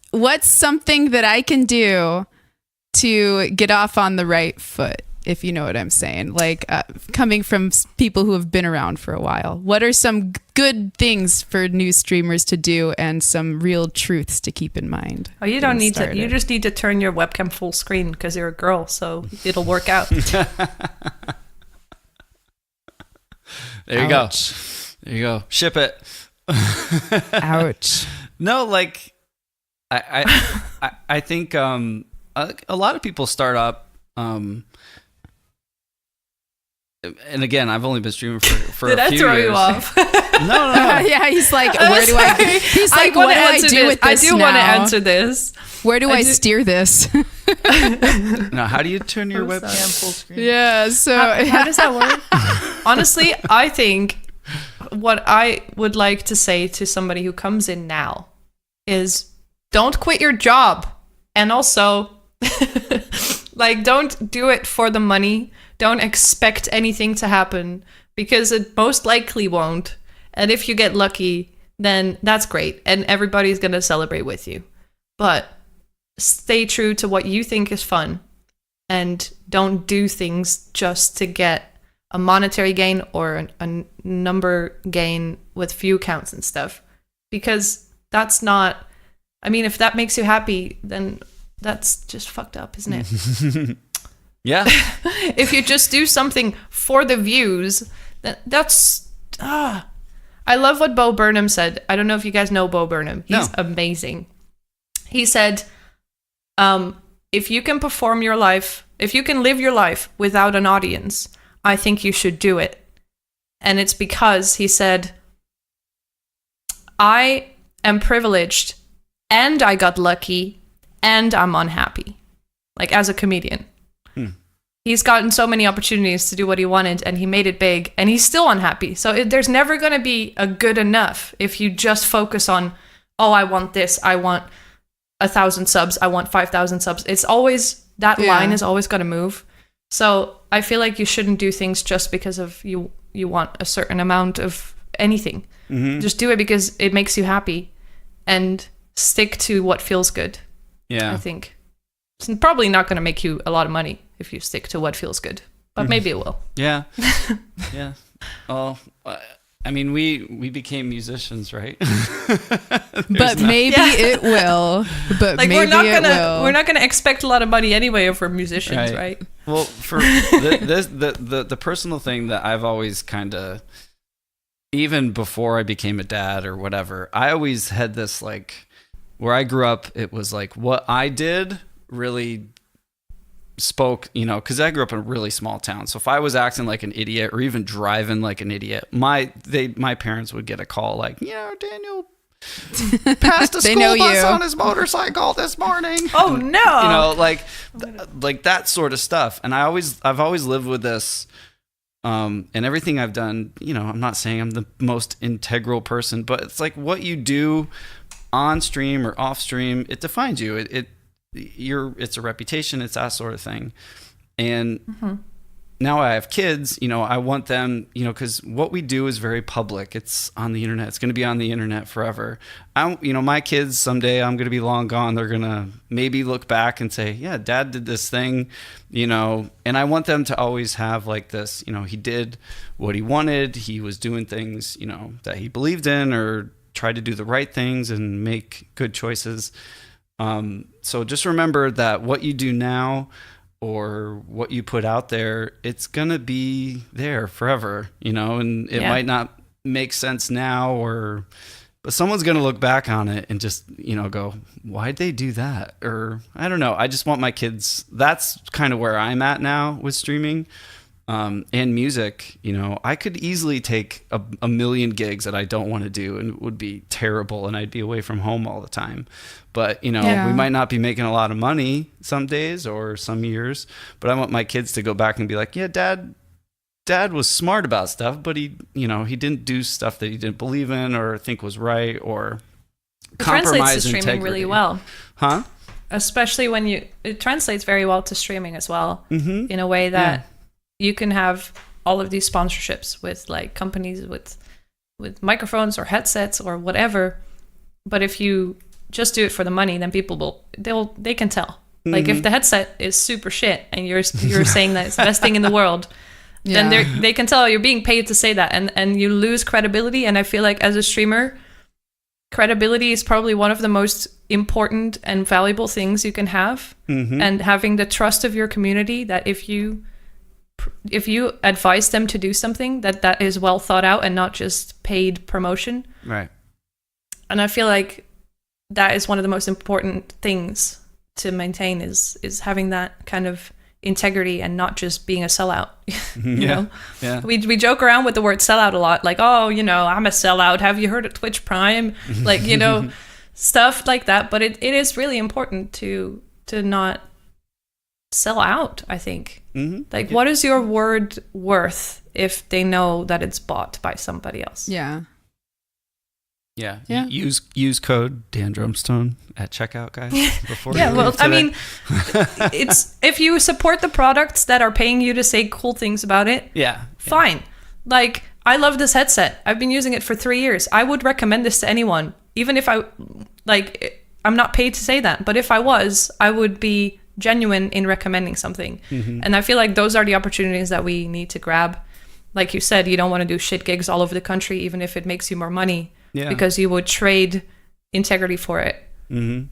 something that I can do to get off on the right foot, if you know what I'm saying? Like, coming from people who have been around for a while, what are some good things for new streamers to do, and some real truths to keep in mind? Oh, you don't need to. You just need to turn your webcam full screen because you're a girl, so it'll work out. There you go. There you go. Ship it. Ouch. No, like, I think a lot of people start up. And again, I've only been streaming for Did a few I throw years. you off? No. Yeah, he's like, where do I? He's like, what do I do with this I do want to now? answer this. Where do I steer this? No, how do you turn your webcam full screen? Yeah, so How does that work? Honestly, I think what I would like to say to somebody who comes in now is, don't quit your job. And also, like, don't do it for the money. Don't expect anything to happen, because it most likely won't. And if you get lucky, then that's great. And everybody's going to celebrate with you. But stay true to what you think is fun, and don't do things just to get a monetary gain or a number gain with view counts and stuff. Because that's not, I mean, if that makes you happy, then that's just fucked up, isn't it? Yeah. If you just do something for the views, that's I love what Bo Burnham said. I don't know if you guys know Bo Burnham. He's amazing. He said, if you can perform your life, if you can live your life without an audience, I think you should do it. And it's because, he said, I am privileged, and I got lucky, and I'm unhappy. Like, as a comedian. He's gotten so many opportunities to do what he wanted, and he made it big, and he's still unhappy. So there's never going to be a good enough if you just focus on, oh, I want this, I want 1,000 subs, I want 5,000 subs. It's always, that line is always going to move. So I feel like you shouldn't do things just because of you want a certain amount of anything. Mm-hmm. Just do it because it makes you happy, and stick to what feels good. Yeah, I think it's probably not going to make you a lot of money if you stick to what feels good, but maybe it will. Yeah. Yeah. Well, I mean, we became musicians, right? But maybe it will. But like, maybe it will. We're not gonna expect a lot of money anyway for musicians, right? Well, for the personal thing that I've always kind of, even before I became a dad or whatever, I always had this, like, where I grew up, it was like what I did really spoke, you know, because I grew up in a really small town. So if I was acting like an idiot or even driving like an idiot, my parents would get a call like, Daniel passed a school bus on his motorcycle this morning. Oh no! You know, like that sort of stuff. And I've always lived with this And everything I've done, I'm not saying I'm the most integral person, but it's like what you do on stream or off stream, it defines you. It's a reputation. It's that sort of thing. And now I have kids, I want them, because what we do is very public. It's on the internet. It's going to be on the internet forever. My kids, someday I'm going to be long gone. They're going to maybe look back and say, yeah, Dad did this thing, and I want them to always have like this, he did what he wanted. He was doing things, that he believed in, or tried to do the right things and make good choices. So just remember that what you do now, or what you put out there, it's going to be there forever, and it might not make sense now, but someone's going to look back on it and just, go, why'd they do that? Or I don't know. I just want my kids. That's kind of where I'm at now with streaming. And music, I could easily take a million gigs that I don't want to do, and it would be terrible, and I'd be away from home all the time. But, we might not be making a lot of money some days or some years, but I want my kids to go back and be like, yeah, dad was smart about stuff, but he didn't do stuff that he didn't believe in or think was right, or compromise translates to streaming integrity. really well. Huh? Especially when it translates very well to streaming as well, in a way that you can have all of these sponsorships with like companies with microphones or headsets or whatever. But if you just do it for the money, then people they can tell. Like if the headset is super shit and you're saying that it's the best thing in the world, then they can tell you're being paid to say that, and you lose credibility. And I feel like as a streamer, credibility is probably one of the most important and valuable things you can have. And having the trust of your community, that if you advise them to do something, that is well thought out and not just paid promotion. Right. And I feel like that is one of the most important things to maintain is having that kind of integrity and not just being a sellout. you know? Yeah. We joke around with the word sellout a lot, like, oh, I'm a sellout. Have you heard of Twitch Prime? Like, stuff like that. But it is really important to not sell out, I think. Like, what is your word worth if they know that it's bought by somebody else? Yeah. Use code Dan Drumstone at checkout, guys. Before I mean, it's if you support the products that are paying you to say cool things about it. Fine. Like, I love this headset. I've been using it for 3 years. I would recommend this to anyone, even if I'm not paid to say that. But if I was, I would be genuine in recommending something. And I feel like those are the opportunities that we need to grab. Like you said, you don't want to do shit gigs all over the country, even if it makes you more money, because you would trade integrity for it. And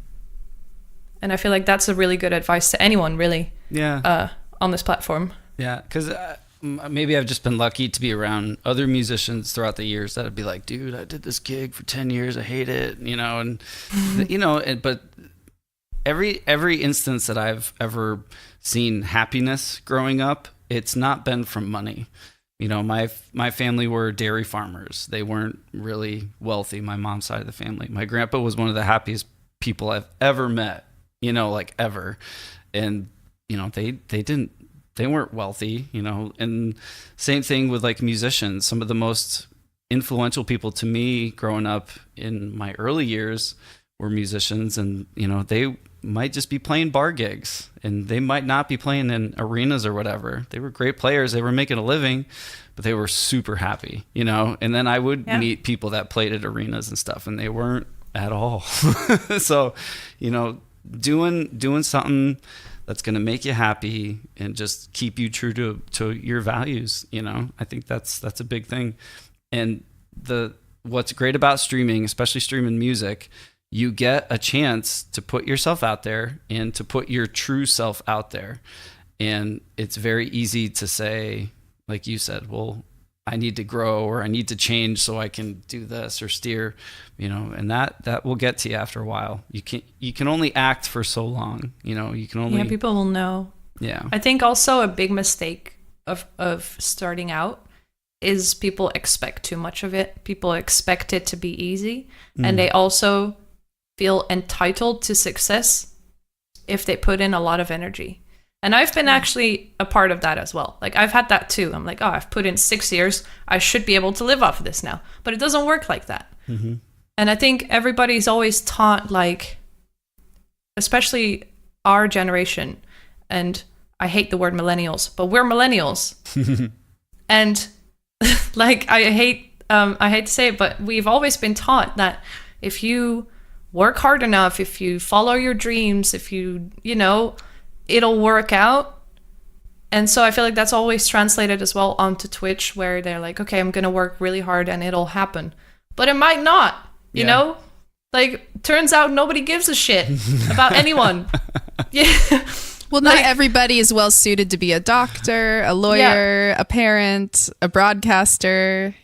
I feel like that's a really good advice to anyone, really, on this platform. Because maybe I've just been lucky to be around other musicians throughout the years that would be like, dude, I did this gig for 10 years, I hate it, but every instance that I've ever seen happiness growing up, it's not been from money. My family were dairy farmers. They weren't really wealthy, my mom's side of the family. My grandpa was one of the happiest people I've ever met, ever. And, they weren't wealthy, and same thing with like musicians. Some of the most influential people to me growing up in my early years were musicians, and, they might just be playing bar gigs, and they might not be playing in arenas or whatever. They were great players. They were making a living, but they were super happy, and then I would meet people that played at arenas and stuff, and they weren't at all. So, doing something that's going to make you happy and just keep you true to your values. I think that's a big thing. And what's great about streaming, especially streaming music, you get a chance to put yourself out there and to put your true self out there. And it's very easy to say, like you said, well, I need to grow or I need to change so I can do this or steer, and that will get to you after a while. You can only act for so long, you can only. Yeah, people will know. Yeah. I think also a big mistake of starting out is people expect too much of it. People expect it to be easy. And they also feel entitled to success if they put in a lot of energy. And I've been actually a part of that as well. Like, I've had that too. I'm like, oh, I've put in 6 years. I should be able to live off of this now. But it doesn't work like that. Mm-hmm. And I think everybody's always taught, like, especially our generation, and I hate the word millennials, but we're millennials. And like, I hate to say it, but we've always been taught that if you work hard enough, if you follow your dreams, if you know, it'll work out. And so I feel like that's always translated as well onto Twitch, where they're like, okay, I'm going to work really hard and it'll happen. But it might not, you know? Like, turns out nobody gives a shit about anyone. Yeah. Well, not everybody is well suited to be a doctor, a lawyer, a parent, a broadcaster.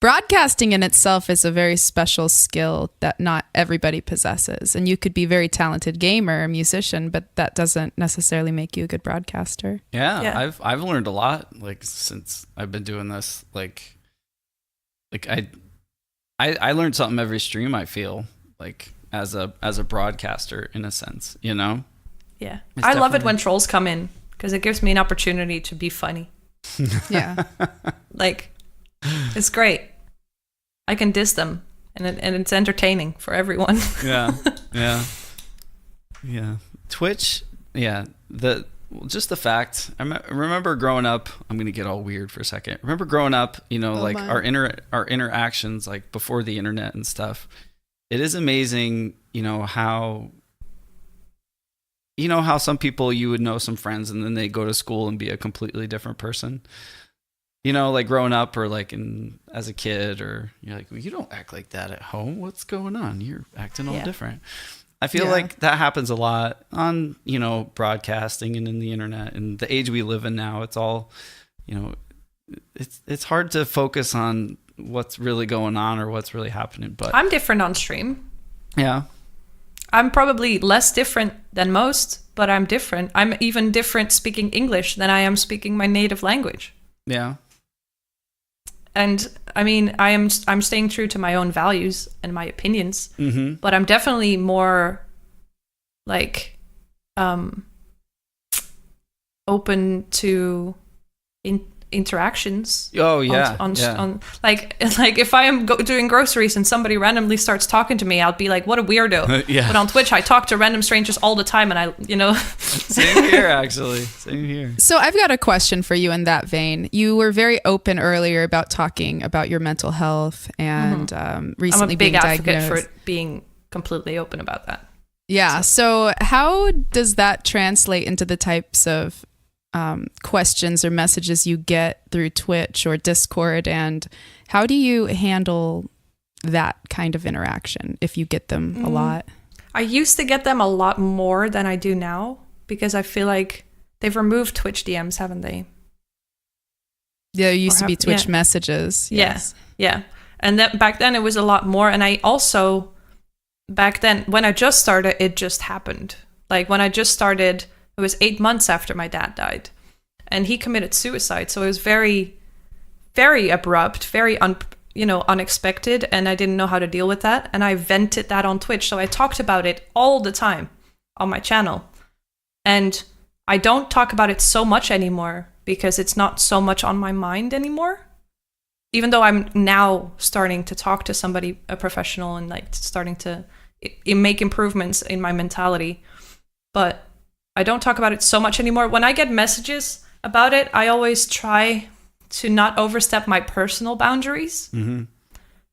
Broadcasting in itself is a very special skill that not everybody possesses. And you could be a very talented gamer, a musician, but that doesn't necessarily make you a good broadcaster. Yeah. I've learned a lot, like, since I've been doing this. Like I learned something every stream, I feel, like, as a broadcaster, in a sense, you know? Yeah. I love it when trolls come in, because it gives me an opportunity to be funny. Yeah. Like, it's great. I can diss them, and it's entertaining for everyone. Yeah. Twitch, just the fact, I remember growing up, I'm going to get all weird for a second. Remember growing up, you know, our interactions, like, before the internet and stuff. It is amazing, you know, how some people, you would know some friends and then they go to school and be a completely different person. You know, like, growing up, or like as a kid, or you're like, well, you don't act like that at home. What's going on? You're acting all different. I feel like that happens a lot on, you know, broadcasting and in the internet, and the age we live in now. It's all, you know, it's hard to focus on what's really going on or what's really happening. But I'm different on stream. Yeah. I'm probably less different than most, but I'm different. I'm even different speaking English than I am speaking my native language. Yeah. And I mean, I'm staying true to my own values and my opinions, but I'm definitely more, like, open to interactions. Oh yeah. On like if I am doing groceries and somebody randomly starts talking to me, I'll be like, what a weirdo. Yeah. But on Twitch, I talk to random strangers all the time, and I, you know. Same here, actually. Same here. So I've got a question for you in that vein. You were very open earlier about talking about your mental health and recently being diagnosed. I'm a big advocate for being completely open about that. Yeah. So how does that translate into the types of questions or messages you get through Twitch or Discord, and how do you handle that kind of interaction if you get them a lot? I used to get them a lot more than I do now, because I feel like they've removed Twitch DMs, haven't they? Yeah, it used to be Twitch messages. Yes. Yeah. And that back then it was a lot more. And I also, back then, when I just started, it just happened. Like, when I just started, it was 8 months after my dad died, and he committed suicide. So it was very, very abrupt, very unexpected, and I didn't know how to deal with that. And I vented that on Twitch. So I talked about it all the time on my channel. And I don't talk about it so much anymore, because it's not so much on my mind anymore. Even though I'm now starting to talk to somebody, a professional, and like starting to make improvements in my mentality. But I don't talk about it so much anymore. When I get messages about it, I always try to not overstep my personal boundaries,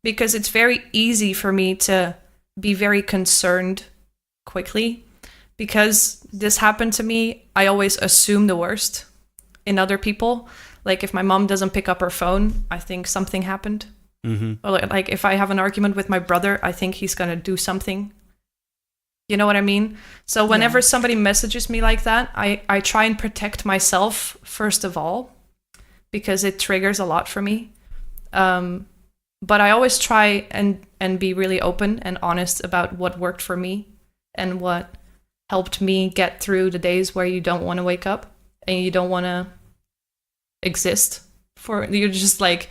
because it's very easy for me to be very concerned quickly. Because this happened to me, I always assume the worst in other people. Like, if my mom doesn't pick up her phone, I think something happened. Or like if I have an argument with my brother, I think he's going to do something. You know what I mean? So whenever somebody messages me like that, I try and protect myself first of all, because it triggers a lot for me. But I always try and be really open and honest about what worked for me and what helped me get through the days where you don't want to wake up and you don't want to exist. You're just like,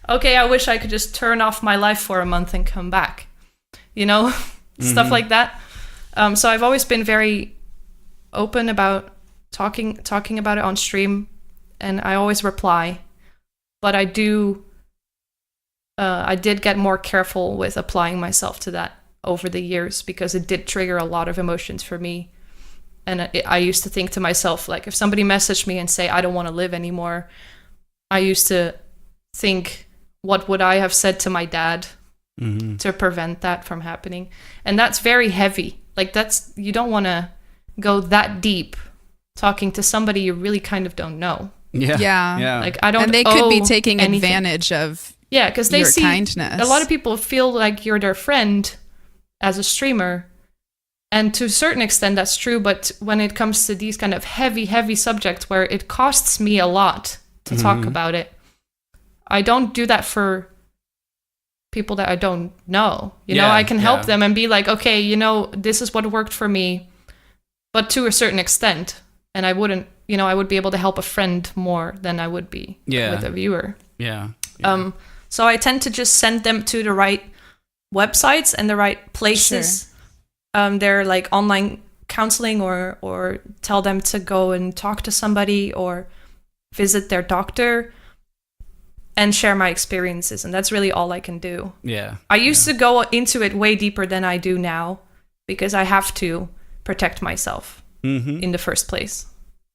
okay, I wish I could just turn off my life for a month and come back. You know, stuff like that. So I've always been very open about talking about it on stream, and I always reply. But I did get more careful with applying myself to that over the years, because it did trigger a lot of emotions for me. And I used to think to myself, like, if somebody messaged me and say, I don't want to live anymore, I used to think, what would I have said to my dad to prevent that from happening? And that's very heavy. Like, you don't want to go that deep talking to somebody you really kind of don't know. Yeah. Like, I don't. And they could be taking anything. advantage of because they your see kindness. A lot of people feel like you're their friend as a streamer, and to a certain extent that's true. But when it comes to these kind of heavy subjects where it costs me a lot to talk about it, I don't do that for people that I don't know. You know, I can help them and be like, okay, you know, this is what worked for me, but to a certain extent. And I wouldn't, you know, I would be able to help a friend more than I would be with a viewer. Yeah. So I tend to just send them to the right websites and the right places. Sure. They're like online counseling, or tell them to go and talk to somebody or visit their doctor and share my experiences. And that's really all I can do. Yeah. I used to go into it way deeper than I do now, because I have to protect myself in the first place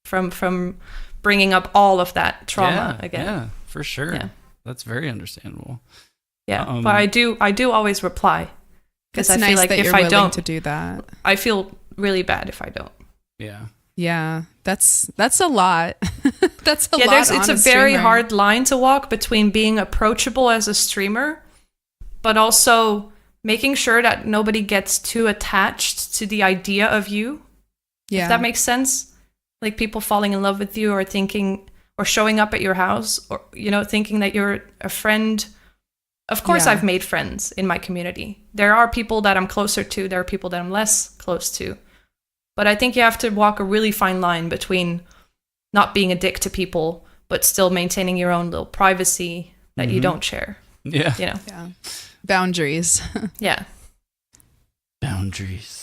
from bringing up all of that trauma again. Yeah, for sure. Yeah. That's very understandable. Yeah, but I do always reply, because I feel like that if I don't to do that, I feel really bad if I don't. Yeah, that's a lot. That's a lot. It's a very hard line to walk between being approachable as a streamer, but also making sure that nobody gets too attached to the idea of you. Yeah, if that makes sense. Like people falling in love with you, or thinking, or showing up at your house, or, you know, thinking that you're a friend. Of course, I've made friends in my community. There are people that I'm closer to. There are people that I'm less close to. But I think you have to walk a really fine line between not being a dick to people, but still maintaining your own little privacy that you don't share. Yeah. You know? Yeah. Boundaries. Yeah. Boundaries.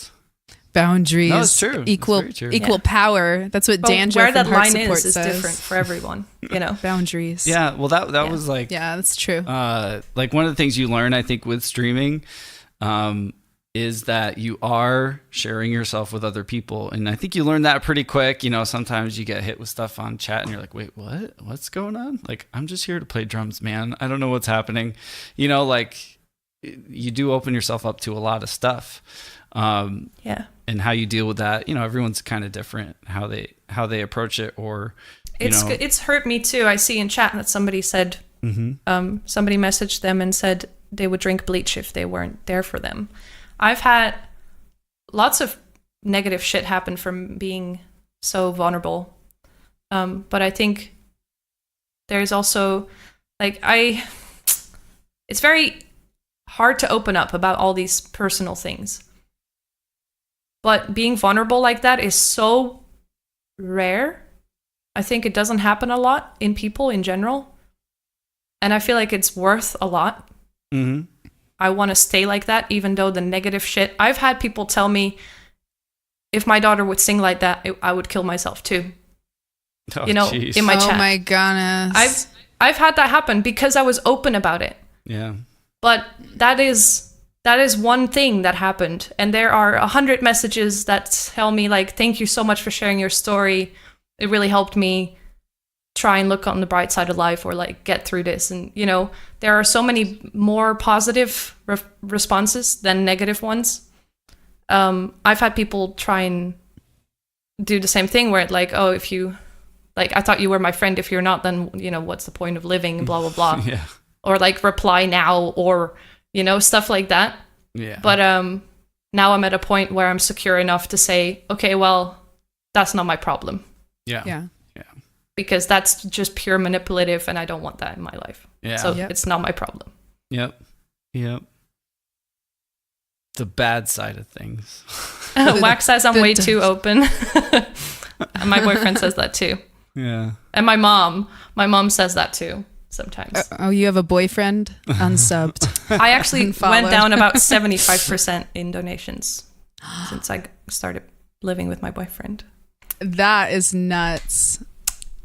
No, it's true. Equal power. That's what Dan where that line is says. Different for everyone, you know. Boundaries. Yeah, well that was like, yeah, that's true. Like one of the things you learn, I think, with streaming is that you are sharing yourself with other people, and I think you learn that pretty quick. You know, sometimes you get hit with stuff on chat and you're like, wait, what's going on? Like, I'm just here to play drums, man. I don't know what's happening. You know, like, you do open yourself up to a lot of stuff. And how you deal with that, you know, everyone's kind of different how they approach it, or it's hurt me too. I see in chat that somebody said somebody messaged them and said they would drink bleach if they weren't there for them. I've had lots of negative shit happen from being so vulnerable, but I think there's also it's very hard to open up about all these personal things. But being vulnerable like that is so rare. I think it doesn't happen a lot in people in general. And I feel like it's worth a lot. I want to stay like that, even though the negative shit. I've had people tell me, if my daughter would sing like that, I would kill myself too. Oh, you know, geez. in my chat. Oh my goodness. I've had that happen because I was open about it. Yeah. But that is one thing that happened, and there are 100 messages that tell me, like, thank you so much for sharing your story. It really helped me try and look on the bright side of life, or like get through this. And you know, there are so many more positive responses than negative ones. I've had people try and do the same thing, where like, oh, if you like, I thought you were my friend. If you're not, then you know, what's the point of living? Blah blah blah. Yeah. Or like, reply now, or you know, stuff like that. Yeah. But now I'm at a point where I'm secure enough to say, okay, well, that's not my problem. Yeah. Yeah. Yeah. Because that's just pure manipulative, and I don't want that in my life. Yeah. So it's not my problem. Yep. The bad side of things. Wax says I'm way too open. My boyfriend says that too. Yeah. And my mom says that too. Sometimes. You have a boyfriend? Unsubbed. I actually went down about 75% in donations since I started living with my boyfriend. That is nuts.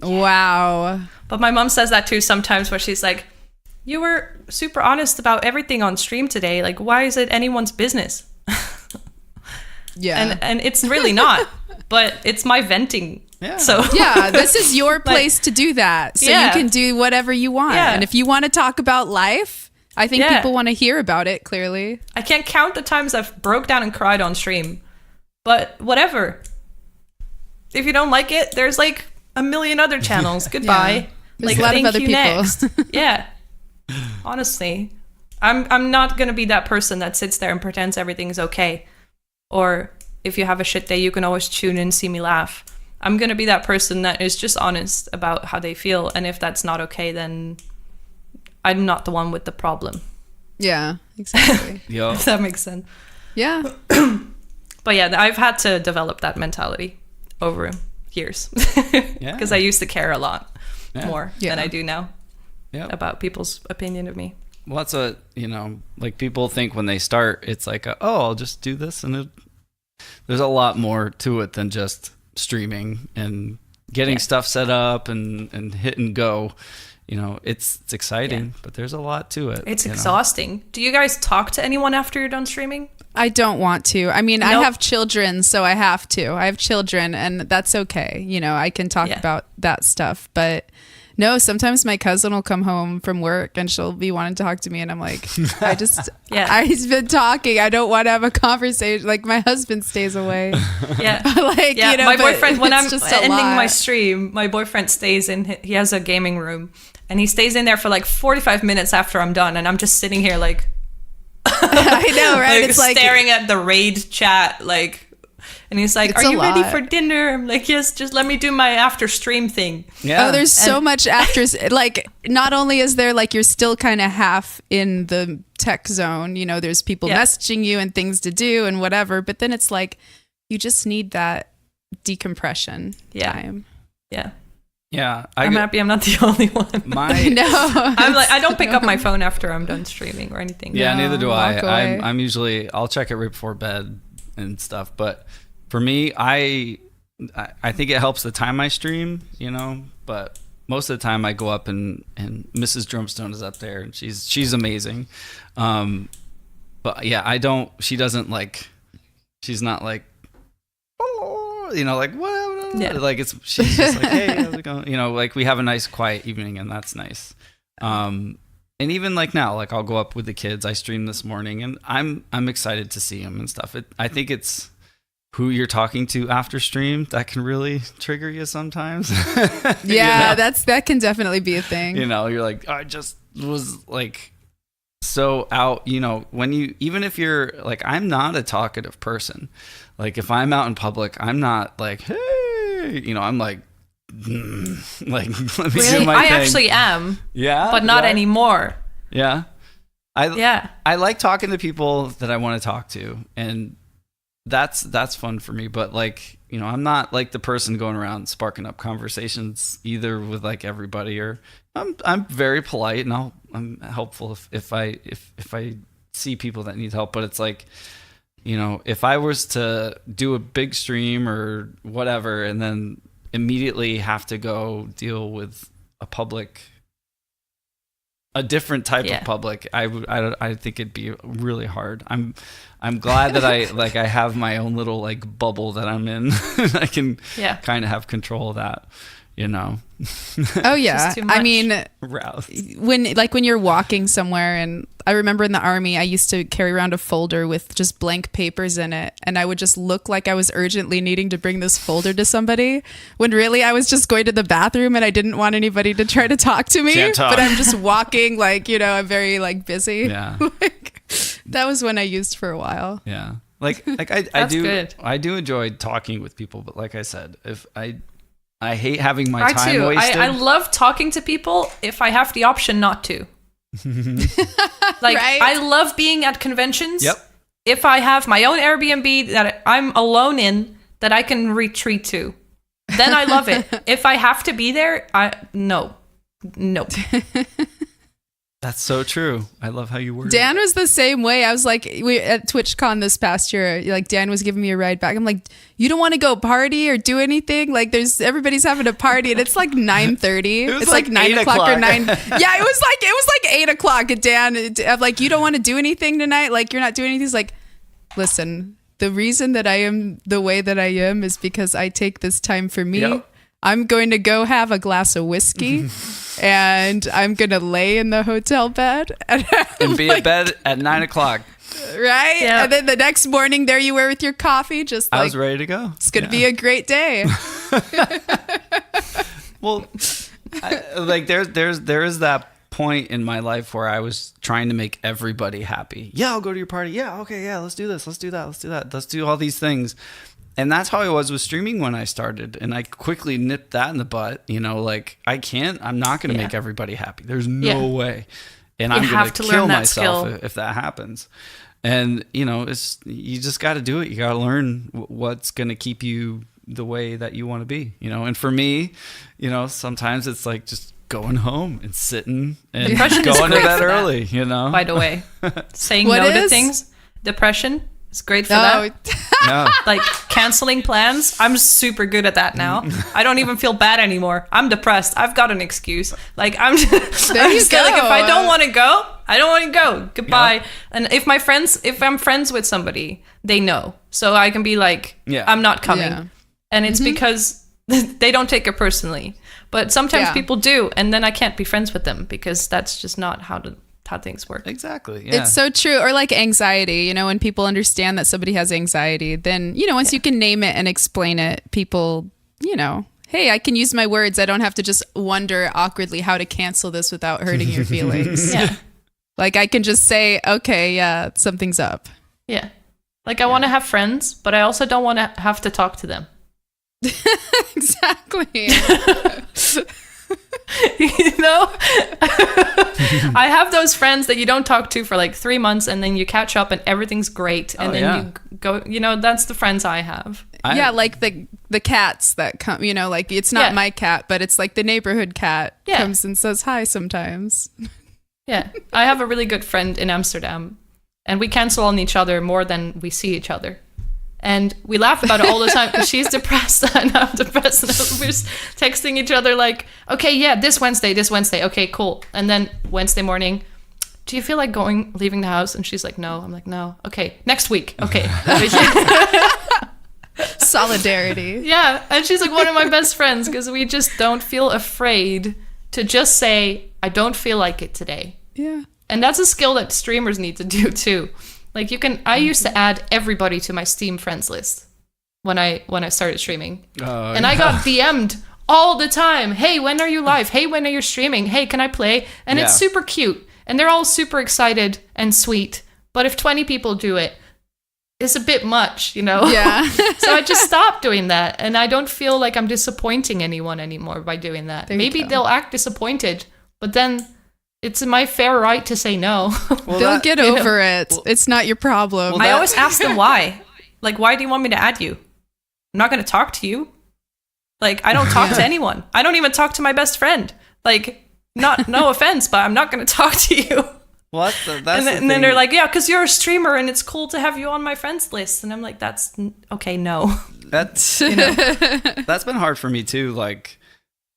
Wow. But my mom says that too sometimes, where she's like, you were super honest about everything on stream today. Like, why is it anyone's business? Yeah. And it's really not, but it's my venting. Yeah. So Yeah, this is your place to do that. So Yeah. you can do whatever you want. Yeah. And if you want to talk about life, I think Yeah. people want to hear about it, clearly. I can't count the times I've broke down and cried on stream, but whatever. If you don't like it, there's like a million other channels. Goodbye. There's Like, a lot of thank other you people. next. Yeah. Honestly, I'm not gonna be that person that sits there and pretends everything's okay. Or if you have a shit day, you can always tune in and see me laugh. I'm gonna be that person that is just honest about how they feel, and if that's not okay, then I'm not the one with the problem. Yeah, exactly. Yo. If that makes sense. Yeah. But yeah, I've had to develop that mentality over years because I used to care a lot more than I do now about people's opinion of me. Well, that's what, like people think when they start, it's like, I'll just do this. And there's a lot more to it than just streaming and getting stuff set up and hit and go. It's exciting, but there's a lot to it. It's exhausting. Do you guys talk to anyone after you're done streaming? I don't want to. I mean, I Nope. have children, so I have to. I have children, and that's okay. I can talk about that stuff. But no, sometimes my cousin will come home from work and she'll be wanting to talk to me, and I'm like, I've been talking. I don't want to have a conversation. Like, my husband stays away. Yeah. my My boyfriend, when I'm just ending my stream, my boyfriend stays in, he has a gaming room, and he stays in there for like 45 minutes after I'm done, and I'm just sitting here like, I know, right? like It's like staring at the raid chat, like, and he's like, It's "Are a you ready lot. for dinner?" I'm like, "Yes, just let me do my after stream thing." Yeah. Oh, there's so much after. Like, not only is there like you're still kind of half in the tech zone. There's people messaging you and things to do and whatever. But then it's like you just need that decompression time. Yeah. Yeah. I'm happy I'm not the only one. No, I'm like, I don't pick up my phone after I'm done streaming or anything. Yeah, neither do I. walk away. I'm usually, I'll check it right before bed and stuff. But for me, I think it helps the time I stream, but most of the time I go up and Mrs. Drumstone is up there and she's amazing. But yeah, she doesn't like, she's not like, like what? Yeah. Like she's just like, hey, how's it going? Like we have a nice quiet evening and that's nice. And even like now, like I'll go up with the kids. I streamed this morning and I'm excited to see them and stuff. I think it's who you're talking to after stream that can really trigger you sometimes. Yeah, that can definitely be a thing. You're like, I just was like so out, even if you're like, I'm not a talkative person. Like if I'm out in public, I'm not like, hey, I'm like, like let me do my I thing. actually am. Yeah. But not anymore. Yeah. Yeah. I like talking to people that I want to talk to, and that's fun for me. But like, I'm not like the person going around sparking up conversations either with like everybody, or I'm very polite and I'm helpful if I see people that need help. But it's like, if I was to do a big stream or whatever, and then immediately have to go deal with a different type of public, I think it'd be really hard. I'm glad that I have my own little like bubble that I'm in. I can kind of have control of that, Oh yeah. Just too much. I mean, route. when you're walking somewhere, and I remember in the army I used to carry around a folder with just blank papers in it, and I would just look like I was urgently needing to bring this folder to somebody when really I was just going to the bathroom and I didn't want anybody to try to talk to me. Can't talk. But I'm just walking like, I'm very like busy. Yeah. That was when I used for a while. Yeah. Like I That's do good. I do enjoy talking with people, but like I said, if I hate having my I time too. wasted. I love talking to people if I have the option not to. Like, Right? I love being at conventions. Yep. If I have my own Airbnb that I'm alone in, that I can retreat to, then I love it. If I have to be there, no. That's so true. I love how you worded Dan was the same way. I was like, we at TwitchCon this past year, like Dan was giving me a ride back. I'm like, you don't want to go party or do anything? Like everybody's having a party and it's like 9:30. It's like 9 o'clock or 9. Yeah, it was like 8 o'clock. And Dan, I'm like, you don't want to do anything tonight? Like you're not doing anything? He's like, listen, the reason that I am the way that I am is because I take this time for me. Yep. I'm going to go have a glass of whiskey and I'm going to lay in the hotel bed and be at bed at 9 o'clock. Right? Yeah. And then the next morning, there you were with your coffee, just like, I was ready to go. It's going to be a great day. Well, there is that point in my life where I was trying to make everybody happy. Yeah, I'll go to your party. Yeah, okay, yeah, let's do this. Let's do that. Let's do that. Let's do all these things. And that's how I was with streaming when I started. And I quickly nipped that in the butt. You know, like I'm not going to make everybody happy. There's no way. And I'm going to kill myself if that happens. And, you know, you just got to do it. You got to learn what's going to keep you the way that you want to be, you know? And for me, you know, sometimes it's like just going home and sitting and going to bed early, you know? By the way, saying no to things, depression is great for that. Yeah. Like canceling plans. I'm super good at that now. I don't even feel bad anymore. I'm depressed. I've got an excuse. Like I'm just like if I don't want to go, I don't want to go. Goodbye. Yeah. And if I'm friends with somebody, they know. So I can be like, I'm not coming. Yeah. And it's because they don't take it personally. But sometimes people do, and then I can't be friends with them because that's just not how things work. Exactly. Yeah. It's so true. Or like anxiety, you know, when people understand that somebody has anxiety, then, you know, once you can name it and explain it, people, you know, hey, I can use my words. I don't have to just wonder awkwardly how to cancel this without hurting your feelings. Yeah. Like I can just say, okay, yeah, something's up. Yeah. Like I want to have friends, but I also don't want to have to talk to them. Exactly. You know, I have those friends that you don't talk to for like 3 months and then you catch up and everything's great. And then you go, you know, that's the friends I have. Like the cats that come, you know, like it's not my cat, but it's like the neighborhood cat comes and says hi sometimes. Yeah. I have a really good friend in Amsterdam and we cancel on each other more than we see each other. And we laugh about it all the time because she's depressed and I'm depressed. And we're just texting each other like, okay, yeah, this Wednesday. Okay, cool. And then Wednesday morning, do you feel like leaving the house? And she's like, no. I'm like, no. Okay, next week. Okay. Solidarity. Yeah. And she's like one of my best friends because we just don't feel afraid to just say, I don't feel like it today. Yeah. And that's a skill that streamers need to do too. Like I used to add everybody to my Steam friends list when I started streaming. And I got DM'd all the time. Hey, when are you live? Hey, when are you streaming? Hey, can I play? And it's super cute. And they're all super excited and sweet. But if 20 people do it, it's a bit much, you know? Yeah. So I just stopped doing that. And I don't feel like I'm disappointing anyone anymore by doing that. Maybe they'll act disappointed, but then it's my fair right to say no. Well, don't get over it. It's not your problem. Well, I always ask them why. Like, why do you want me to add you? I'm not going to talk to you. Like, I don't talk to anyone. I don't even talk to my best friend. Like, no offense, but I'm not going to talk to you. Well, that's and then they're like, yeah, because you're a streamer and it's cool to have you on my friends list. And I'm like, that's okay, no. That's, you know, that's been hard for me too. Like,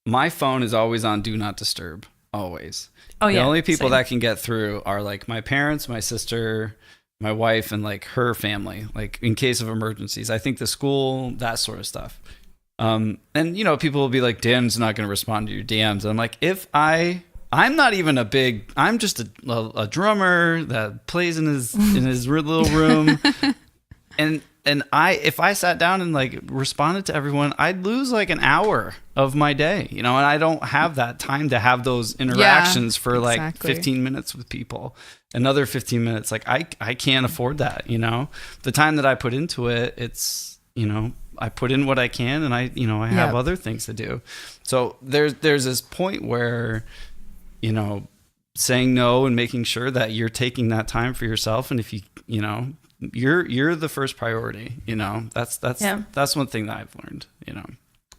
my phone is always on Do Not Disturb. Always. Oh, yeah. The only people that can get through are like my parents, my sister, my wife, and like her family, like in case of emergencies. I think the school, that sort of stuff. And you know, people will be like, Dan's not going to respond to your DMs. And I'm like, I'm not even I'm just a drummer that plays in his little room. And if I sat down and like responded to everyone, I'd lose like an hour of my day, you know, and I don't have that time to have those interactions for like 15 minutes with people, another 15 minutes. Like I can't afford that, you know, the time that I put into it, it's, you know, I put in what I can and I have other things to do. So there's this point where, you know, saying no and making sure that you're taking that time for yourself. And if you know, you're the first priority, you know, that's one thing that I've learned, you know.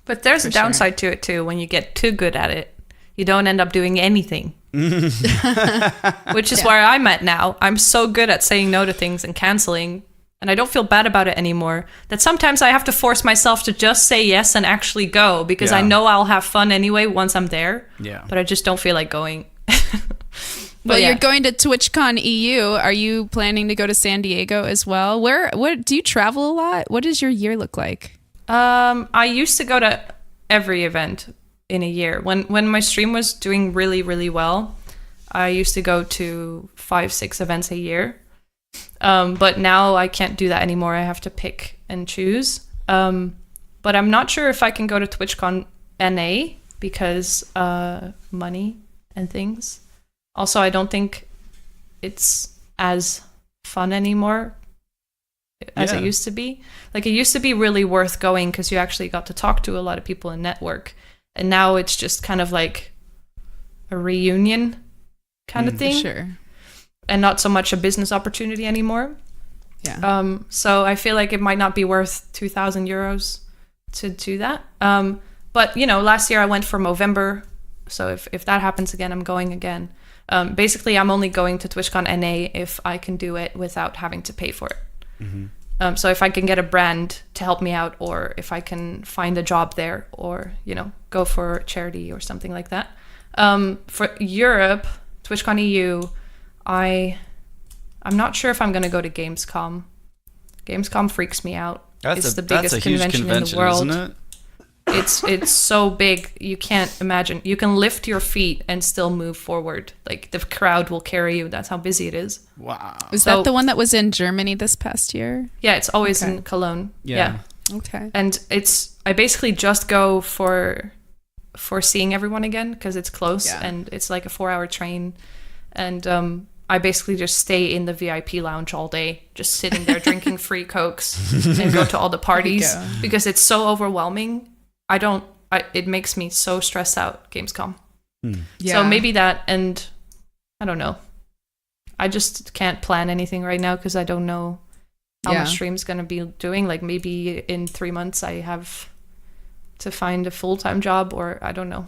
But there's a downside to it too. When you get too good at it, you don't end up doing anything. Which is where I'm at now. I'm so good at saying no to things and canceling, and I don't feel bad about it anymore, that sometimes I have to force myself to just say yes and actually go, because I know I'll have fun anyway once I'm there. Yeah. But I just don't feel like going. Well, you're going to TwitchCon EU. Are you planning to go to San Diego as well? What do you travel a lot? What does your year look like? I used to go to every event in a year. When my stream was doing really, really well, I used to go to 5-6 events a year. But now I can't do that anymore. I have to pick and choose. But I'm not sure if I can go to TwitchCon NA because money and things. Also, I don't think it's as fun anymore as it used to be. Like, it used to be really worth going because you actually got to talk to a lot of people and network. And now it's just kind of like a reunion kind of thing. Sure. And not so much a business opportunity anymore. Yeah. So I feel like it might not be worth 2,000 euros to do that. But, last year I went for Movember. So if that happens again, I'm going again. Basically, I'm only going to TwitchCon NA if I can do it without having to pay for it. Mm-hmm. So if I can get a brand to help me out, or if I can find a job there, or, go for charity or something like that. For Europe, TwitchCon EU, I'm not sure if I'm going to go to Gamescom. Gamescom freaks me out. It's the biggest convention in the world. Isn't it? It's so big, you can't imagine. You can lift your feet and still move forward. Like, the crowd will carry you. That's how busy it is. Wow. Is that the one that was in Germany this past year? Yeah, it's always in Cologne. Yeah. Okay. And I basically just go for seeing everyone again because it's close and it's like a 4-hour train. And I basically just stay in the VIP lounge all day, just sitting there drinking free Cokes and go to all the parties because it's so overwhelming. It makes me so stressed out, Gamescom. Yeah. So maybe that, and I don't know. I just can't plan anything right now because I don't know how my stream's going to be doing. Like, maybe in 3 months I have to find a full-time job, or I don't know.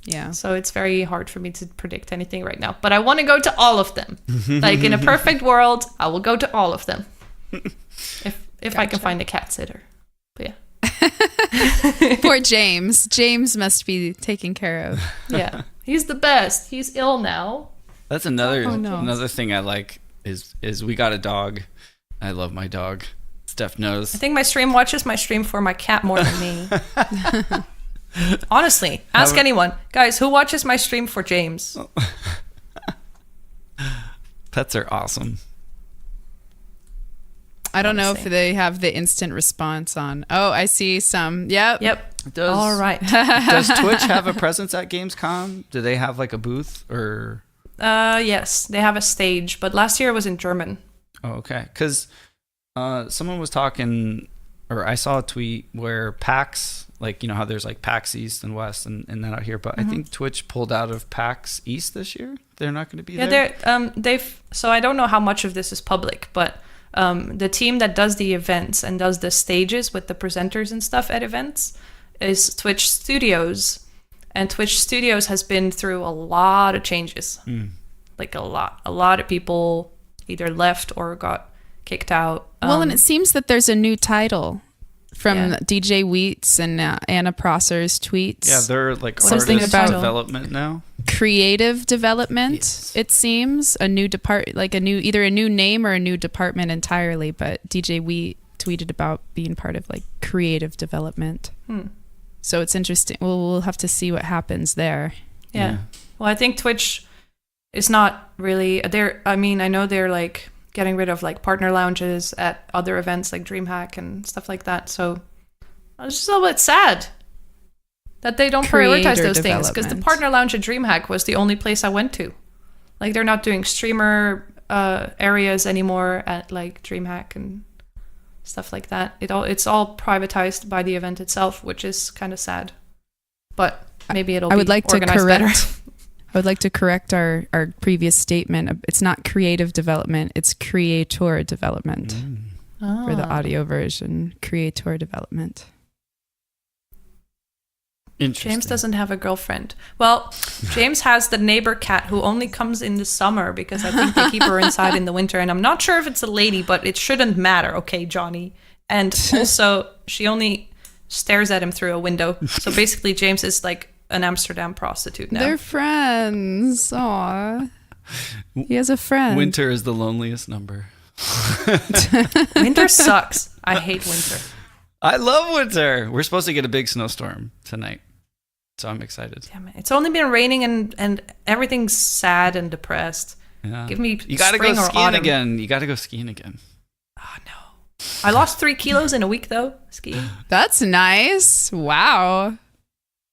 Yeah. So it's very hard for me to predict anything right now. But I want to go to all of them. Like, in a perfect world, I will go to all of them. If I can find a cat sitter. But yeah. Poor James. James must be taken care of. Yeah. He's the best. He's ill now. That's another thing I like is we got a dog. I love my dog. Steph knows. I think my stream watches my stream for my cat more than me. Honestly, ask anyone. Guys, who watches my stream for James? Pets are awesome. I don't know if they have the instant response on. Oh, I see some. Yep. All right. Does Twitch have a presence at Gamescom? Do they have like a booth or? Yes, they have a stage, but last year it was in German. Oh, okay. Because someone was talking, or I saw a tweet where PAX, like, how there's like PAX East and West and that out here, but I think Twitch pulled out of PAX East this year. They're not going to be there. Yeah, so I don't know how much of this is public, but the team that does the events and does the stages with the presenters and stuff at events is Twitch Studios. And Twitch Studios has been through a lot of changes. Like a lot of people either left or got kicked out. Well, and it seems that there's a new title from DJ Wheats and Anna Prosser's tweets. Yeah, they're like something artist about development now. Creative development. Yes. It seems a new either a new name or a new department entirely. But DJ Wheat tweeted about being part of like creative development. So it's interesting. We'll have to see what happens there. Yeah. Well, I think Twitch is not really there. I mean, I know they're like getting rid of like partner lounges at other events like DreamHack and stuff like that. So it's just a little bit sad that they don't prioritize those things, because the partner lounge at DreamHack was the only place I went to. Like, they're not doing streamer areas anymore at like DreamHack and stuff like that. It's all privatized by the event itself, which is kind of sad. But maybe it'll be organized better. I would like to correct our previous statement. It's not creative development, it's creator development. For the audio version, creator development. Interesting. James doesn't have a girlfriend. Well, James has the neighbor cat who only comes in the summer because I think they keep her inside in the winter. And I'm not sure if it's a lady, but it shouldn't matter. Okay, Johnny. And also, she only stares at him through a window. So basically, James is like an Amsterdam prostitute now. They're friends. Aw. He has a friend. Winter is the loneliest number. Winter sucks. I hate winter. I love winter. We're supposed to get a big snowstorm tonight. So I'm excited. Damn it. It's only been raining and everything's sad and depressed. Yeah. Give me You got to go spring or skiing autumn. again. You got to go skiing again. Oh, no. I lost 3 kilos in a week, though, skiing. That's nice. Wow.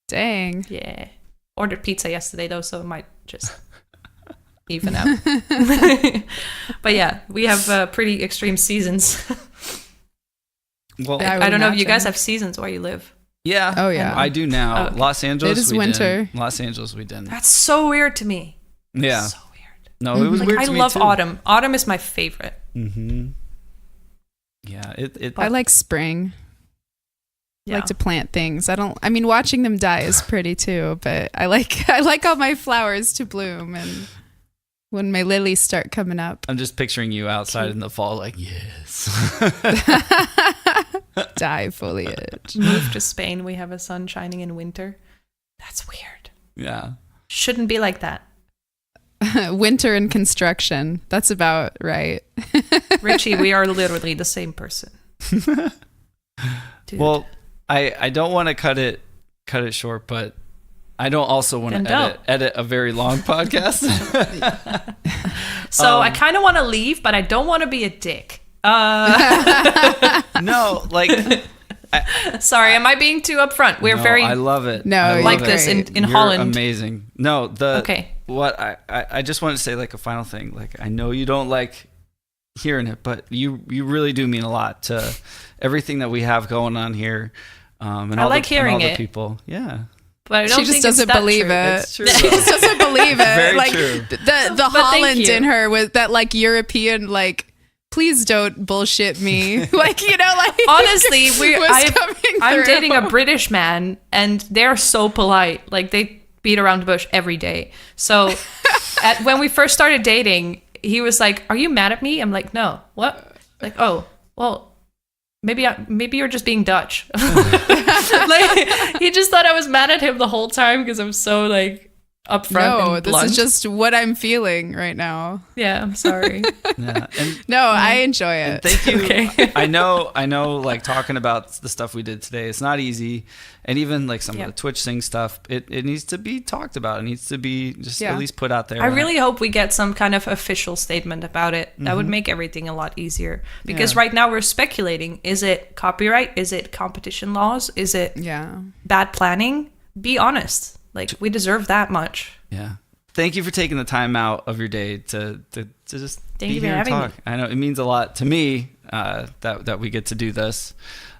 Dang. Yeah. Ordered pizza yesterday, though, so it might just even out. But yeah, we have pretty extreme seasons. Well, I don't know if you imagine. guys have seasons where you live. yeah. Oh, yeah. I do now. Oh, okay. Los Angeles, It is we winter. didn't. Los Angeles, we didn't. That's so weird to me. Yeah. So weird. No, it was Like, weird I to me love too. autumn. Autumn is my favorite. Mm-hmm. Yeah. I like spring. I Yeah. like to plant things. I mean, watching them die is pretty too, but I like all my flowers to bloom and when my lilies start coming up. I'm just picturing you outside in the fall, like, yes. Die foliage. Move to Spain, we have a sun shining in winter. That's weird. Yeah. Shouldn't be like that. Winter and construction. That's about right. Richie, we are literally the same person. Dude. Well, I don't want to cut it short, but I don't also want Then to don't. edit a very long podcast. So I kind of want to leave, but I don't want to be a dick. No, like Sorry, am I being too upfront? We're no, very I love it. No, I love like it. this in You're Holland. Amazing. No, Okay. What I just wanted to say, like, a final thing. Like, I know you don't like hearing it, but you really do mean a lot to everything that we have going on here. And I all like the, hearing and all it. the people. Yeah. But I don't She just think doesn't it's that believe true. it. It's true. She just doesn't believe it. Very like true. the But thank Holland you. in her with that like European like please don't bullshit me. Like, you know, like Honestly, was coming I'm through. dating a British man, and they're so polite. Like, they beat around the bush every day. So when we first started dating, he was like, "Are you mad at me?" I'm like, "No." What? Like, oh, well, maybe you're just being Dutch. Like, he just thought I was mad at him the whole time because I'm so like upfront. No, and this blunt. is just what I'm feeling right now. Yeah, I'm sorry. Yeah. And No, I enjoy it. thank you. Okay. I know, like, talking about the stuff we did today, it's not easy. And even like some Yeah. of the Twitch Sing stuff, it needs to be talked about. It needs to be just Yeah. at least put out there. I really hope we get some kind of official statement about it. That would make everything a lot easier. Because Yeah. right now we're speculating. Is it copyright? Is it competition laws? Is it Yeah. bad planning? Be honest. Like, we deserve that much. Yeah. Thank you for taking the time out of your day to just Thank be you for here and having talk. me. I know it means a lot to me that we get to do this.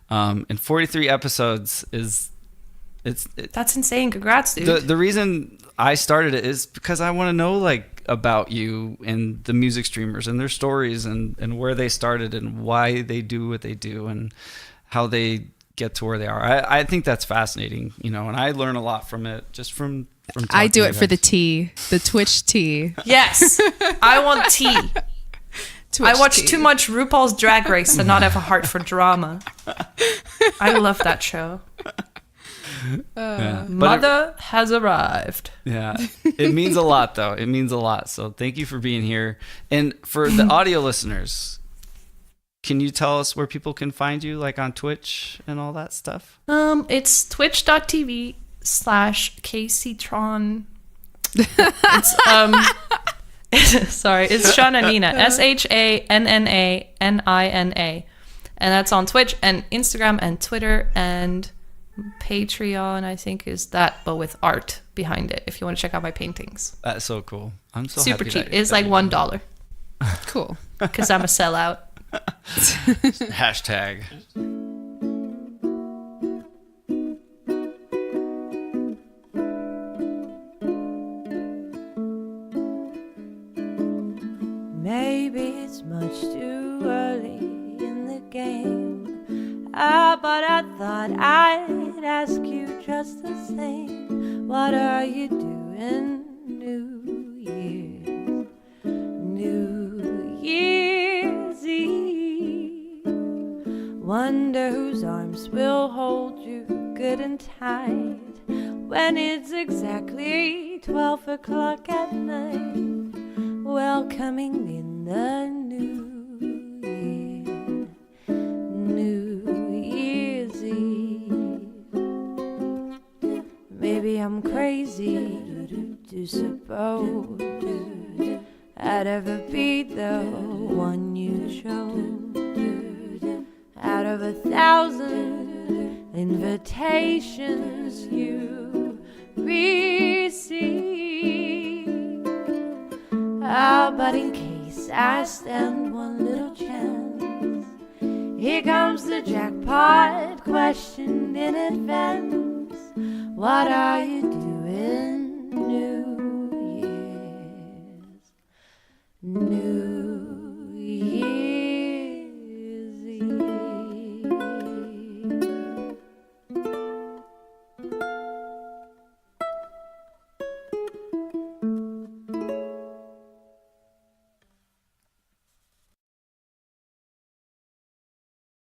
And 43 episodes is That's insane. Congrats, dude. the reason I started it is because I want to know, like, about you and the music streamers and their stories and where they started and why they do what they do and how they get to where they are. I think that's fascinating, you know, and I learn a lot from it just from talking I do to it you for the guys. tea, the Twitch tea. Yes. I want tea. Twitch I watch tea. too much RuPaul's Drag Race to not have a heart for drama. I love that show. Yeah. But Mother has arrived. yeah, it means a lot, though. It means a lot. So thank you for being here. And for the audio listeners, can you tell us where people can find you, like on Twitch and all that stuff? It's twitch.tv/KCTron. It's sorry, it's ShannaNina, ShannaNina, and that's on Twitch and Instagram and Twitter and Patreon. I think is that, but with art behind it. If you want to check out my paintings, That's so cool. I'm so super happy cheap. that- It's that like you- Cool. $1 because I'm a sellout. Hashtag. Maybe it's much too early in the game. But I thought I'd ask you just the same. What are you doing New Year's? New Year's Eve. Wonder whose arms will hold you good and tight when it's exactly 12 o'clock at night, welcoming in the new year, New Year's Eve. Maybe I'm crazy to suppose I'd ever be the one you chose out of 1,000 invitations you receive. Ah, but in case I stand one little chance, here comes the jackpot question in advance. What are you doing